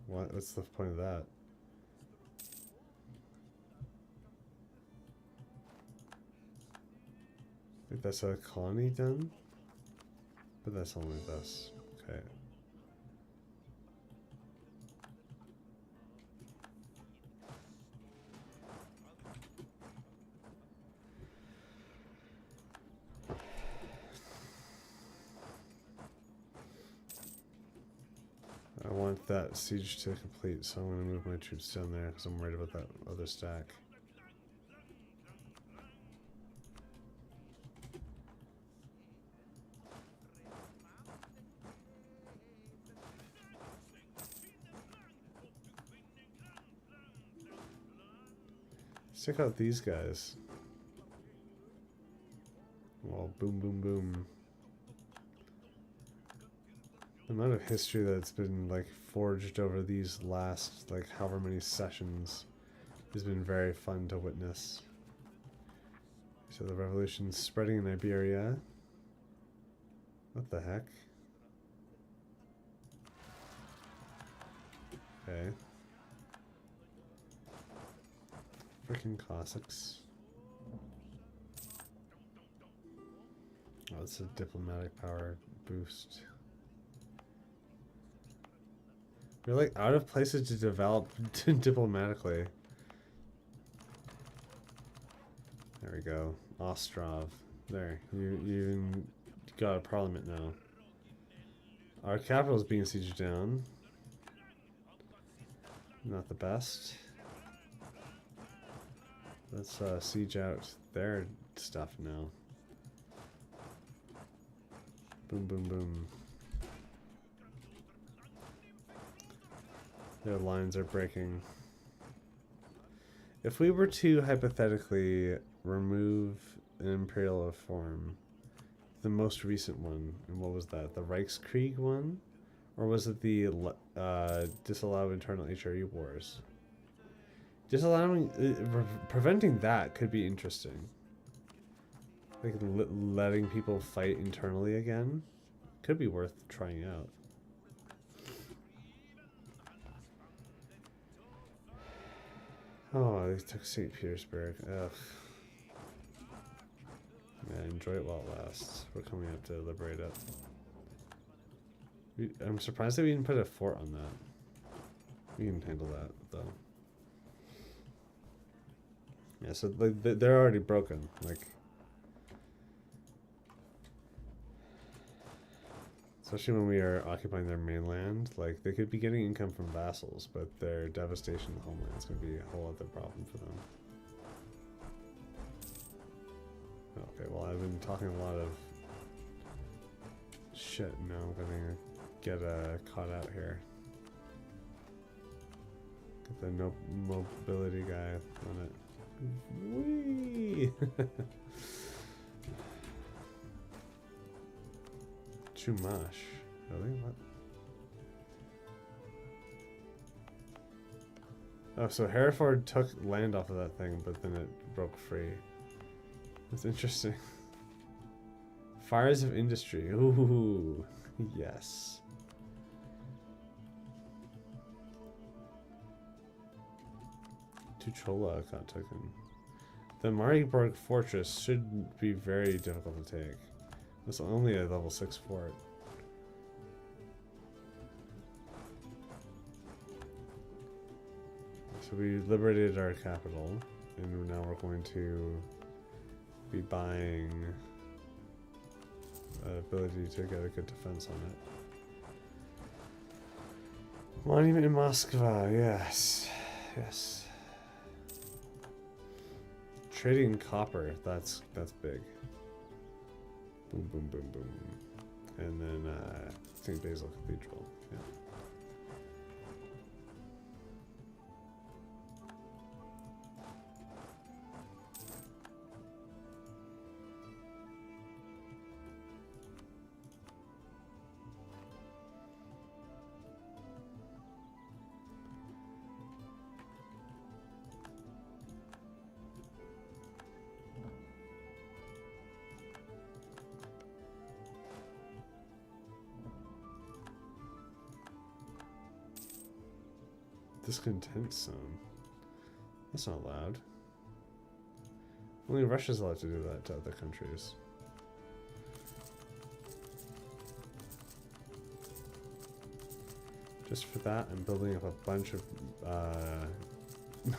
What's the point of that? Wait, that's a colony done? But that's only this. Okay. I want that siege to complete, so I'm going to move my troops down there because I'm worried about that other stack. Check out these guys. Well, boom, boom, boom. The amount of history that's been like forged over these last like however many sessions has been very fun to witness. So the revolution's spreading in Iberia. What the heck? Okay. Freaking Cossacks. Oh, it's a diplomatic power boost. We're like out of places to develop diplomatically. There we go. Ostrov. There. You got a parliament now. Our capital's being sieged down. Not the best. Let's siege out their stuff now. Boom, boom, boom. Their lines are breaking. If we were to hypothetically remove an imperial reform, the most recent one, and what was that? The Reichskrieg one? Or was it the disallow internal HRE wars? Disallowing, preventing that could be interesting. Like letting people fight internally again could be worth trying out. Oh, they took St. Petersburg. Ugh. Yeah, enjoy it while it lasts. We're coming up to liberate it. I'm surprised that we didn't put a fort on that. We can handle that, though. Yeah, so like, they're already broken. Like, especially when we are occupying their mainland, like they could be getting income from vassals, but their devastation of the homeland is going to be a whole other problem for them. Okay, well I've been talking a lot of shit. Now I'm going to get caught out here. Get the no mobility guy on it. Whee! Too much. Really? What? Oh, so Hereford took land off of that thing, but then it broke free. That's interesting. Fires of industry. Ooh, yes. Tuchola got taken. The Mariborg fortress should be very difficult to take. It's only a level 6 fort. So we liberated our capital, and now we're going to be buying ability to get a good defense on it. Monument in Moscow, yes. Yes. Trading copper, that's big. Boom, boom, boom, boom. And then St. Basil Cathedral, yeah. Discontent zone. That's not allowed. Only Russia's allowed to do that to other countries. Just for that, I'm building up a bunch of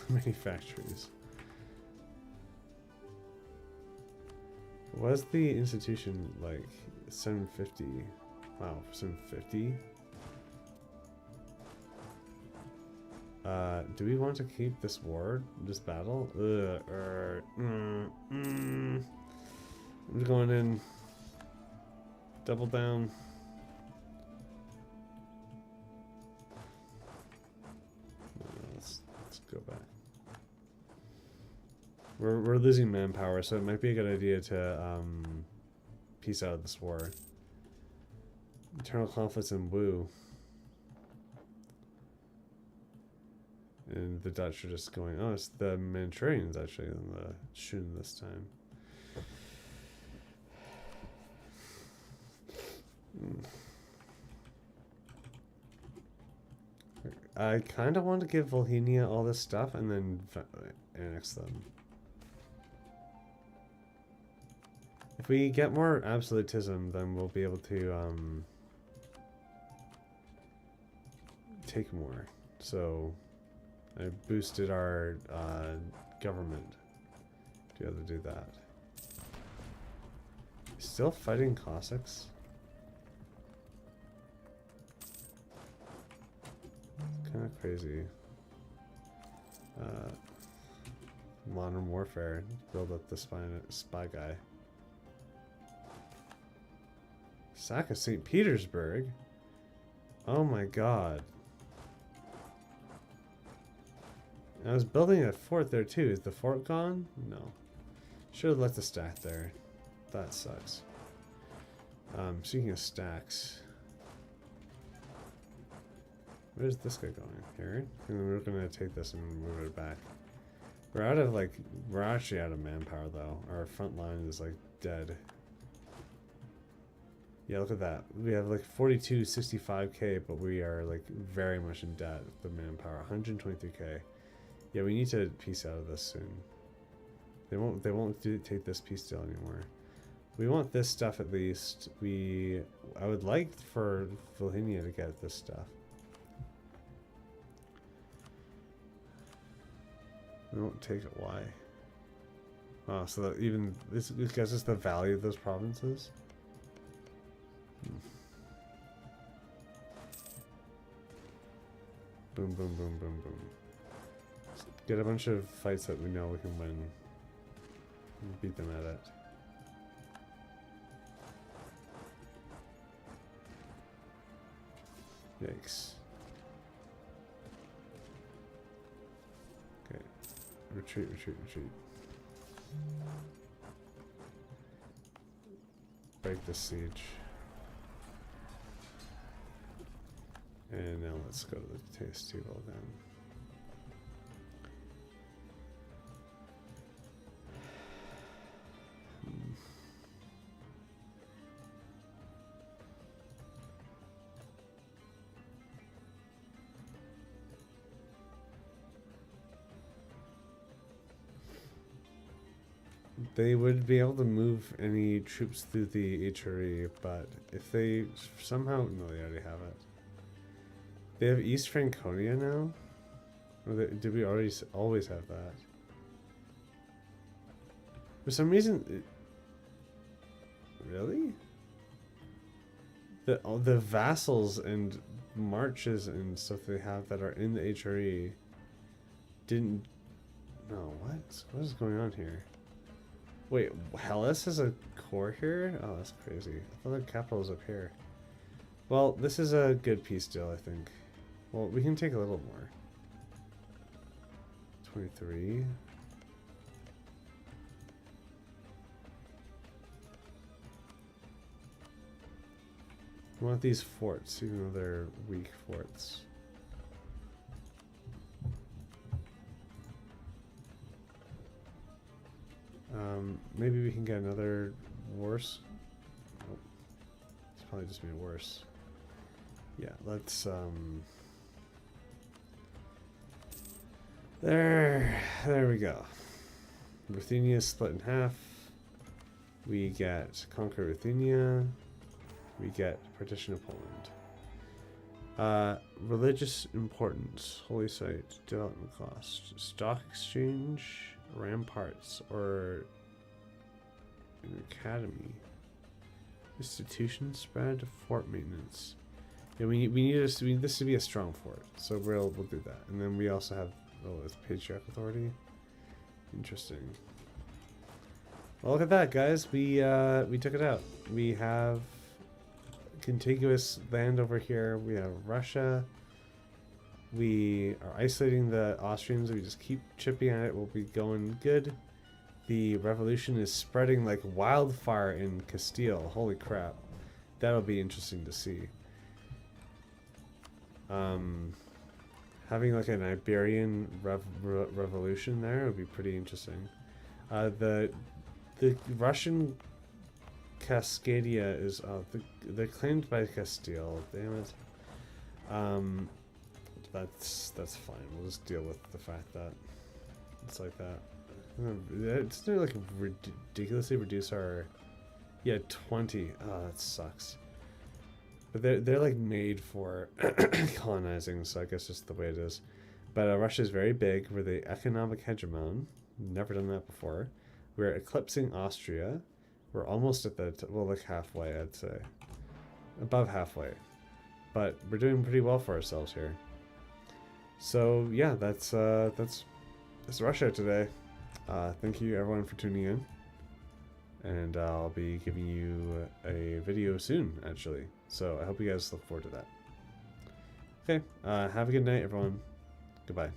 manufactories. Was the institution like 750? Wow, 750? Do we want to keep this war, this battle? I'm going in. Double down. Let's go back. We're losing manpower, so it might be a good idea to peace out of this war. Internal conflicts in A.E.I.O.U. And the Dutch are just going, oh, it's the Manchurians actually in the Shun this time. I kind of want to give Volhynia all this stuff and then annex them. If we get more absolutism, then we'll be able to take more. So I boosted our government to be able to do that. Still fighting Cossacks? Kind of crazy. Modern warfare. Build up the spy guy. Sack of St. Petersburg? Oh my god. I was building a fort there too. Is the fort gone? No. Should have left the stack there. That sucks. Speaking of stacks. Where's this guy going? Here? And then we're gonna take this and move it back. We're out of like, we're actually out of manpower though. Our front line is like dead. Yeah, look at that. We have like 65k, but we are like very much in debt with the manpower. 123k. Yeah, we need to piece out of this soon. They won't take this peace deal anymore. We want this stuff at least. I would like for Volhynia to get this stuff. We won't take it. Why? Oh, so that even this guess us the value of those provinces. Boom, boom, boom, boom, boom. Get a bunch of fights that we know we can win. And beat them at it. Yikes. Retreat, retreat, retreat. Break the siege. And now let's go to the taste table then. They would be able to move any troops through the HRE, but if they somehow... No, they already have it. They have East Franconia now? Or did we already always have that? For some reason... Really? The vassals and marches and stuff they have that are in the HRE didn't... No, what? What is going on here? Wait, Hellas has a core here? Oh, that's crazy. I thought the capital was up here. Well, this is a good peace deal, I think. Well, we can take a little more. 23. I want these forts, even though they're weak forts. Maybe we can get another worse. Oh, it's probably just made it worse. Yeah, let's there we go. Ruthenia is split in half. We get conquer Ruthenia. We get partition of Poland. Religious importance, holy site, development cost, stock exchange, ramparts, or an academy, institution spread, fort maintenance. Yeah, we need this to be a strong fort, so we'll do that. And then we also have it's patriarch authority. Interesting. Well, look at that, guys. We took it out. We have contiguous land over here. We have Russia. We are isolating the Austrians. We just keep chipping at it. We'll be going good. The revolution is spreading like wildfire in Castile. Holy crap. That'll be interesting to see. Having like an Iberian revolution there would be pretty interesting. The Russian Cascadia is they're claimed by Castile. Damn it. That's fine. We'll just deal with the fact that it's like that. It's like ridiculously reduce our 20. Oh, that sucks. But they're like made for colonizing, so I guess just the way it is. But Russia is very big. We're the economic hegemon. Never done that before. We're eclipsing Austria. We're almost at the like halfway, I'd say, above halfway. But we're doing pretty well for ourselves here. So yeah, that's Russia today. Thank you everyone for tuning in, and I'll be giving you a video soon, actually. So I hope you guys look forward to that. Okay, have a good night, everyone. Goodbye.